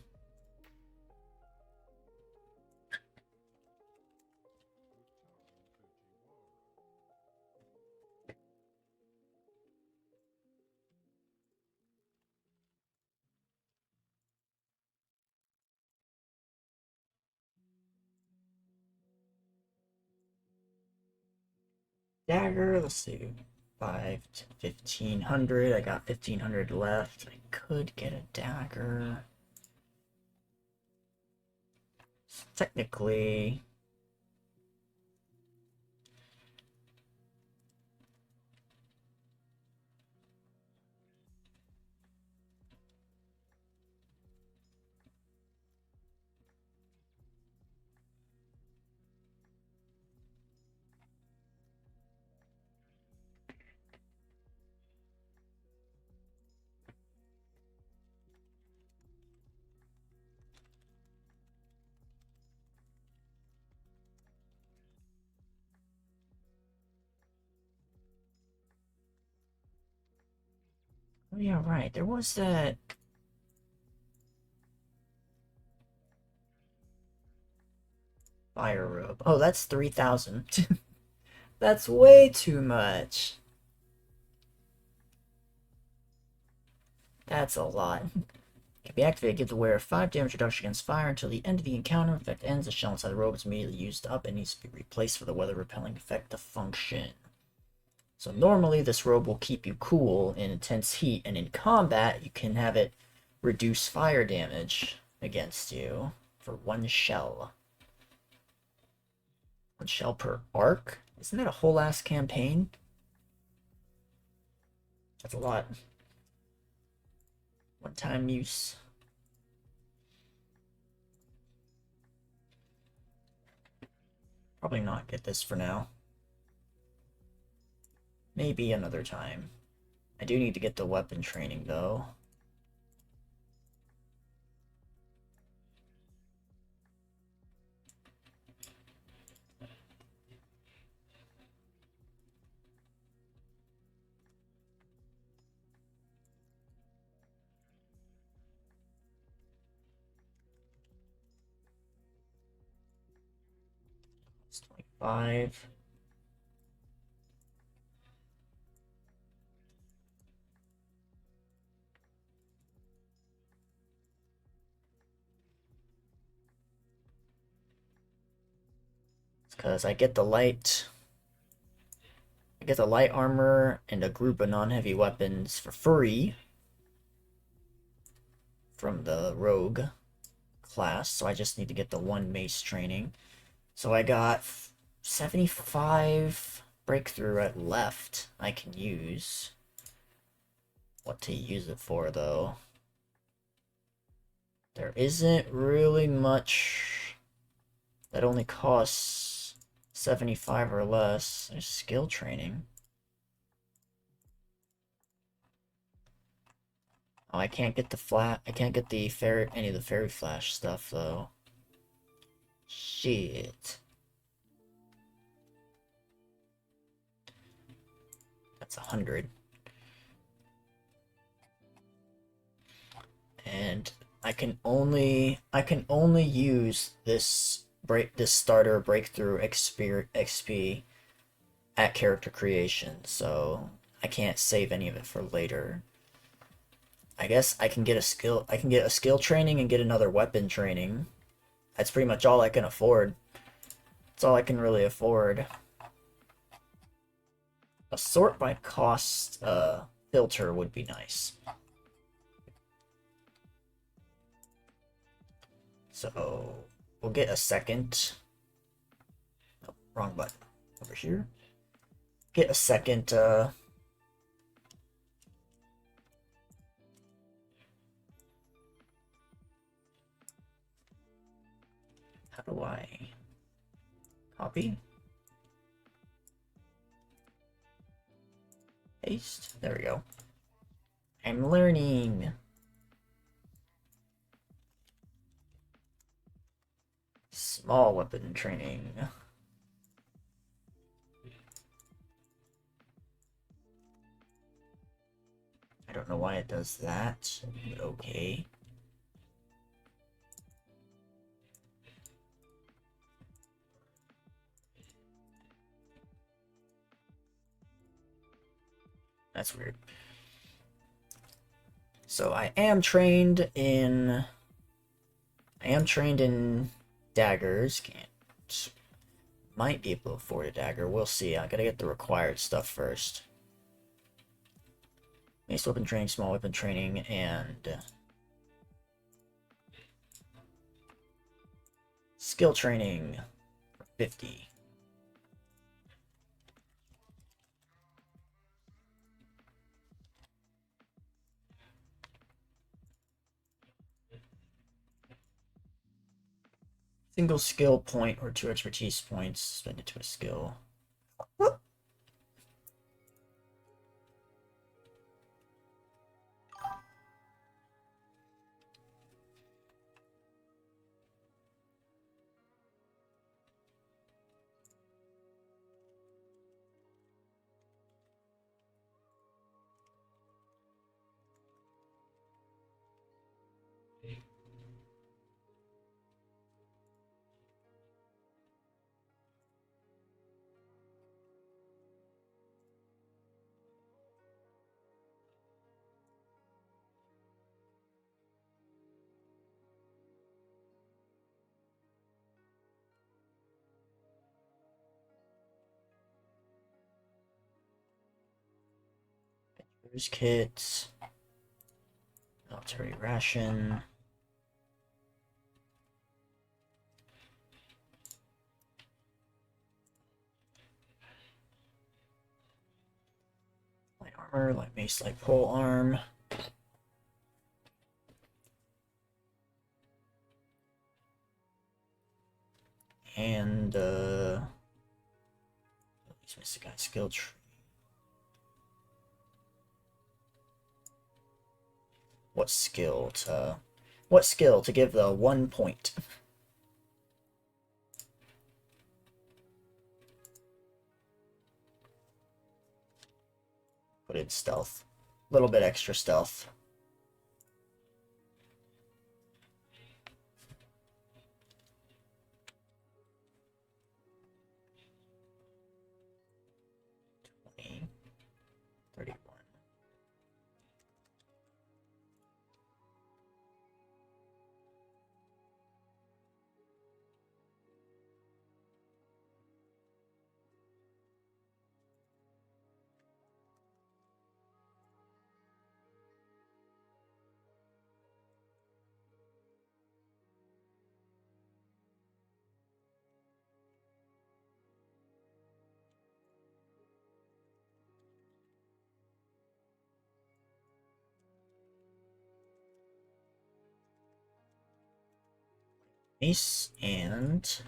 Dagger, let's see. 5 to 1500. I got 1500 left. I could get a dagger. Technically, Oh yeah, right. There was that. Fire robe. Oh, that's 3,000. That's way too much. That's a lot. Can be activated, give the wearer 5 damage reduction against fire until the end of the encounter. Effect ends, the shell inside the robe is immediately used up and needs to be replaced for the weather repelling effect to function. So normally this robe will keep you cool in intense heat, and in combat you can have it reduce fire damage against you for 1 shell. 1 shell per arc? Isn't that a whole ass campaign? That's a lot. One-time use. Probably not get this for now. Maybe another time. I do need to get the weapon training, though. It's 25. It's because I get the light armor and a group of non-heavy weapons for free from the rogue class, so I just need to get the 1 mace training. So I got 75 breakthrough at left I can use. What to use it for, though? There isn't really much that only costs 75 or less. There's skill training. Oh, I can't get I can't get the any of the fairy flash stuff though. Shit. That's 100. And I can only use this starter breakthrough XP at character creation, so I can't save any of it for later. I guess I can get a skill training and get another weapon training. That's pretty much all I can afford. That's all I can really afford. A sort by cost filter would be nice. So we'll get a second. Oh, wrong button. Over here. Get a second how do I copy? Paste. There we go. I'm learning. Small weapon training. I don't know why it does that, but okay. That's weird. So I am trained in daggers. Might be able to afford a dagger. We'll see. I gotta get the required stuff first. Mace weapon training, small weapon training, and skill training. 50. Single skill point or 2 expertise points. Spend it to a skill. Whoop. There's kit. Military ration. Light armor, light mace, light pole arm. And he's missing a guy skill tree. What skill to give the 1 point? Put in stealth. A little bit extra stealth. $20, $31. Mace and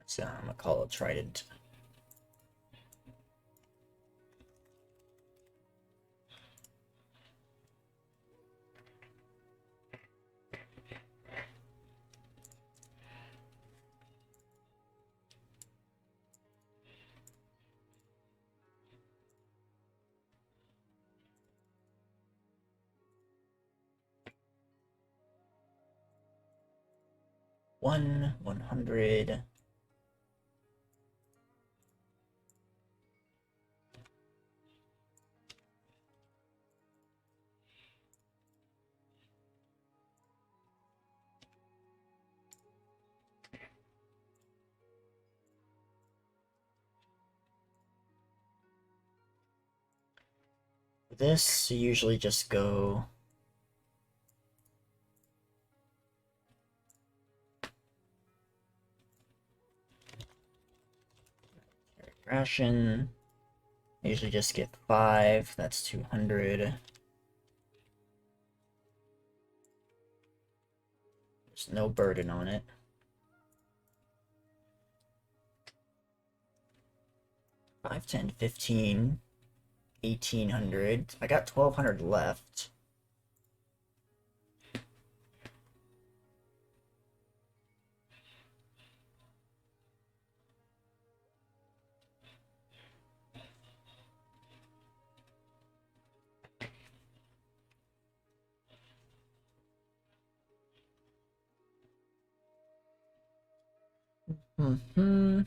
so I'm gonna call it trident. One 100. This you usually just go ration. I usually just get 5. That's 200. There's no burden on it. 5, 10, 15, 1800. I got 1200 left. Mm-hmm.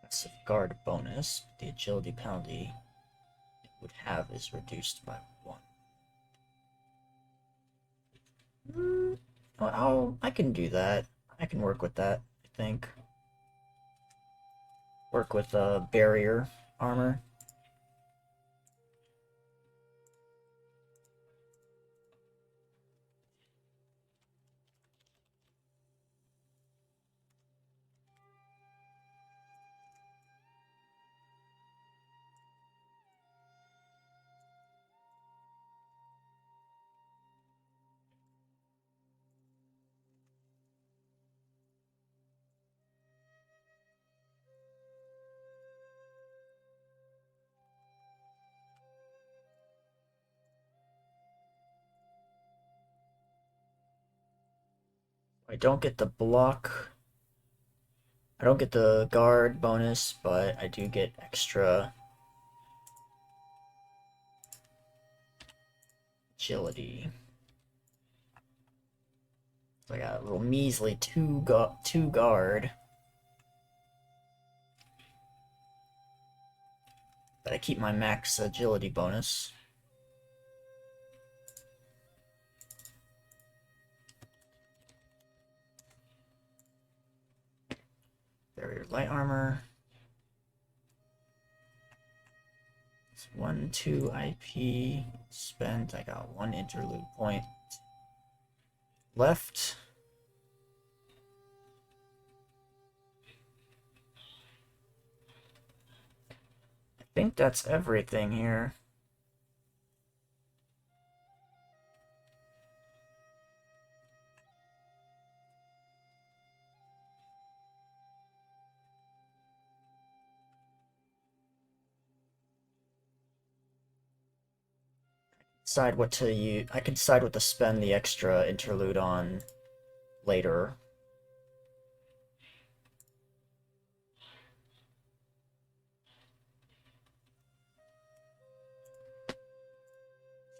Massive guard bonus. The agility penalty it would have is reduced by 1. I can do that. I can work with that, I think. Work with barrier armor. I don't get the block. I don't get the guard bonus, but I do get extra agility. So I got a little measly two guard. But I keep my max agility bonus. Barrier light armor. It's 1-2 IP spent. I got 1 interlude point left. I think that's everything here. Decide what to use. I can decide what to spend the extra interlude on later.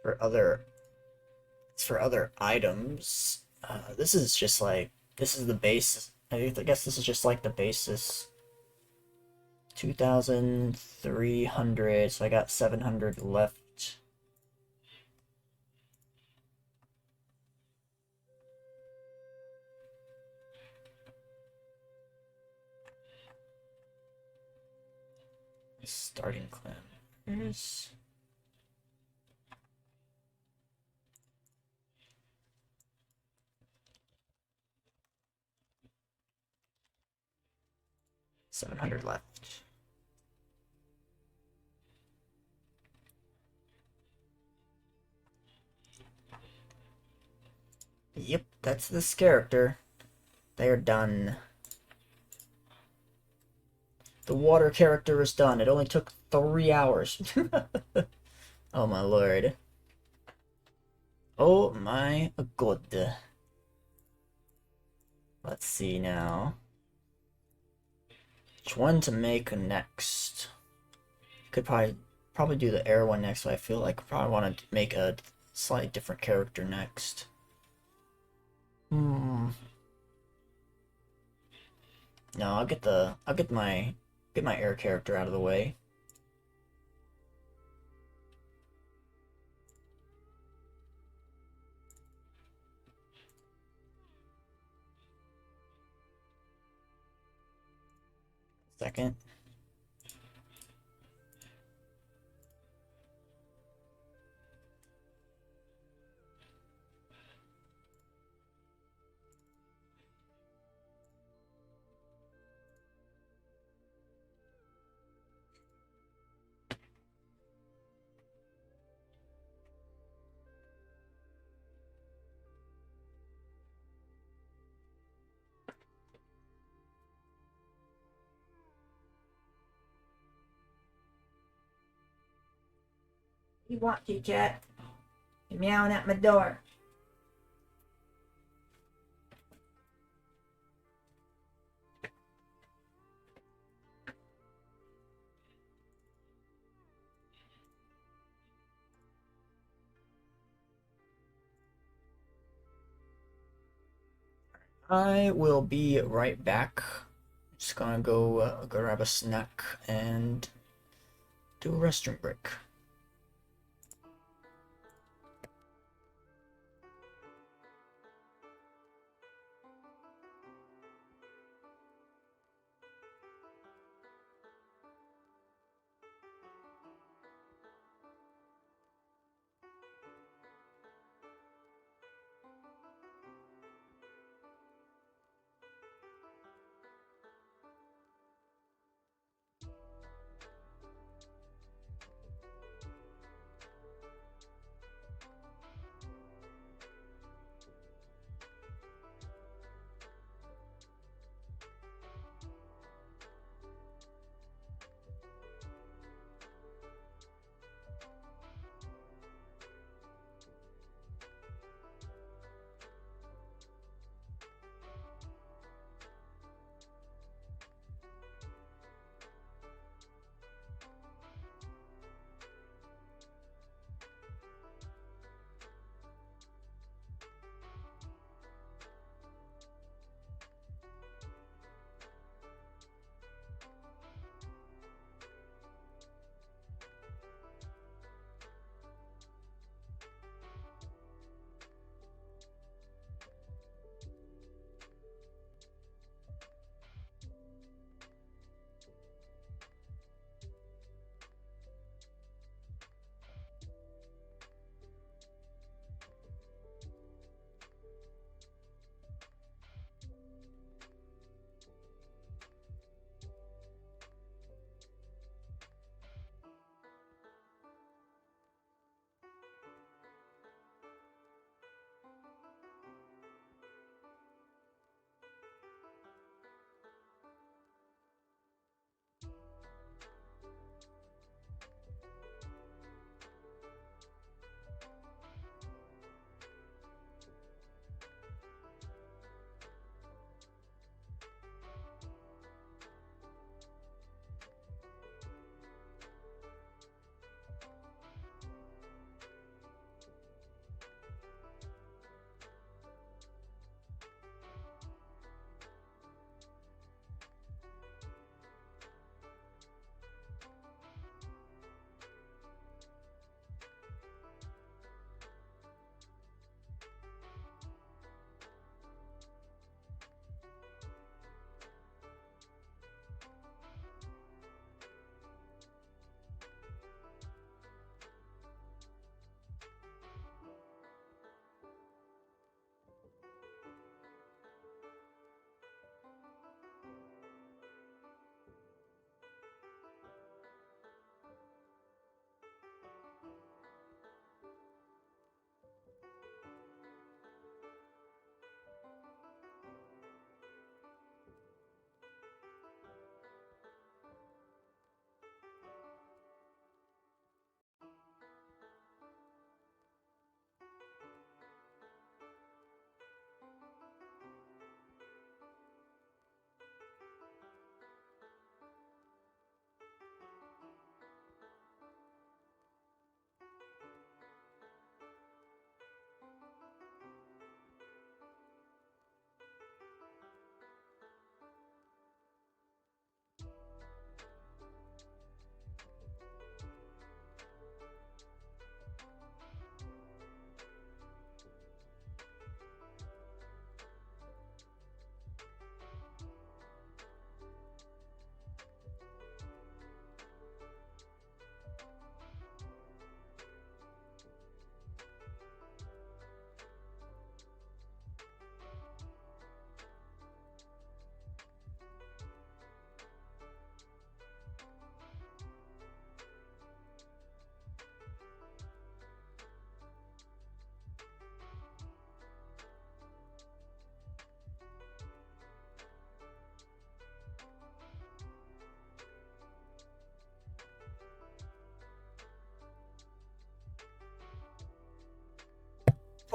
For other items, this is just like this is the base. I guess this is just like the basis. 2,300, so I got 700 left. Starting clan. Here's 700 left. Yep, that's this character. They're done. The water character is done. It only took 3 hours. Oh my lord. Oh my god. Let's see now. Which one to make next? Could probably do the air one next, but I feel like I probably want to make a slightly different character next. No, I'll get my air character out of the way. Second. You want to, cat? You're meowing at my door. I will be right back. Just gonna go grab a snack and do a restroom break.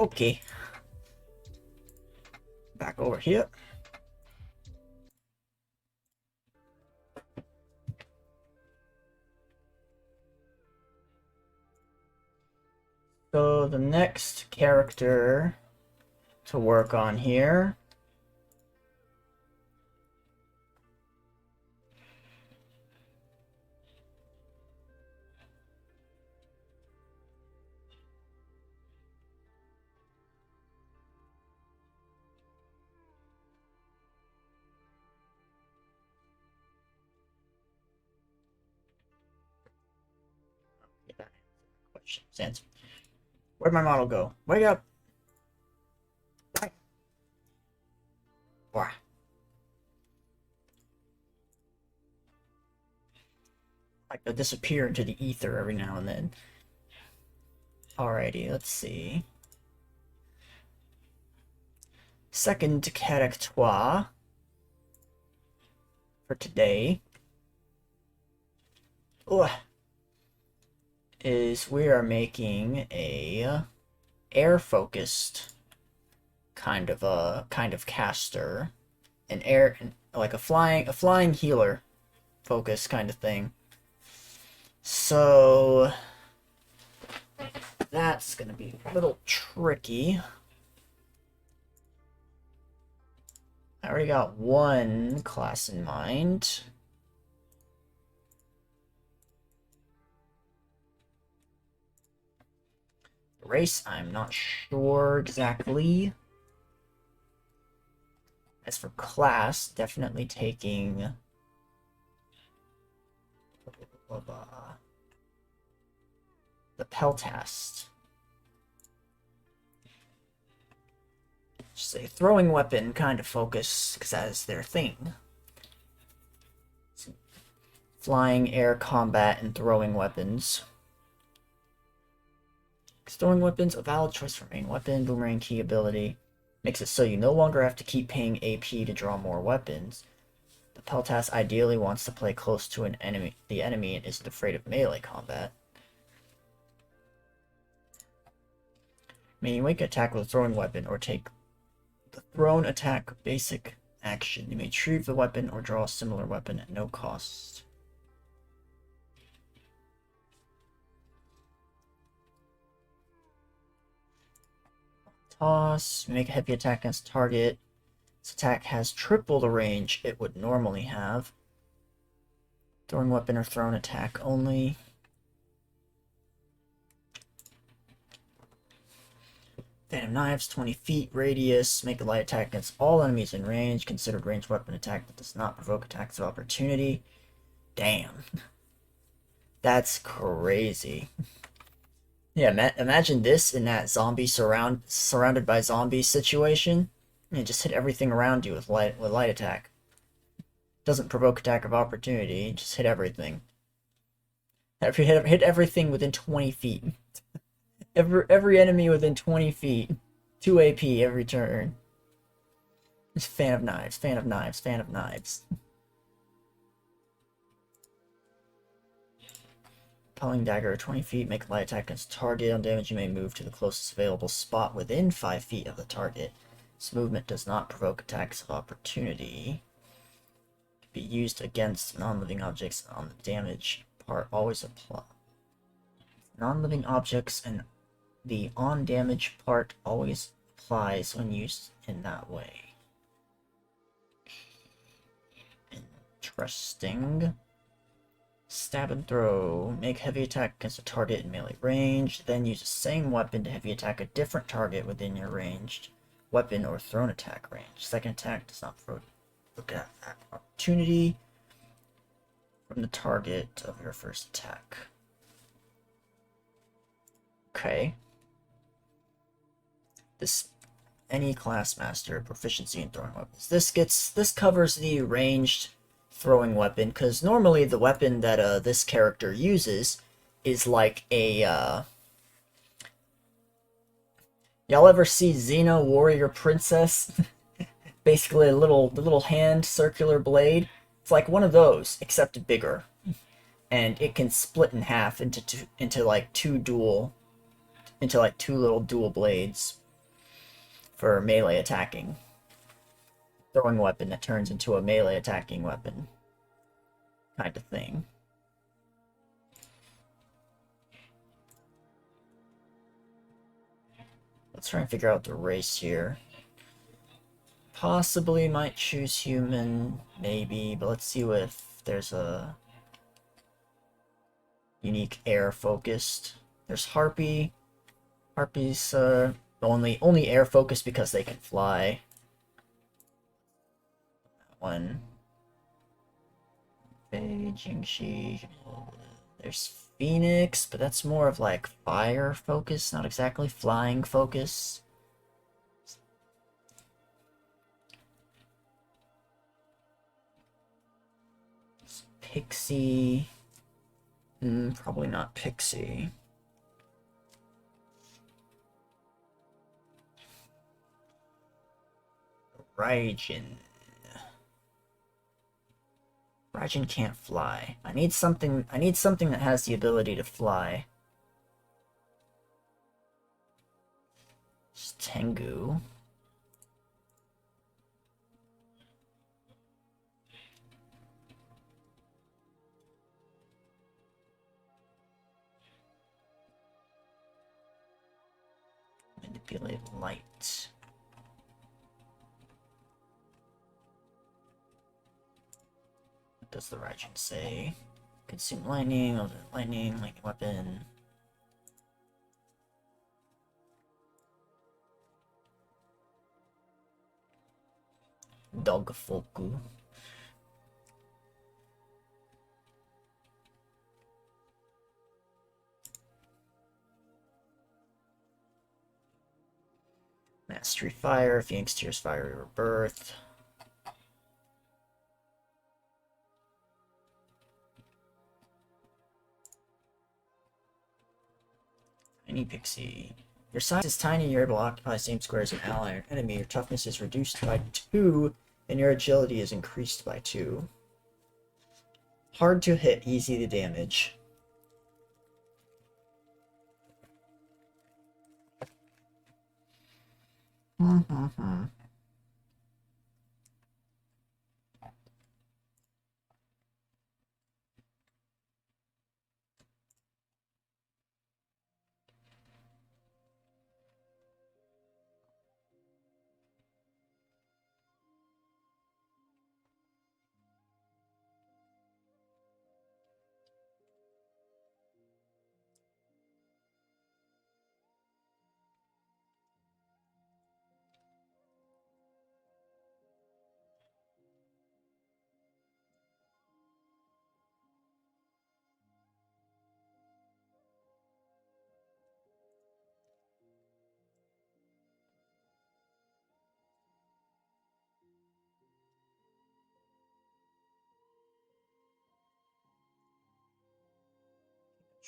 Okay. Back over here. So the next character to work on here questions answered. Where'd my model go? Wake up! Why? Like they'll disappear into the ether every now and then. Alrighty, let's see. Second character for today is we are making a air focused kind of caster, an air, like a flying healer focus kind of thing. So that's gonna be a little tricky. I already got one class in mind. Race, I'm not sure exactly. As for class, definitely taking the Peltast. Just a throwing weapon kind of focus, because that is their thing. Flying, air combat, and throwing weapons. Throwing weapons, a valid choice for main weapon, boomerang key ability. Makes it so you no longer have to keep paying AP to draw more weapons. The Peltast ideally wants to play close to the enemy and isn't afraid of melee combat. Meaning you can attack with a throwing weapon or take the thrown attack basic action. You may retrieve the weapon or draw a similar weapon at no cost. Toss. Make a heavy attack against target. This attack has triple the range it would normally have. Throwing weapon or thrown attack only. Phantom Knives, 20 feet radius. Make a light attack against all enemies in range. Considered ranged weapon attack that does not provoke attacks of opportunity. Damn. That's crazy. Yeah, imagine this in that zombie surrounded by zombies situation. And just hit everything around you with light attack. Doesn't provoke attack of opportunity, just hit everything. Hit everything within 20 feet. Every enemy within 20 feet. 2 AP every turn. Just fan of knives, fan of knives, fan of knives. Pelling dagger, 20 feet, make a light attack against target. On damage, you may move to the closest available spot within 5 feet of the target. This movement does not provoke attacks of opportunity. It can be used against non-living objects on the damage part. Always apply. Non-living objects and the on damage part always applies when used in that way. Interesting. Stab and throw. Make heavy attack against a target in melee range. Then use the same weapon to heavy attack a different target within your ranged weapon or thrown attack range. Second attack does not provoke at opportunity from the target of your first attack. Okay. Any class master proficiency in throwing weapons. This covers the ranged throwing weapon, because normally the weapon that this character uses is like a y'all ever see Xena Warrior Princess? Basically a little hand circular blade. It's like one of those, except bigger, and it can split in half into two little dual blades. for melee attacking. Throwing weapon that turns into a melee attacking weapon. Kind of thing. Let's try and figure out the race here. Possibly might choose human, maybe, but let's see if there's a unique air focused. There's Harpy. Harpy's only air focused because they can fly. That one. Jingxi. There's Phoenix, but that's more of like fire focus, not exactly flying focus. Pixie. Probably not Pixie. Raijin. Raijin can't fly. I need something that has the ability to fly. It's Tengu. Manipulate light. What does the Raijin say? Consume lightning, lightning weapon. Dogfoku. Mastery Fire, Phoenix Tears Fiery Rebirth. Tiny Pixie. Your size is tiny, you're able to occupy the same square as an ally or enemy. Your toughness is reduced by 2, and your agility is increased by 2. Hard to hit, easy to damage.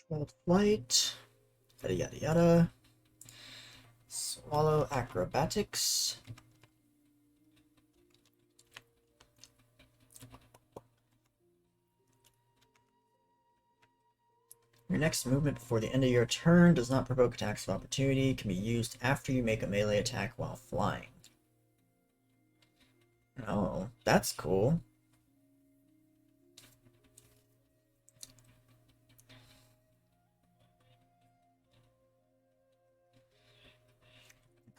Controlled flight. Yada yada yada. Swallow acrobatics. Your next movement before the end of your turn does not provoke attacks of opportunity. Can be used after you make a melee attack while flying. Oh, that's cool.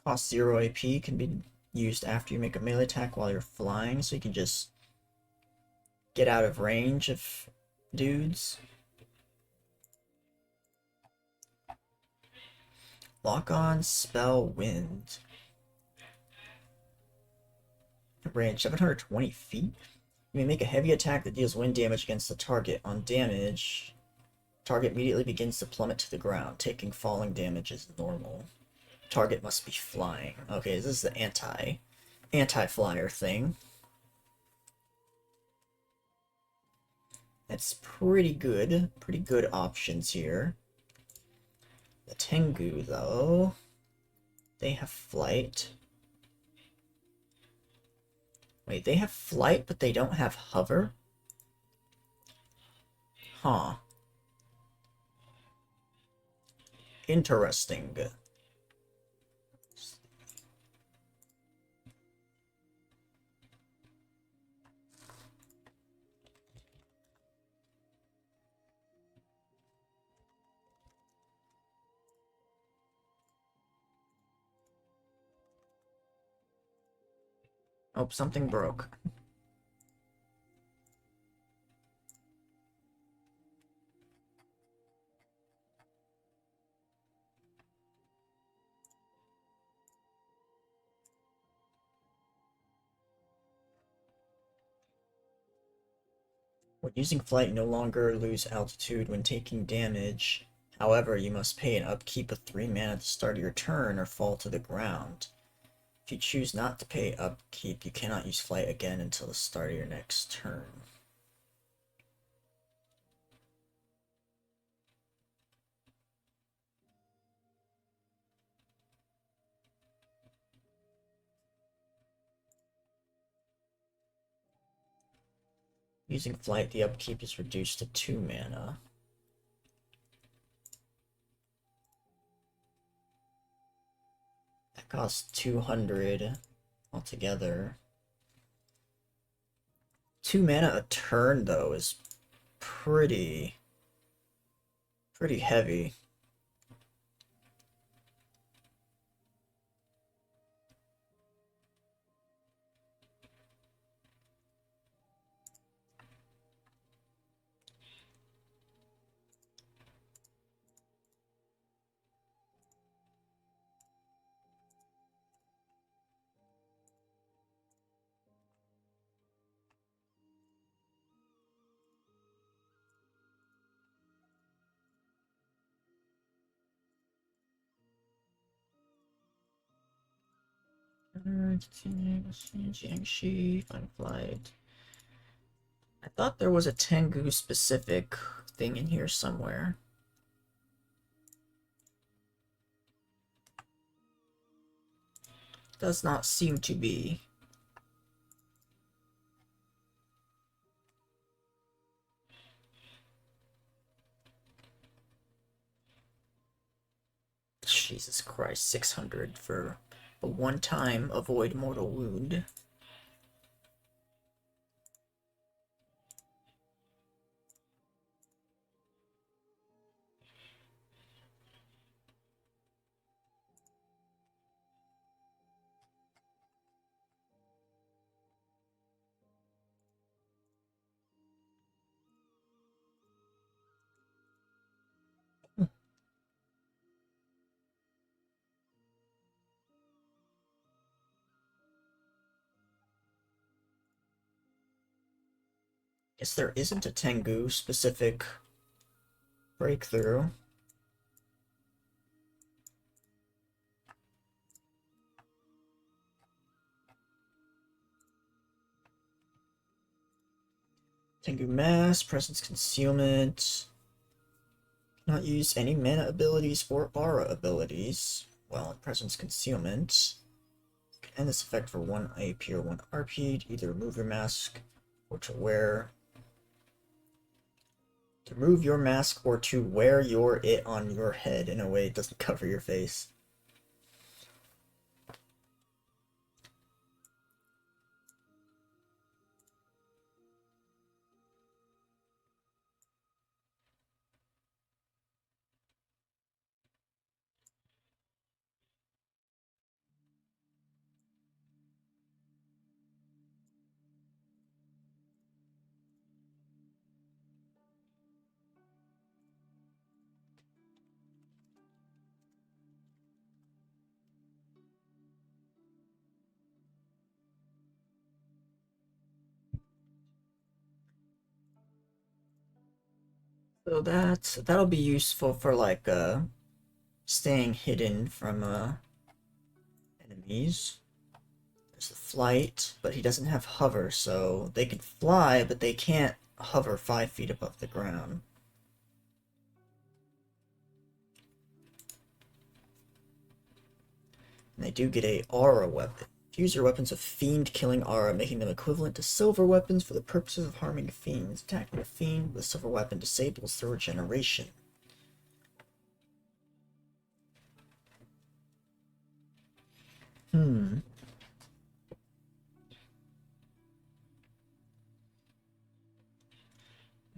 Cost 0 AP, can be used after you make a melee attack while you're flying, so you can just get out of range of dudes. Lock on spell wind. Range 720 feet. You may make a heavy attack that deals wind damage against the target. On damage, target immediately begins to plummet to the ground. Taking falling damage is normal. Target must be flying. Okay, this is the anti-flyer thing. That's pretty good. Pretty good options here. The Tengu, though, they have flight. Wait, they have flight, but they don't have hover? Huh. Interesting. Oh, something broke. When using flight, no longer lose altitude when taking damage. However, you must pay an upkeep of 3 mana at the start of your turn or fall to the ground. If you choose not to pay upkeep, you cannot use flight again until the start of your next turn. Using flight, the upkeep is reduced to 2 mana. That costs 200 altogether. 2 mana a turn, though, is pretty heavy. Jiangxi, Final Flight. I thought there was a Tengu specific thing in here somewhere. Does not seem to be. Jesus Christ, 600 for a one-time avoid mortal wound. Guess there isn't a Tengu specific breakthrough. Tengu Mass, Presence Concealment. Not use any mana abilities or aura abilities while in Presence Concealment. You can end this effect for 1 AP or 1 RP to either remove your mask or to wear. To remove your mask or to wear it on your head in a way it doesn't cover your face. So that'll be useful for like staying hidden from enemies. There's the flight, but he doesn't have hover, so they can fly, but they can't hover 5 feet above the ground. And they do get a aura weapon. Use your weapons of fiend-killing aura, making them equivalent to silver weapons for the purposes of harming fiends. Attacking a fiend with a silver weapon disables their regeneration.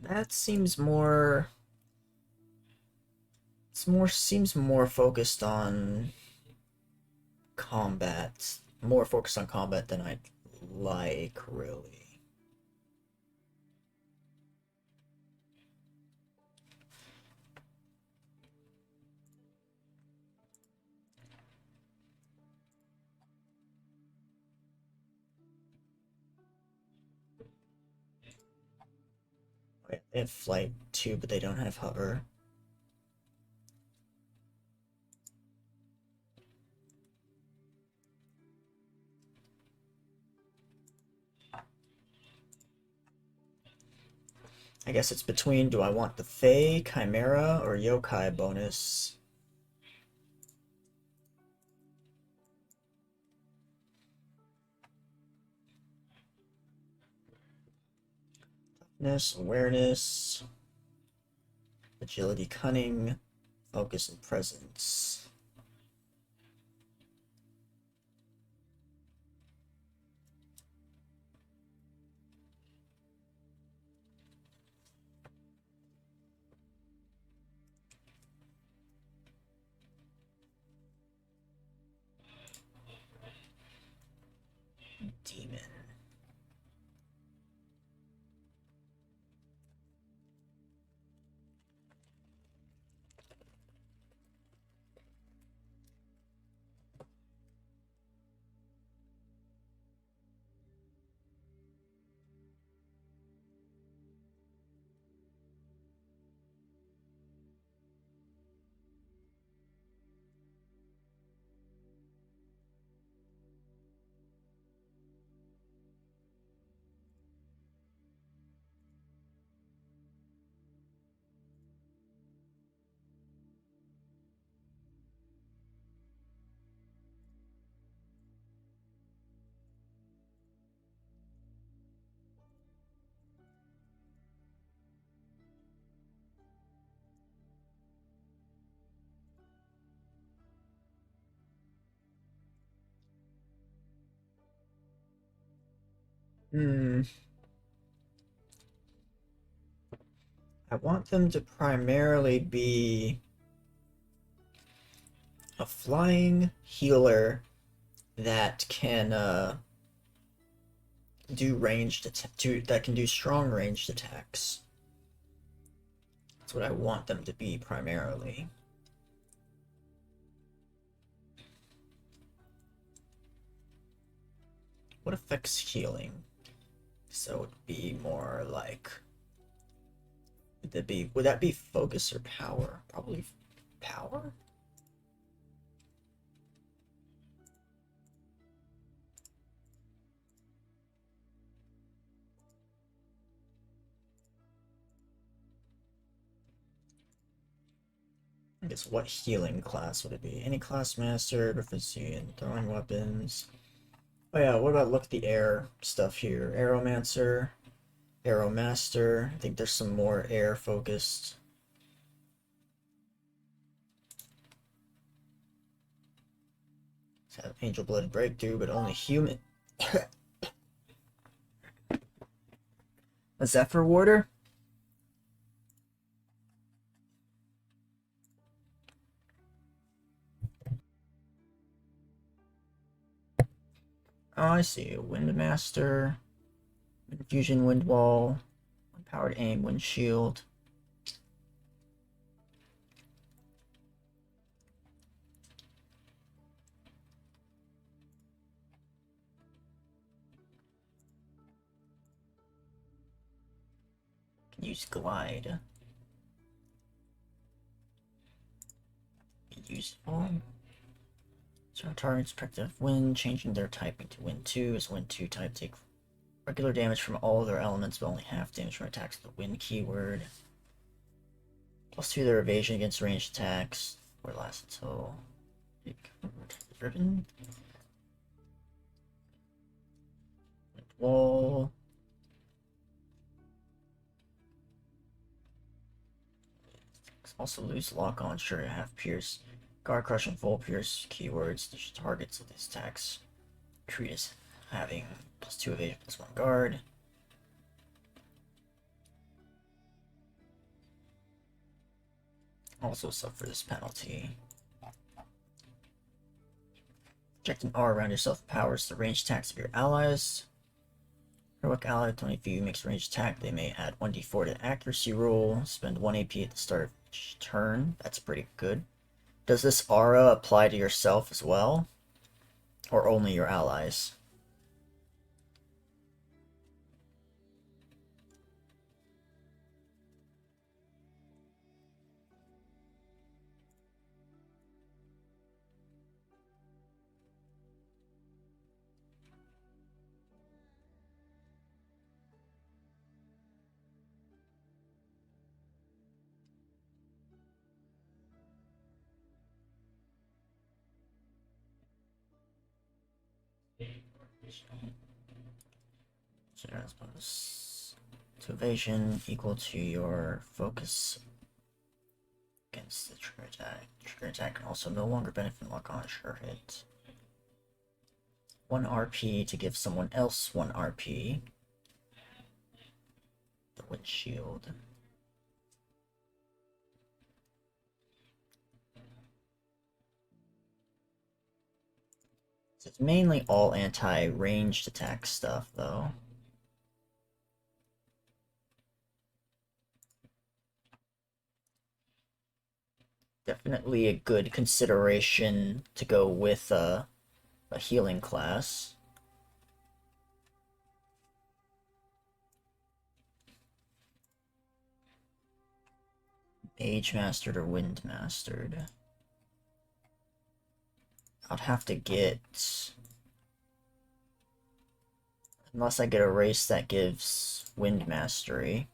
That seems more... seems more focused on combat. More focused on combat than I'd like, really? Okay, they have flight too, but they don't have hover. I guess it's between, do I want the Fae, Chimera, or Yokai bonus? Toughness, awareness, agility, cunning, focus, and presence. Demon. Hmm. I want them to primarily be a flying healer that can do that can do strong ranged attacks. That's what I want them to be primarily. What affects healing? So it'd be more like, would that be focus or power? Probably power? I guess what healing class would it be? Any class master, proficiency in throwing weapons. Oh yeah, what about look at the air stuff here? Aeromancer, Aeromaster. I think there's some more air focused. Let's have Angel Blood Breakthrough, but only human. A Zephyr Warder? Oh, I see. Windmaster, Wind Fusion, Wind Wall, Powered Aim, Wind Shield. Can use Glide. Be useful. So target's protective wind, changing their typing to Wind 2 as Wind 2 type take regular damage from all of their elements, but only half damage from attacks with the Wind keyword. +2 their evasion against ranged attacks, or last until driven. Wall. Also lose lock on, sure, half pierce. Guard crush and full pierce keywords. The targets of these attacks treat as having +2 evasion +1 guard. Also suffer this penalty. Projecting aura around yourself powers the ranged attacks of your allies. Heroic ally, 20 if you makes ranged attack, they may add 1d4 to the accuracy roll. Spend 1 AP at the start of each turn. That's pretty good. Does this aura apply to yourself as well? Or only your allies? So that's bonus to evasion equal to your focus against the trigger attack. Trigger attack can also no longer benefit lock on a sure hit. 1 RP to give someone else 1 RP. The windshield. So it's mainly all anti-ranged attack stuff, though. Definitely a good consideration to go with a healing class. Mage Mastered or Wind Mastered. I'd have to get... Unless I get a race that gives Wind Mastery.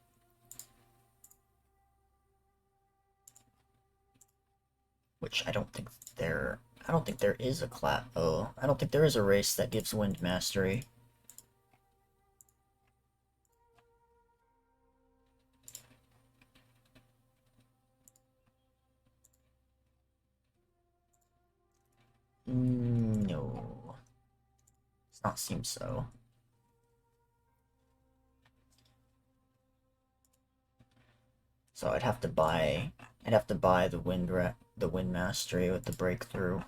Which I don't think there is a class. Oh, I don't think there is a race that gives Wind Mastery. No. Does not seem so. So I'd have to buy the Wind Mastery with the breakthrough.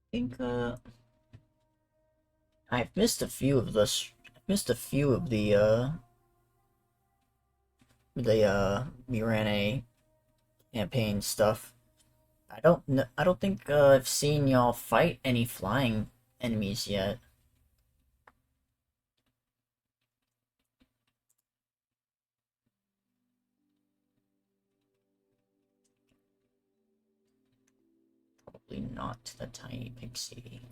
I think I've missed a few of this. I've missed a few of the Mirane campaign stuff. I don't think I've seen y'all fight any flying enemies yet. Probably not the tiny pixie.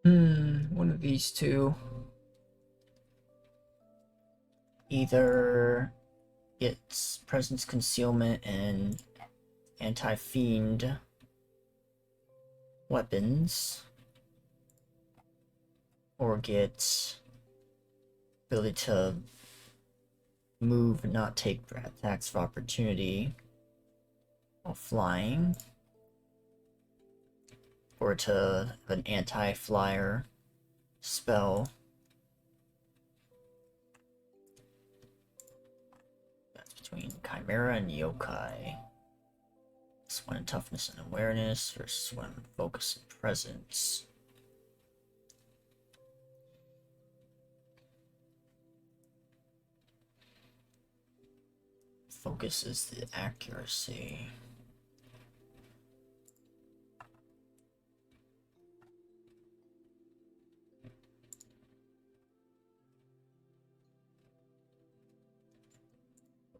One of these two. Either it's presence concealment and anti-fiend weapons, or get ability to move and not take attacks of opportunity while flying, or to have an anti-flyer spell. That's between Chimera and Yokai. This one in toughness and awareness versus one in focus and presence. Focus is the accuracy.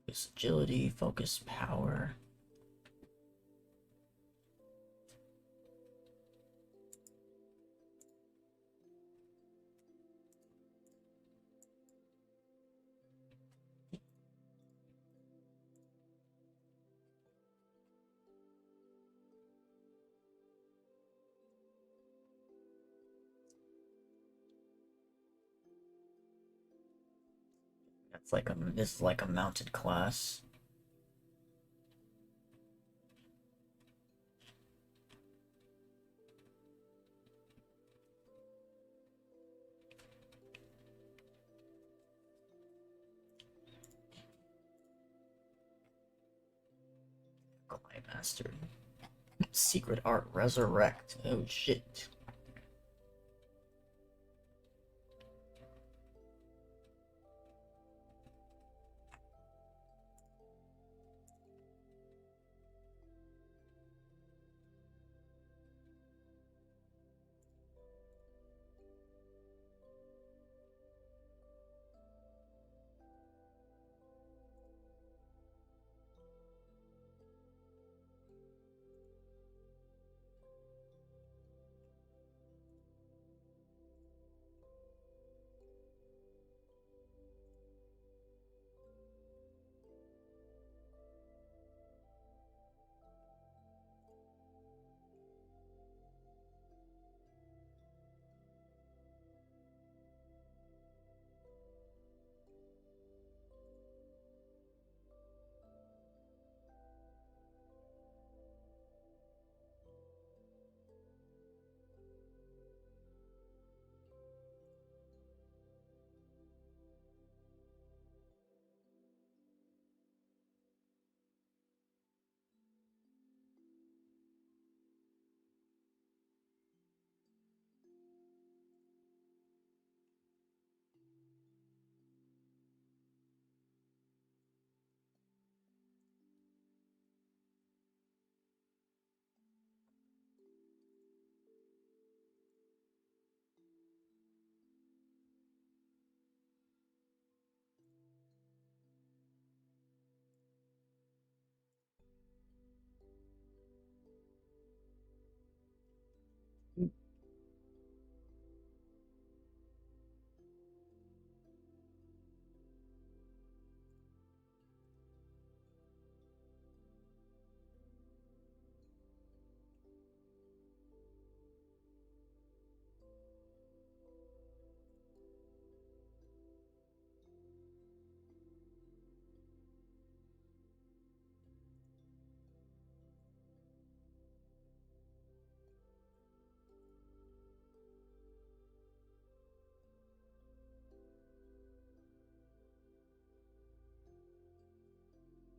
Focus agility, focus power. That's like this is like a mounted class. Clay Master. Secret Art Resurrect. Oh shit.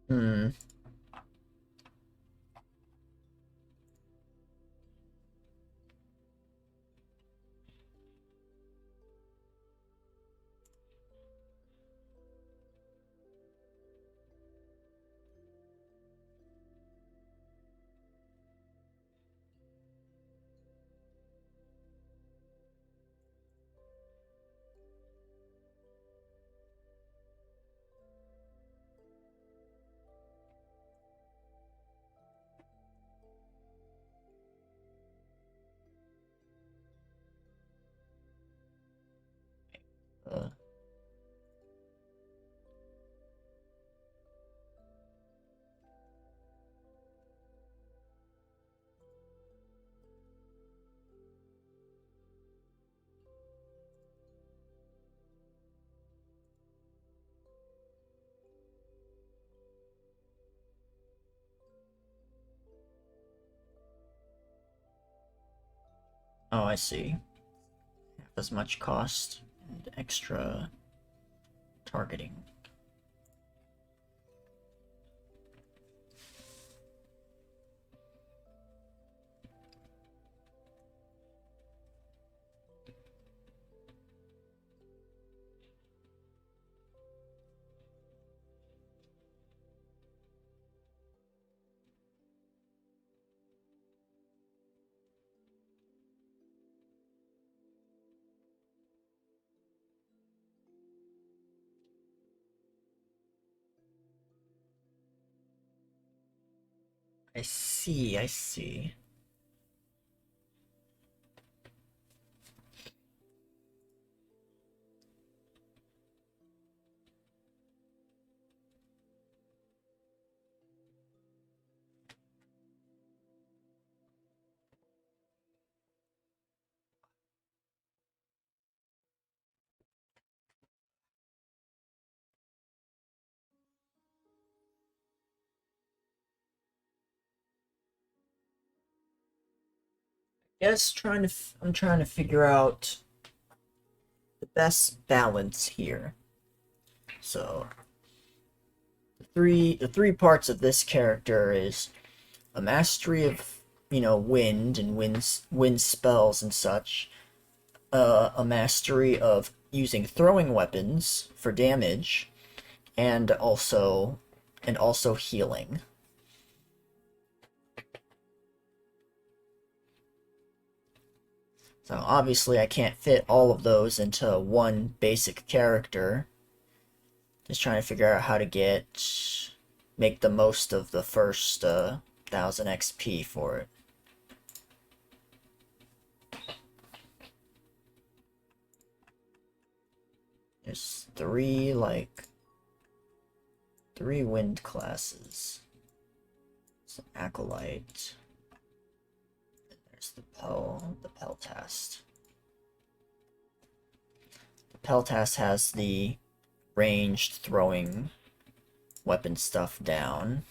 Hmm. Oh, I see. Half as much cost and extra targeting. I see, I see. Guess I'm trying to figure out the best balance here. So the three parts of this character is a mastery of wind and wind spells and such, a mastery of using throwing weapons for damage, and also healing. So obviously I can't fit all of those into one basic character. Just trying to figure out how to make the most of the first 1000 XP for it. There's three wind classes. Some acolyte. There's the peltast. The peltast has the ranged throwing weapon stuff down.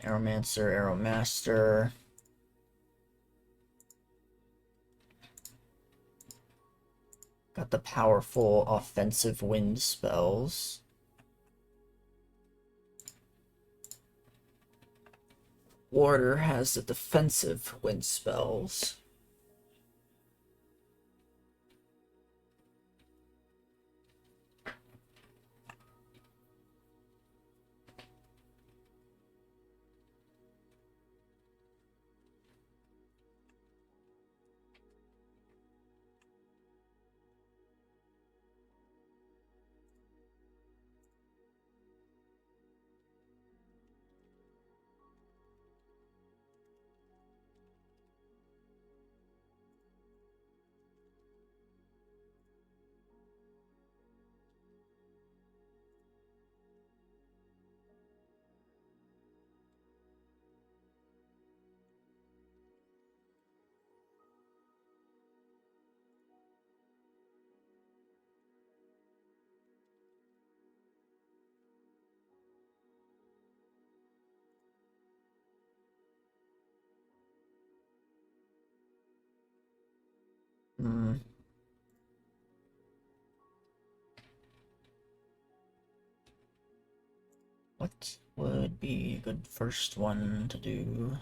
Aeromancer, Aeromaster. Got the powerful offensive wind spells. Warder has the defensive wind spells. Hmm. What would be a good first one to do?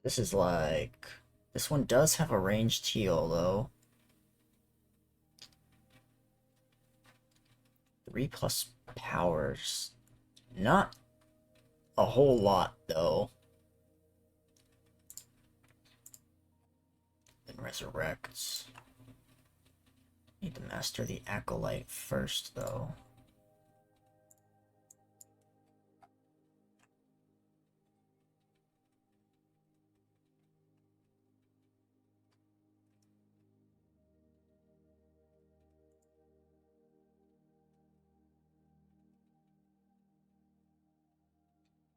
This is like... This one does have a ranged heal, though. 3 plus powers. Not a whole lot, though. Then resurrects. Need to master the Acolyte first, though.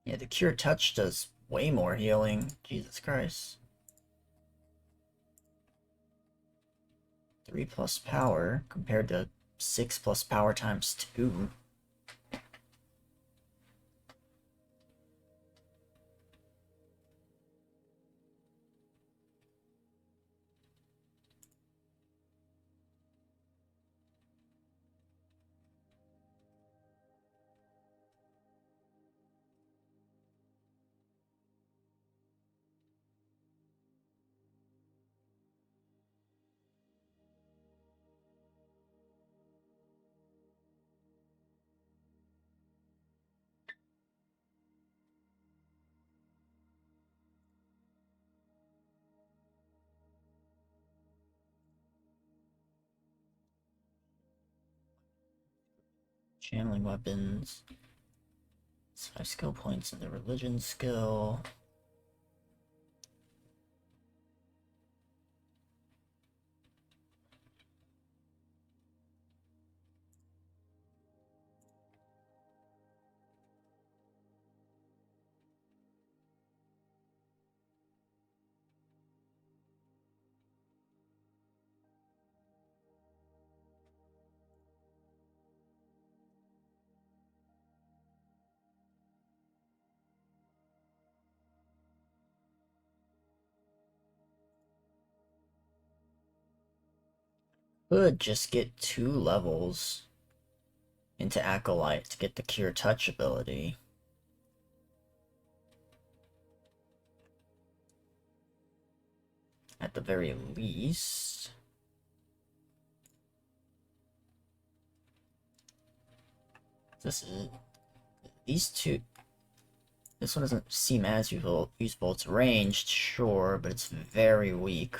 Yeah, the Cure Touch does way more healing. Jesus Christ. 3 plus power compared to 6 plus power times 2. Channeling weapons. 5 skill points in the religion skill. Could just get 2 levels into Acolyte to get the Cure Touch ability. At the very least. This is... These two... This one doesn't seem as useful. It's ranged, sure, but it's very weak.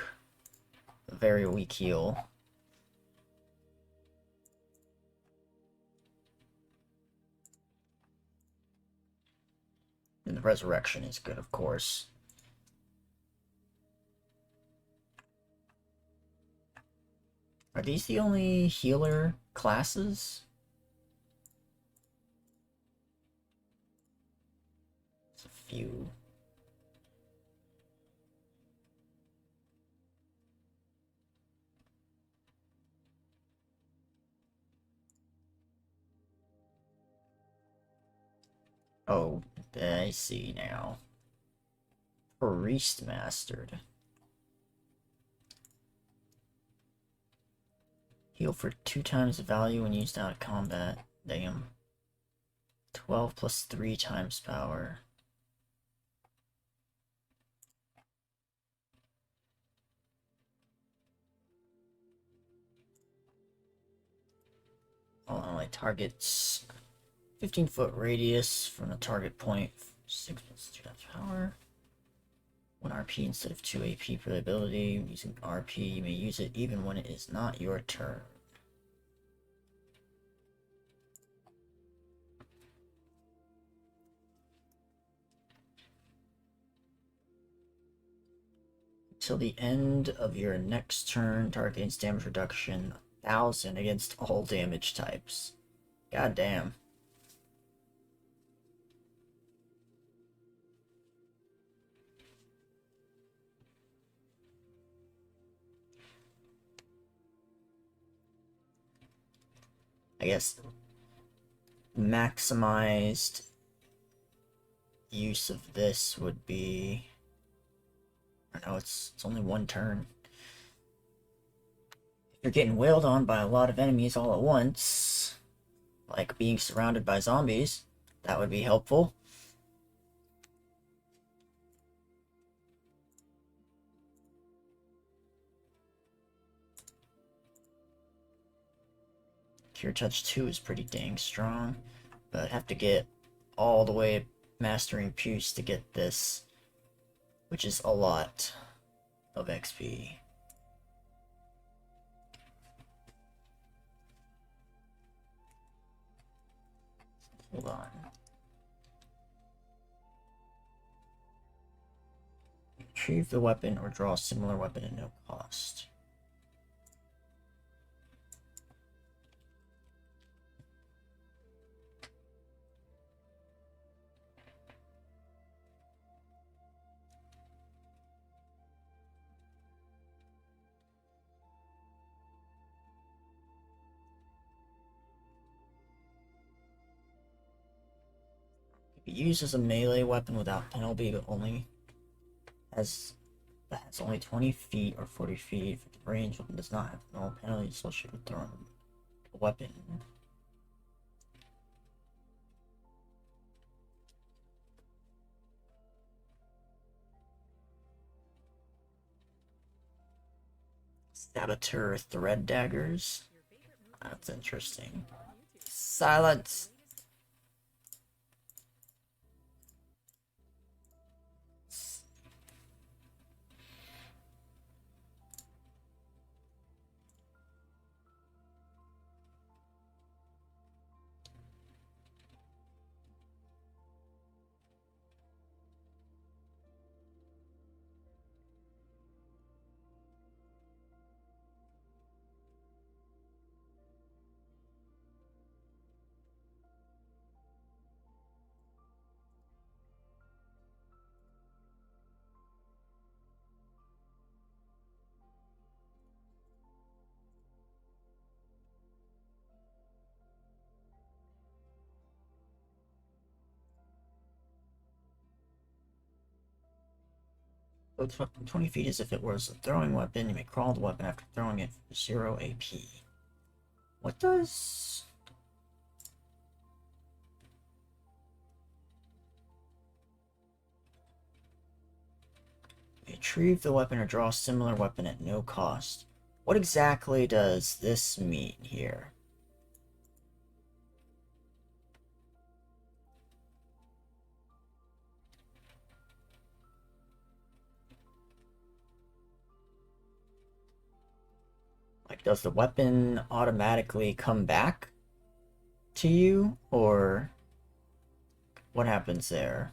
A very weak heal. And the resurrection is good, of course. Are these the only healer classes? There's a few. Oh, I see now. Priest Mastered. Heal for 2 times the value when used out of combat. Damn. 12 plus 3 times power. Only targets 15-foot radius from the target point. 6 plus 2 times power. 1 RP instead of 2 AP for the ability. Using RP, you may use it even when it is not your turn. Till the end of your next turn, target gains damage reduction 1000 against all damage types. God damn. I guess maximized use of this would be... No, it's only 1 turn. If you're getting wailed on by a lot of enemies all at once, like being surrounded by zombies, that would be helpful. Cure Touch 2 is pretty dang strong, but I'd have to get all the way mastering Puce to get this, which is a lot of XP. Hold on. Retrieve the weapon or draw a similar weapon at no cost. Be used as a melee weapon without penalty, but only has 20 feet or 40 feet. If the range weapon does not have no penalty associated with throwing a weapon. Saboteur thread daggers. That's interesting. Silence. So 20 feet as if it was a throwing weapon. You may crawl the weapon after throwing it for 0 AP. What does... Retrieve the weapon or draw a similar weapon at no cost. What exactly does this mean here? Like, does the weapon automatically come back to you, or what happens there?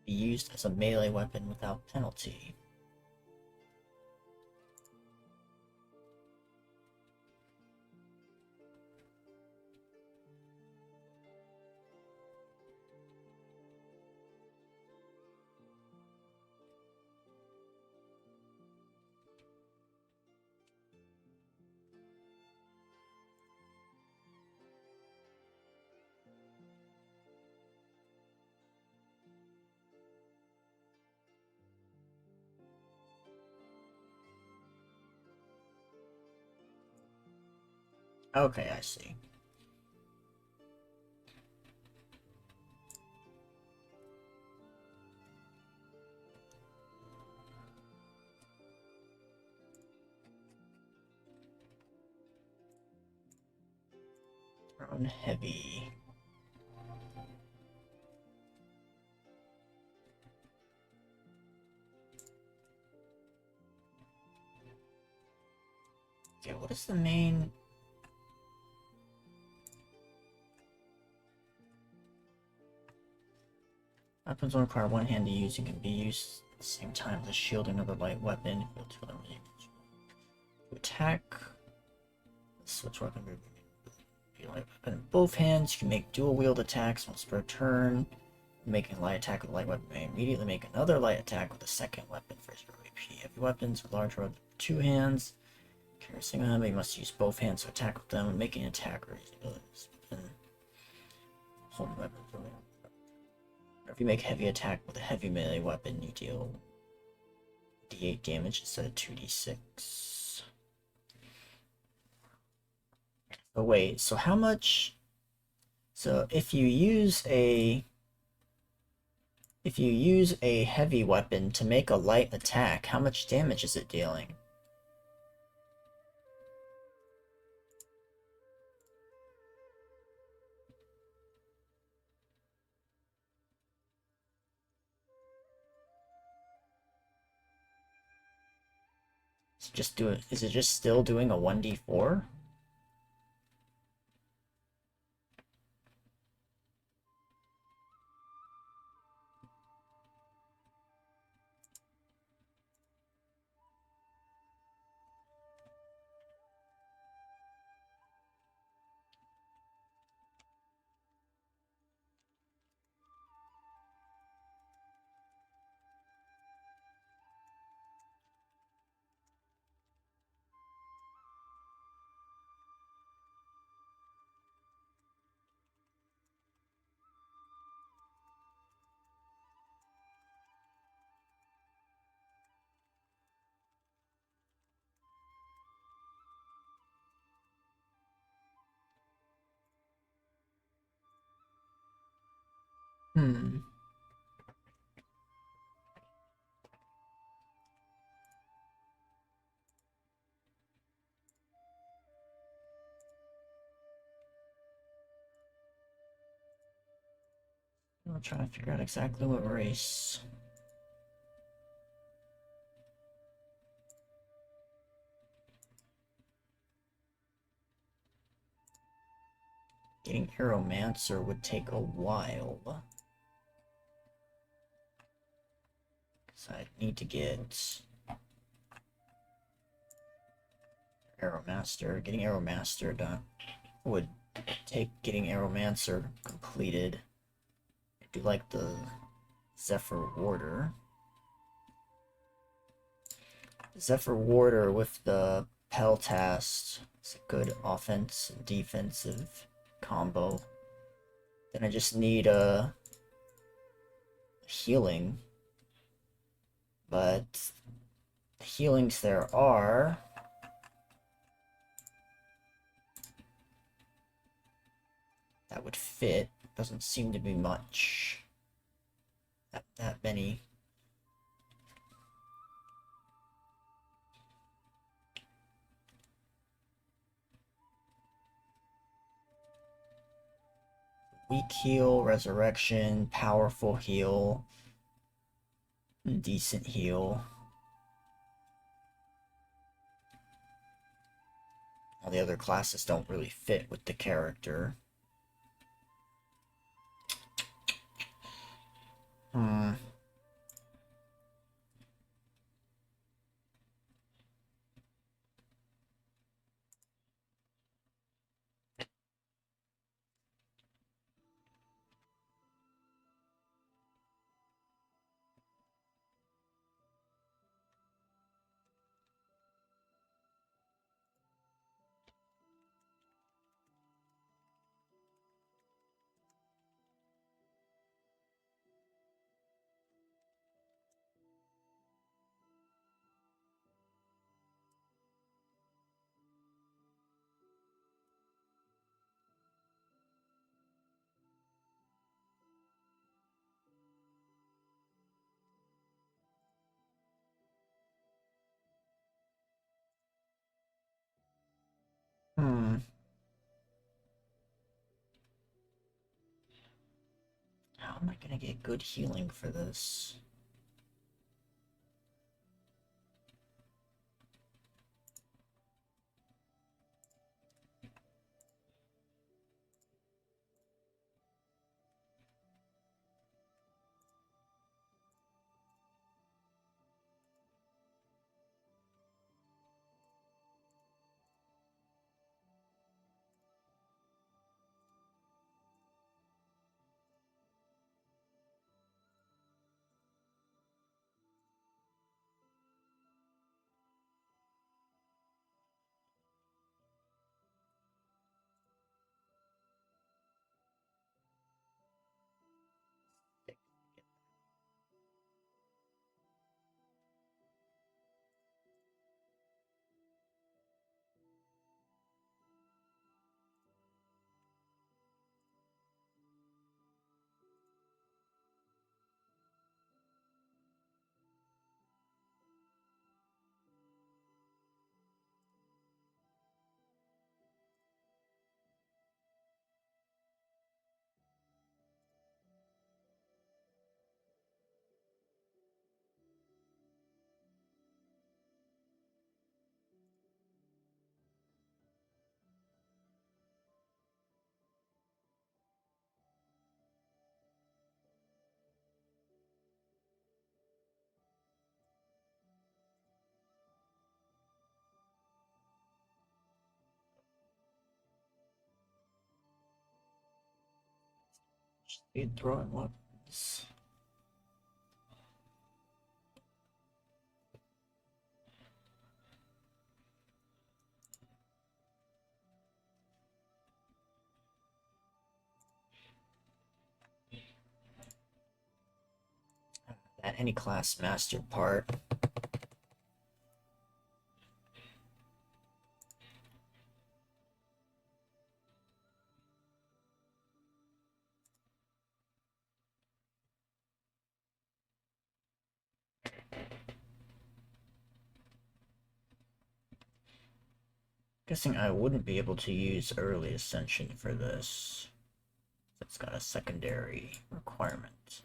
be used as a melee weapon without penalty. Okay, I see. On heavy. Okay, what is the main... Weapons don't require one hand to use and can be used at the same time as a shield or another light weapon. To attack. Switch weapon. Be light weapon in both hands. You can make dual wield attacks once per turn. Making a light attack with a light weapon may immediately make another light attack with a second weapon for 0 AP. Heavy weapons with large weapons with 2 hands. Carry a single hand, but you must use both hands to attack with them. Making an attack or using abilities. Home weapon. If you make heavy attack with a heavy melee weapon, you deal d8 damage instead of 2d6. Oh wait, so how much... So if you use a heavy weapon to make a light attack, how much damage is it dealing? Is it just still doing a 1d4? Hmm. I'm trying to figure out exactly what race. Getting Aeromancer would take a while. Because I need to get Aeromaster. Getting Aeromaster done would take getting Aeromancer completed. I do like the Zephyr Warder. Zephyr Warder with the Peltast is a good offense and defensive combo. Then I just need a healing. But the healings there are... that would fit. Doesn't seem to be much. That many. Weak heal, resurrection, powerful heal, decent heal. All the other classes don't really fit with the character. How am I gonna get good healing for this? Speed throwing weapons. That any class master part. Guessing I wouldn't be able to use early ascension for this. It's got a secondary requirement.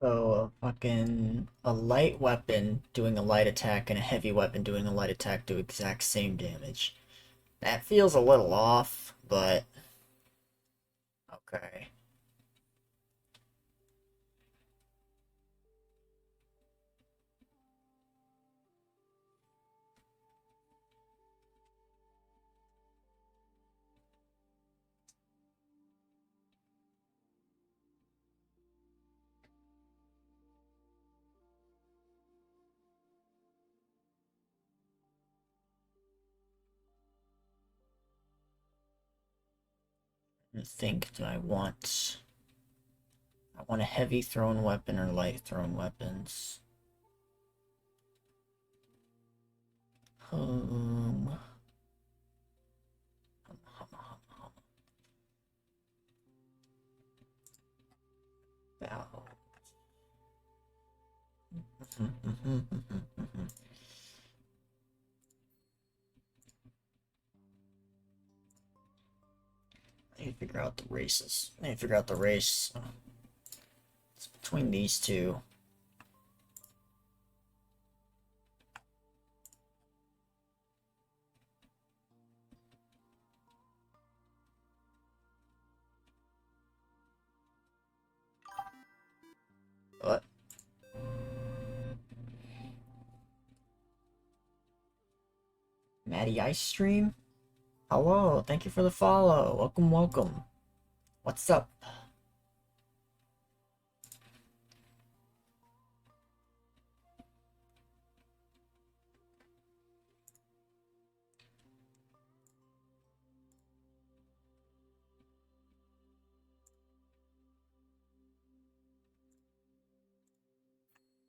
So a light weapon doing a light attack and a heavy weapon doing a light attack do exact same damage. That feels a little off, but okay. I think, do I want a heavy thrown weapon or light thrown weapons? Um, about. I need to figure out the races. I need to figure out the race. It's between these two. What? Matty Ice Stream? Hello, thank you for the follow. Welcome, welcome. What's up?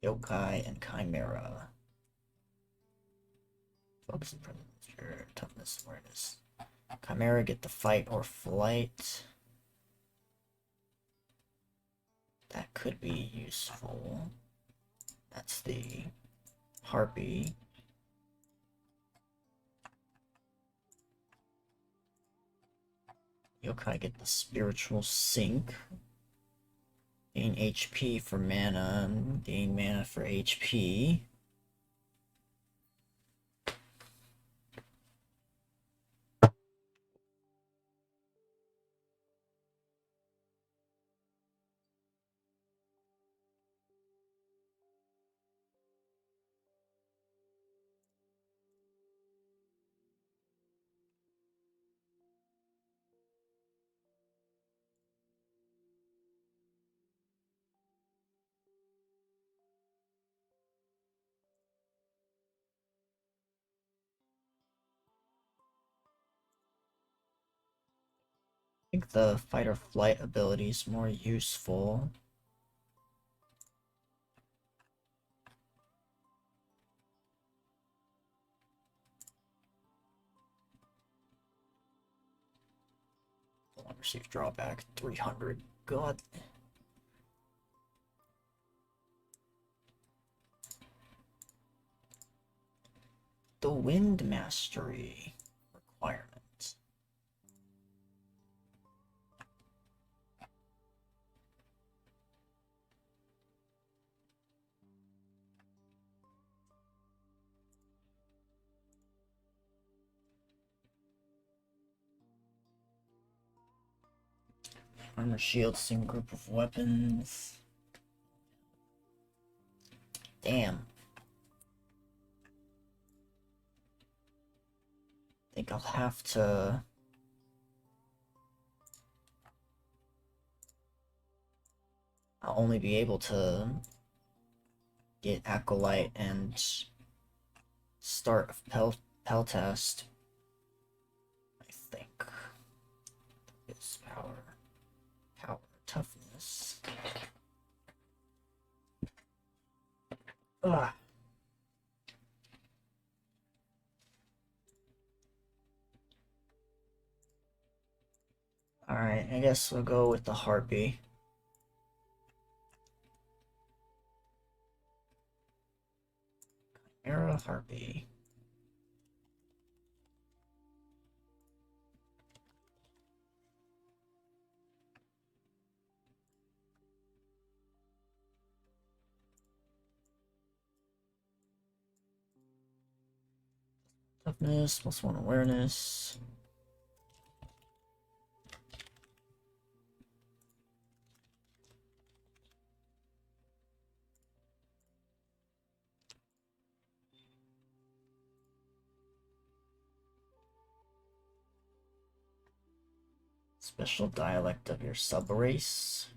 Yokai and Chimera. Focus and presence, toughness, awareness. Chimera get the fight or flight. That could be useful. That's the Harpy. Yokai get the spiritual sync. Gain HP for mana, gain mana for HP. I think the fight or flight ability is more useful. Receive drawback 300. God. The Wind Mastery requirement. Armor, shield, single group of weapons. Damn. I think I'll have to... I'll only be able to get Acolyte and start a Pel test. I think. Is power, toughness. Ugh. Alright, I guess we'll go with the Harpy. Chimera Harpy. Toughness, +1 awareness. Special dialect of your subrace.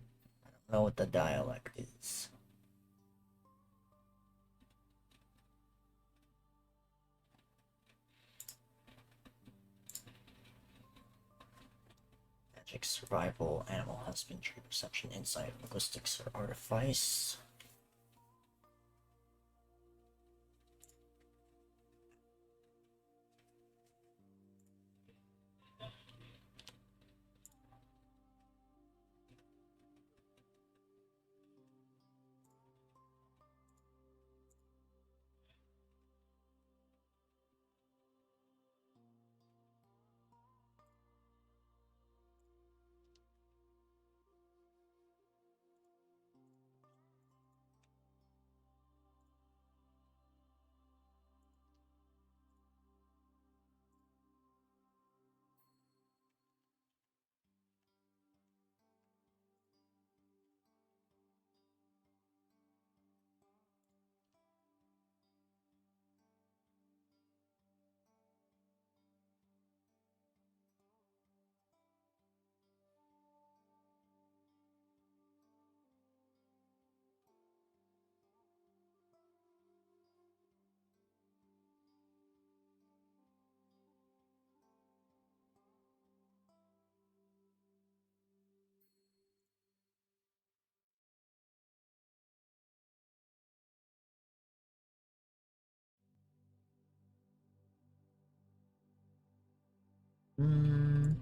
I don't know what the dialect is. Magic, survival, animal husbandry, perception, insight, linguistics, or artifice. Mm.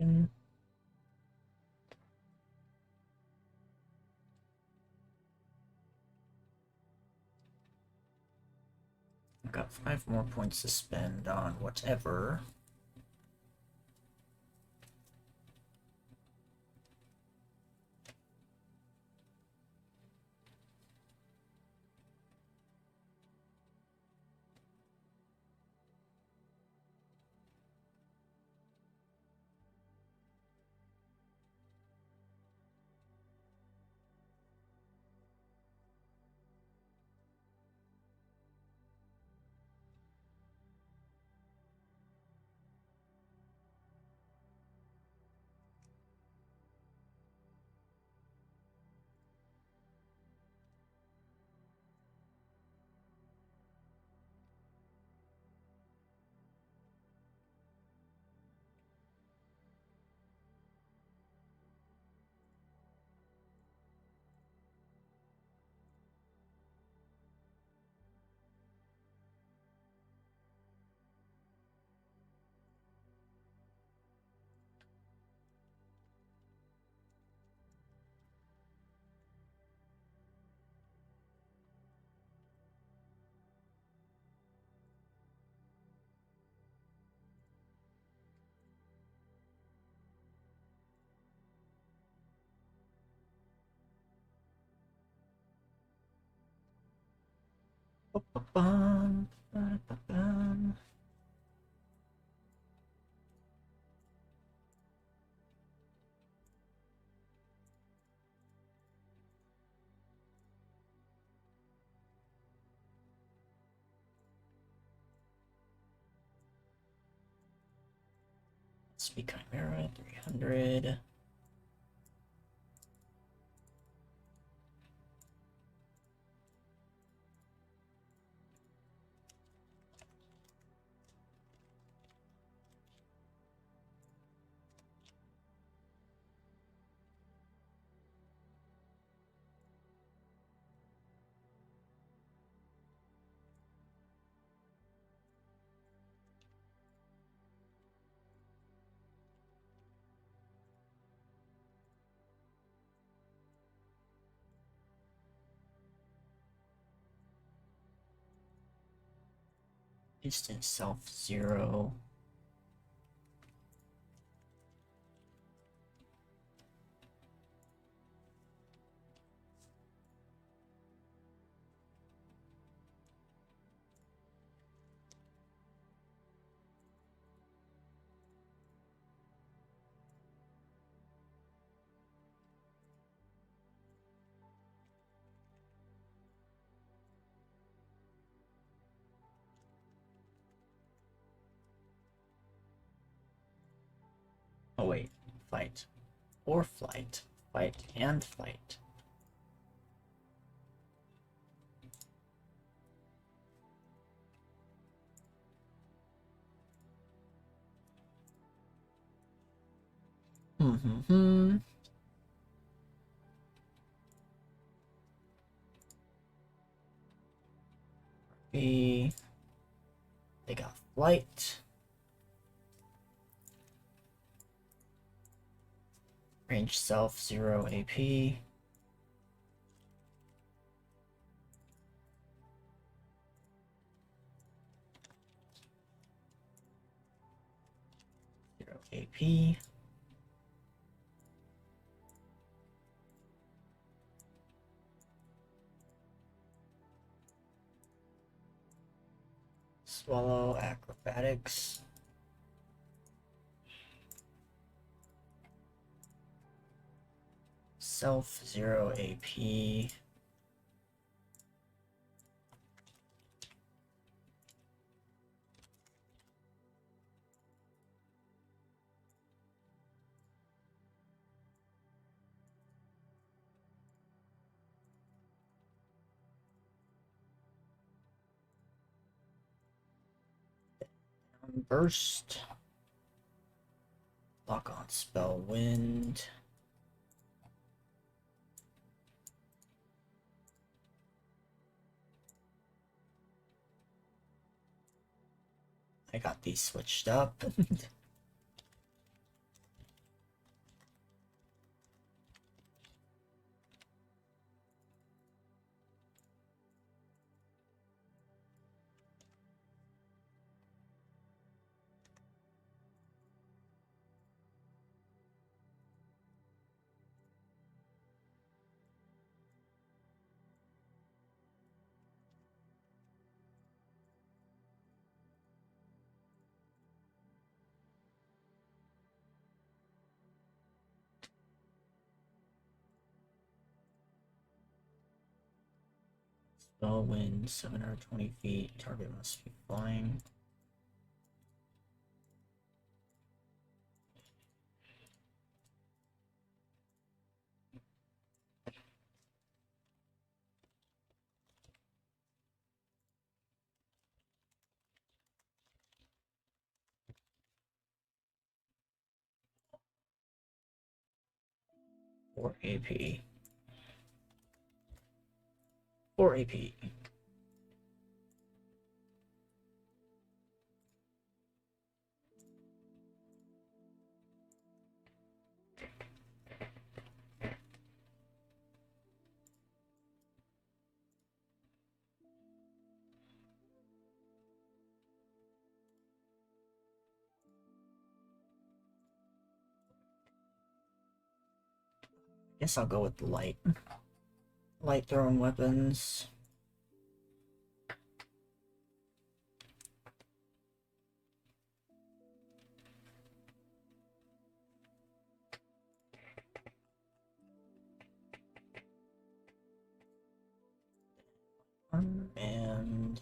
Mm. I've got 5 more points to spend on whatever. Ba-ba-bum, ba-da-ba-bum. Speak Chimera, 300. Instant self 0. Oh wait, fight. Or flight. Fight and flight. Hmm. B. They got flight. Range self 0 AP. AP. Swallow acrobatics. Self 0 AP. Burst. Lock on spell wind. I got these switched up. Spell wind 720 feet. Target must be flying. Or AP. Or AP. Guess I'll go with light. Light throwing weapons. And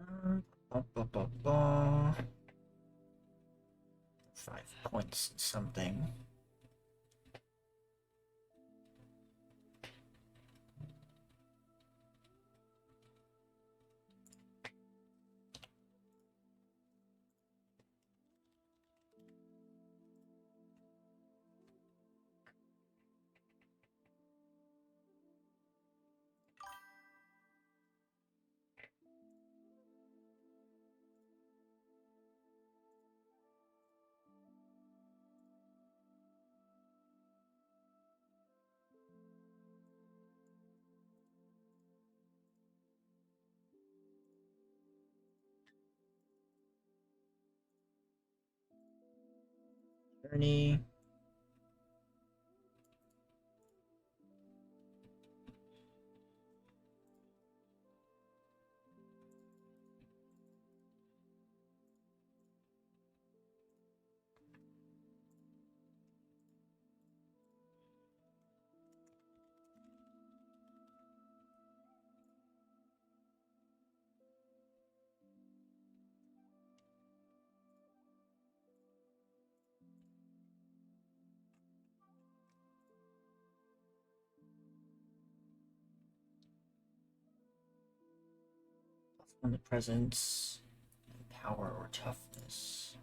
Ba, ba, ba, ba. 5 points something. Journey. On the presence, power or toughness.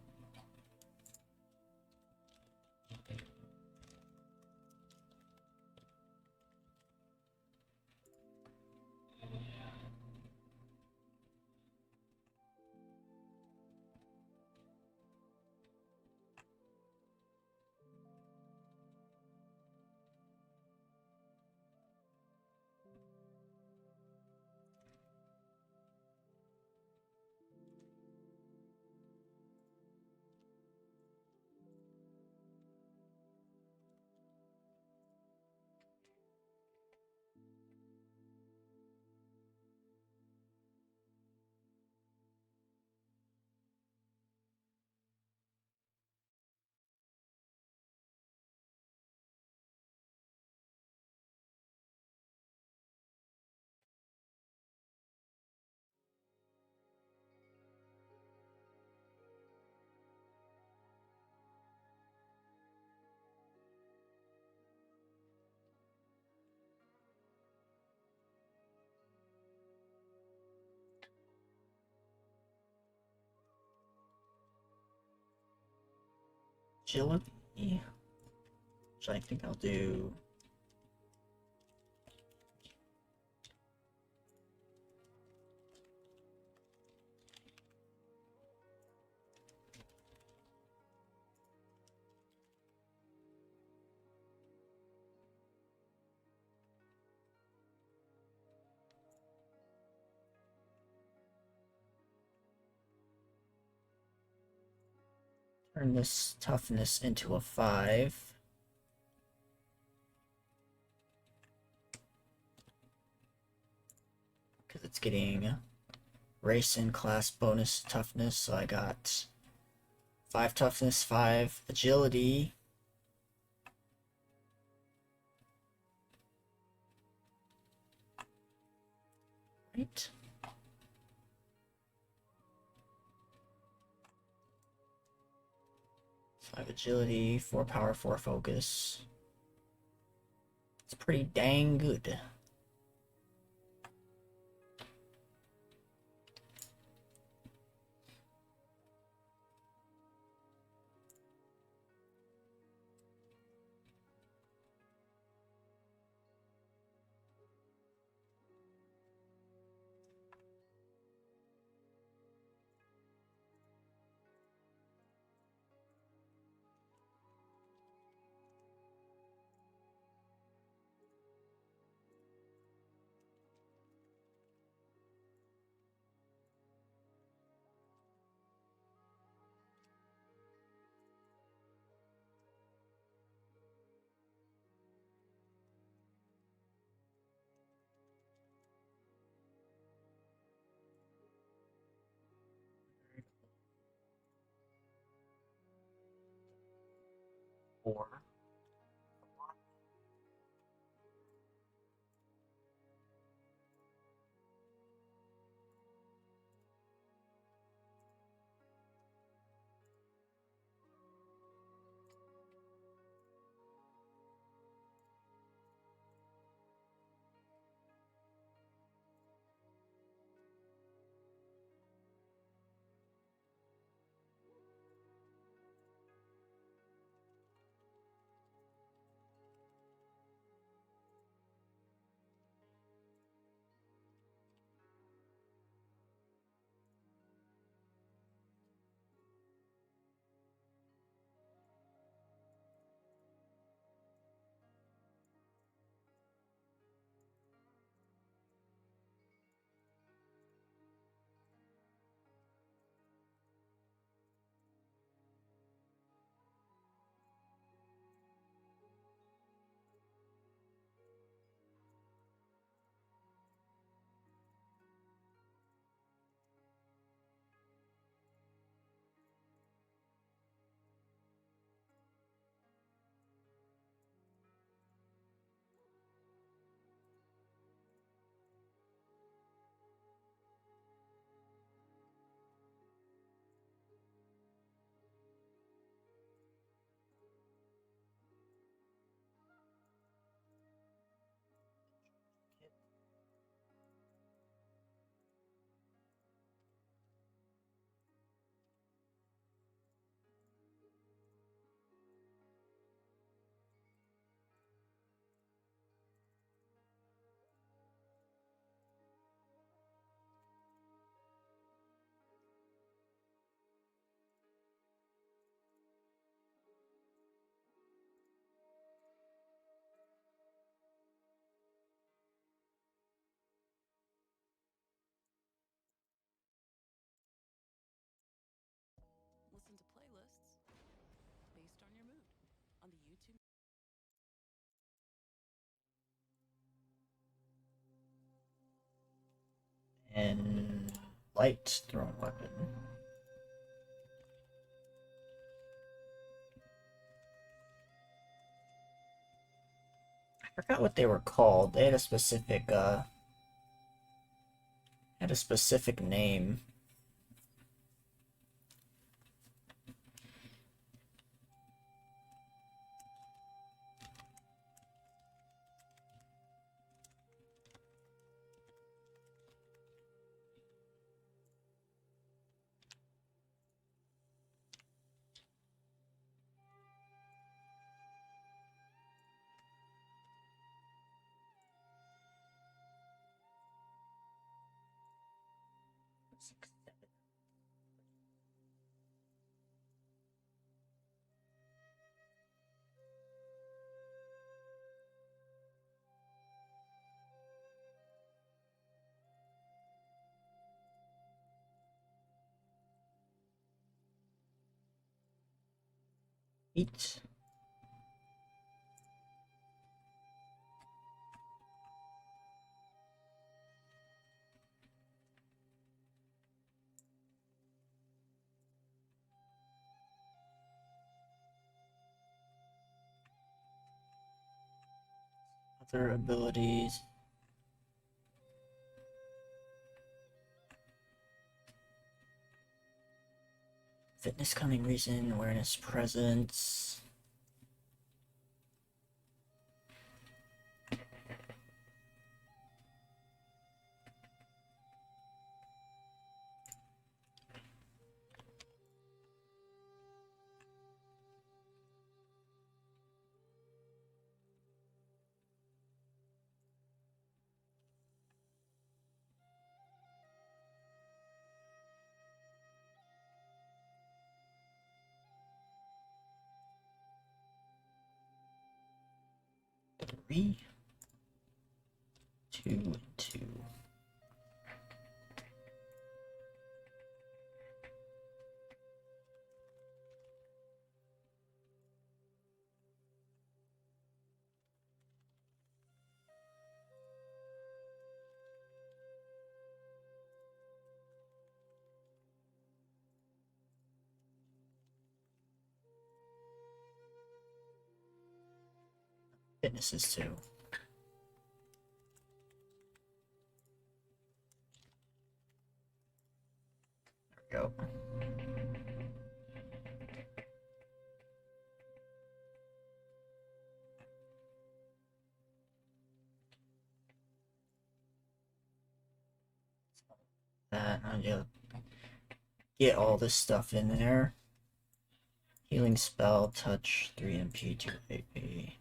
Agility, which I think I'll do. Turn this toughness into a 5. Because it's getting race and class bonus toughness, so I got 5 toughness, 5 agility. Right? 5 agility, 4 power, 4 focus. It's pretty dang good. Four. and light thrown weapon. I forgot what they were called. They had a specific name. Eight. Other abilities. Fitness, cunning, reason, awareness, presence. Three, two, and two. Fitness is two. There we go. That I need to get all this stuff in there. Healing spell, touch, 3 MP, 2 AP.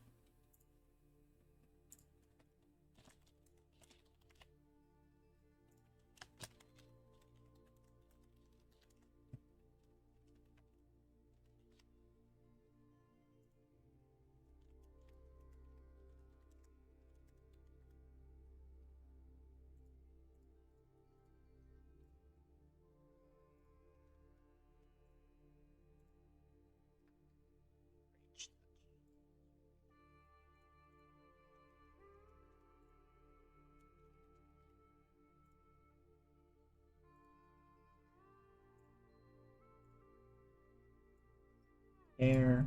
Air.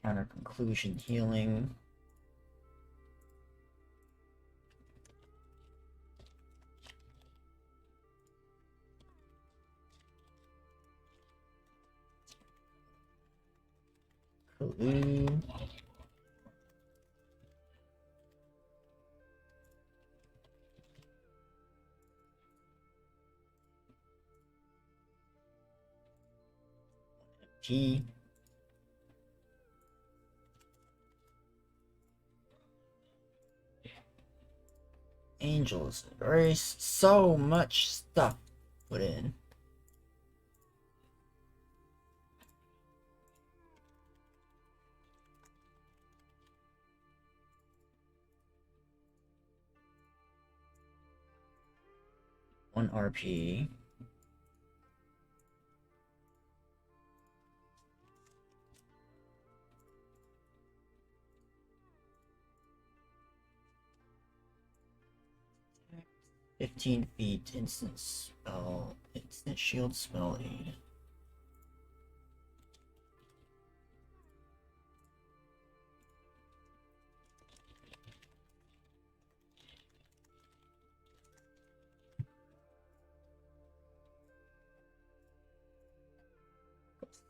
Counter conclusion healing. Clue. G. Angels erase so much stuff put in. One RP. 15 feet, instant spell, instant shield spell aid.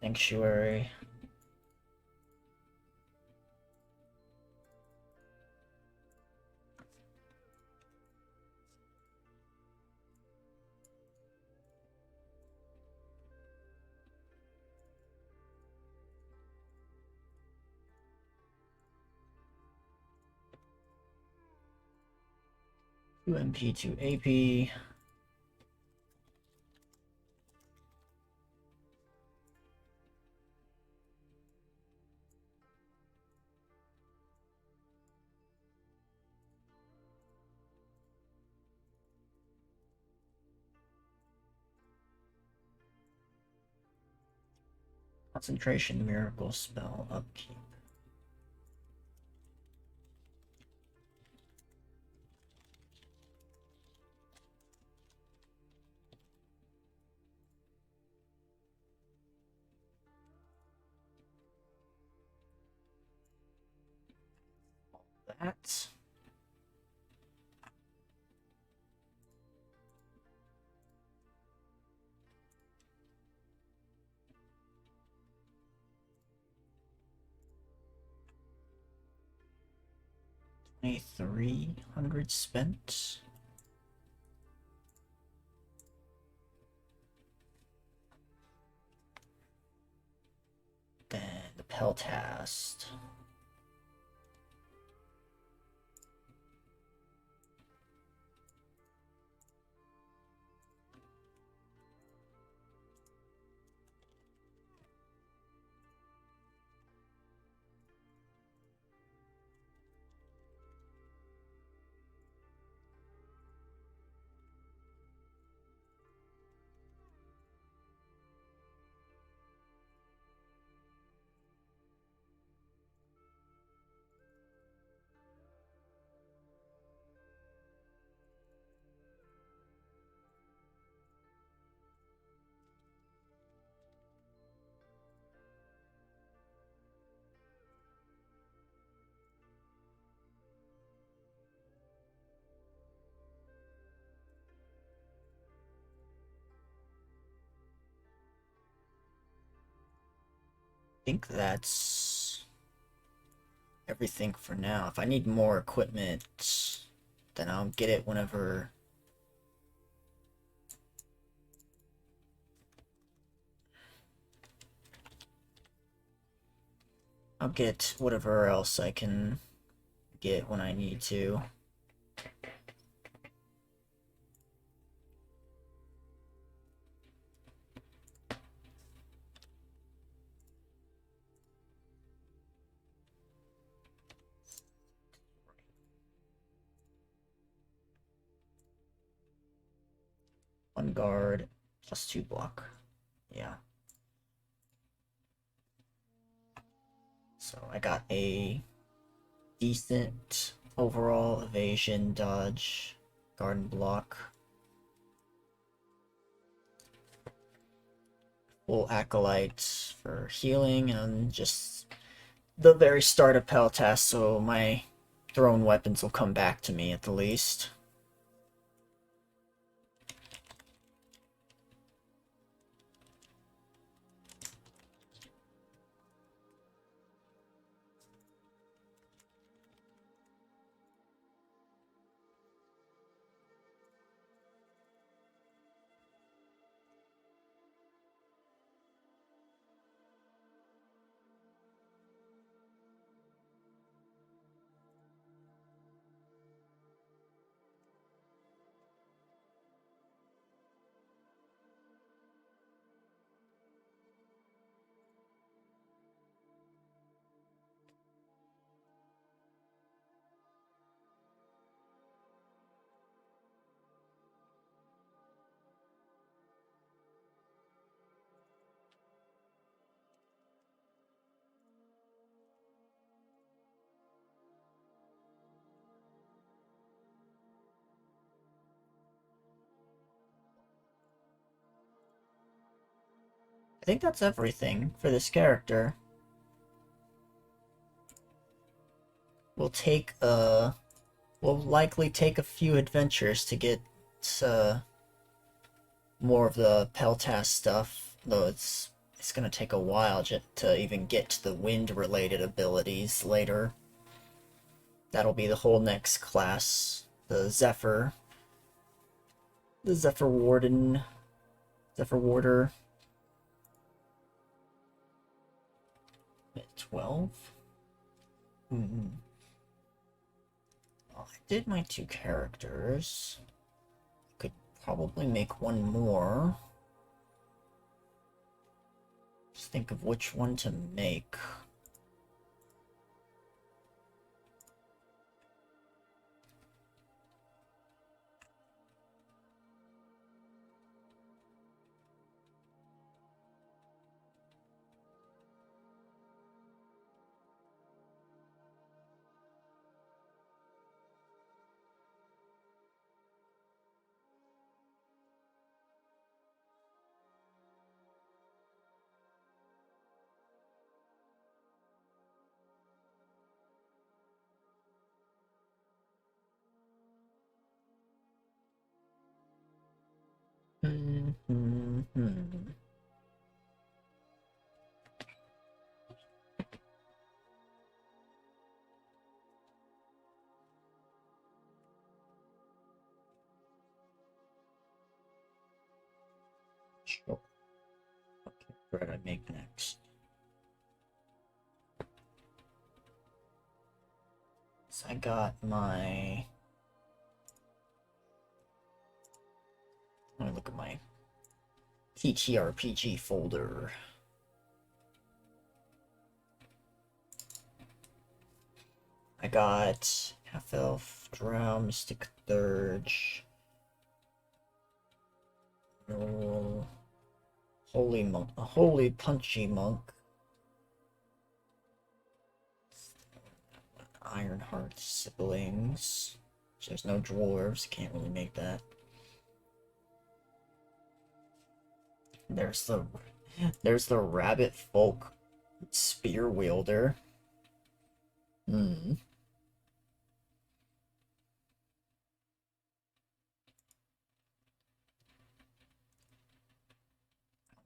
Sanctuary. Two MP, 2 AP. Concentration miracle spell upkeep. That. $2,300 spent. Then the Peltast. I think that's everything for now. If I need more equipment, then I'll get it whenever. I'll get whatever else I can get when I need to. One guard, plus 2 block. Yeah. So I got a decent overall evasion, dodge, guard and block. Full acolyte for healing and just the very start of Peltast, so my thrown weapons will come back to me at the least. think that's everything for this character. We'll likely take a few adventures to get more of the Peltas stuff, though it's gonna take a while to even get to the wind-related abilities later. That'll be the whole next class, the Zephyr Warden, Zephyr Warder. 12? Well, I did my 2 characters. Could probably make one more. Just think of which one to make. Sure. Okay, what did I make next? So I got my... Let me look at my TTRPG folder. I got Half-Elf, Drow, Mystic Thurge, no, Holy Monk, a Holy Punchy Monk, Ironheart Siblings. There's no dwarves, can't really make that. There's the Rabbit Folk Spear Wielder. Would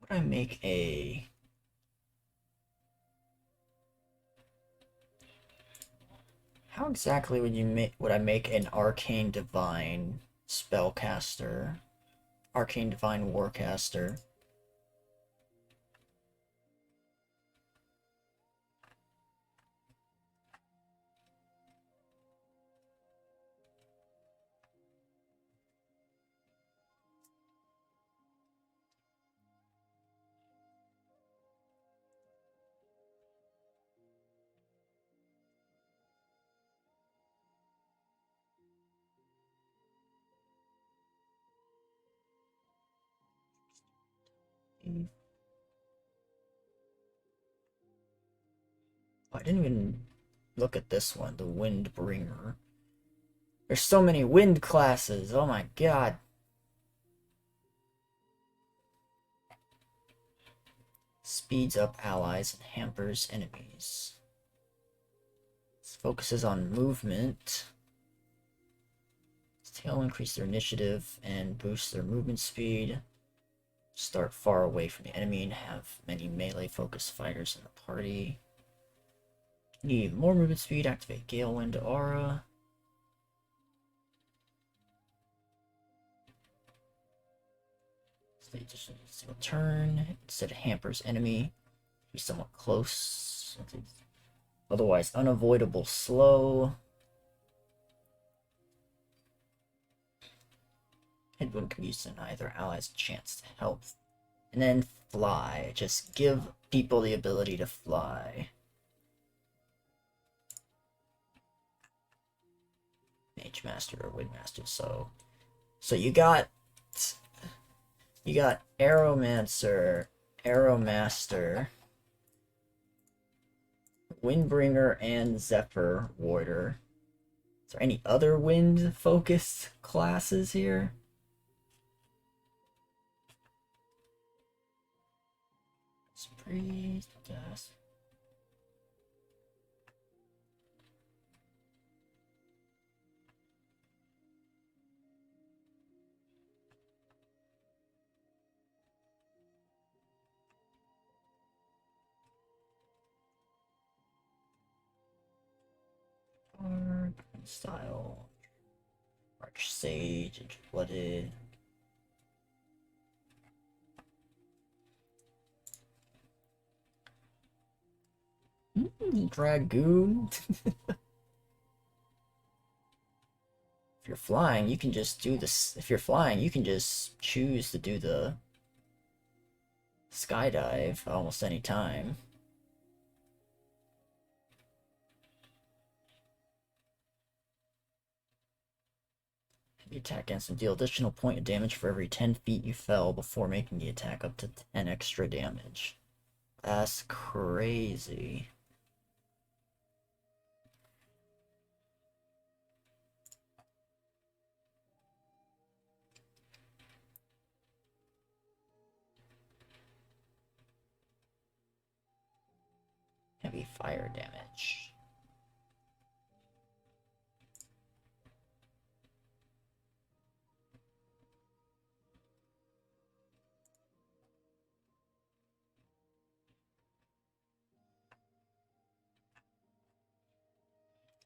I make a... How exactly would I make an Arcane Divine Spellcaster? Arcane Divine Warcaster? I didn't even look at this one, the Windbringer. There's so many wind classes, oh my god. Speeds up allies and hampers enemies. This focuses on movement. Its tail increase their initiative and boost their movement speed. Start far away from the enemy and have many melee focused fighters in the party. Need more movement speed, activate Galewind Aura. Stay just a single turn. Instead of hampers enemy. Be somewhat close. Otherwise unavoidable slow. Headwind can be used to deny either allies a chance to help. And then fly. Just give people the ability to fly. Mage Master or Wind Master. So you got Aeromancer, Aeromaster, Windbringer, and Zephyr Warder. Is there any other wind focused classes here? Priest, yes. Style. Arch Sage, Edge-Blooded. Dragoon. If you're flying, you can just do this. If you're flying, you can just choose to do the skydive almost any time. You attack against and deal additional point of damage for every 10 feet you fell before making the attack up to 10 extra damage. That's crazy. Heavy fire damage.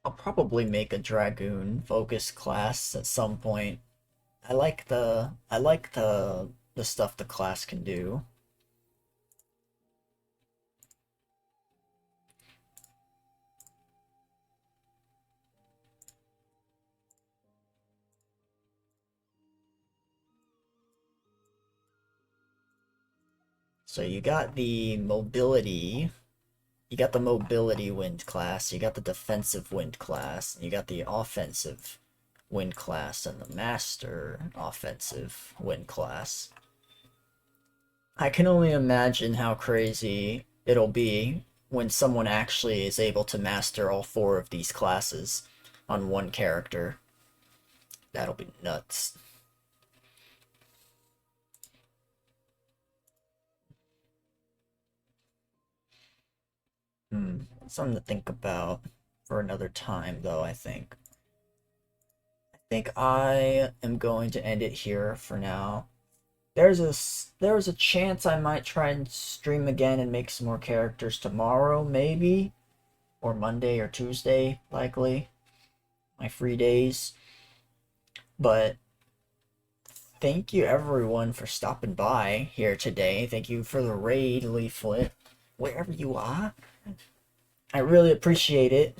I'll probably make a Dragoon focus class at some point. I like the stuff the class can do. So you got the mobility wind class, you got the defensive wind class, and you got the offensive wind class and the master offensive wind class. I can only imagine how crazy it'll be when someone actually is able to master all four of these classes on one character. That'll be nuts. Something to think about for another time, though, I think. I think I am going to end it here for now. There's a chance I might try and stream again and make some more characters tomorrow, maybe, or Monday or Tuesday, likely, my free days. But thank you everyone for stopping by here today. Thank you for the raid leaflet, wherever you are. I really appreciate it,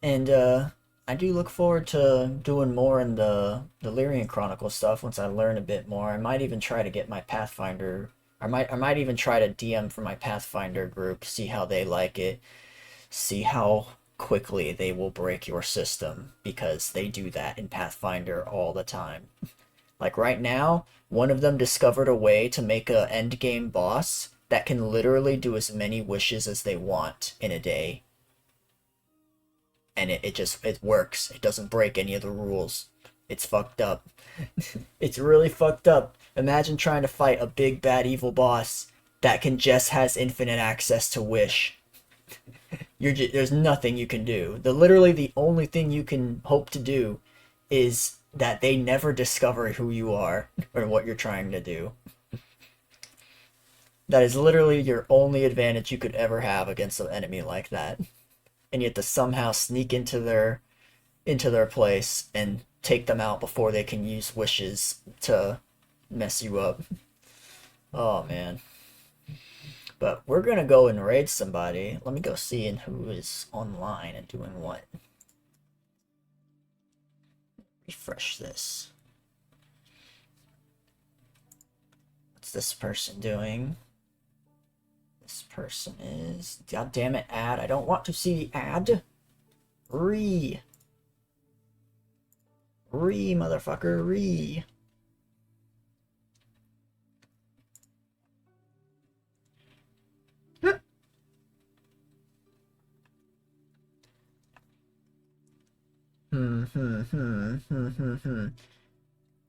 and I do look forward to doing more in the Lyrian Chronicles stuff once I learn a bit more. I might even try to get my Pathfinder. I might even try to DM for my Pathfinder group, see how they like it, see how quickly they will break your system, because they do that in Pathfinder all the time. Like right now, one of them discovered a way to make a endgame boss that can literally do as many wishes as they want in a day. And it works. It doesn't break any of the rules. It's fucked up. It's really fucked up. Imagine trying to fight a big bad evil boss that can just has infinite access to wish. There's nothing you can do. Literally the only thing you can hope to do is that they never discover who you are or what you're trying to do. That is literally your only advantage you could ever have against an enemy like that. And you have to somehow sneak into their place and take them out before they can use wishes to mess you up. Oh man. But we're gonna go and raid somebody. Let me go see who is online and doing what. Refresh this. What's this person doing? This person is... God damn it, ad. I don't want to see the ad. Re, motherfucker, re.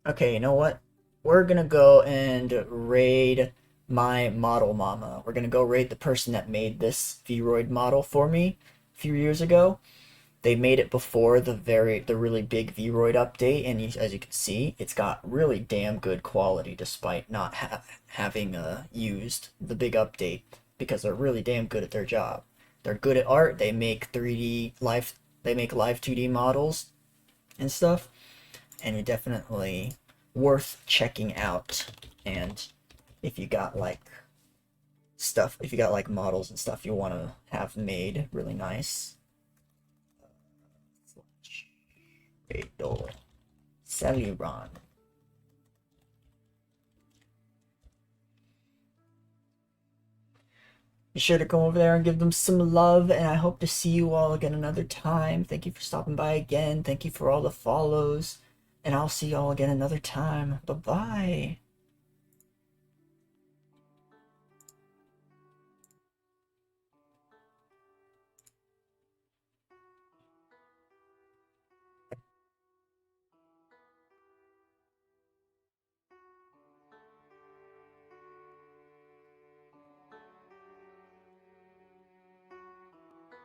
Okay, you know what? We're gonna go and raid my model mama. We're gonna go raid the person that made this Vroid model for me a few years ago. They made it before the really big Vroid update, and as you can see, it's got really damn good quality despite not having used the big update, because they're really damn good at their job. They're good at art. They make 3D live. They make live 2D models and stuff, and you're definitely worth checking out. And if you got like stuff, if you got like models and stuff you want to have made really nice, Celeron. Be sure to go over there and give them some love, and I hope to see you all again another time. Thank you for stopping by again. Thank you for all the follows, and I'll see you all again another time. Bye-bye.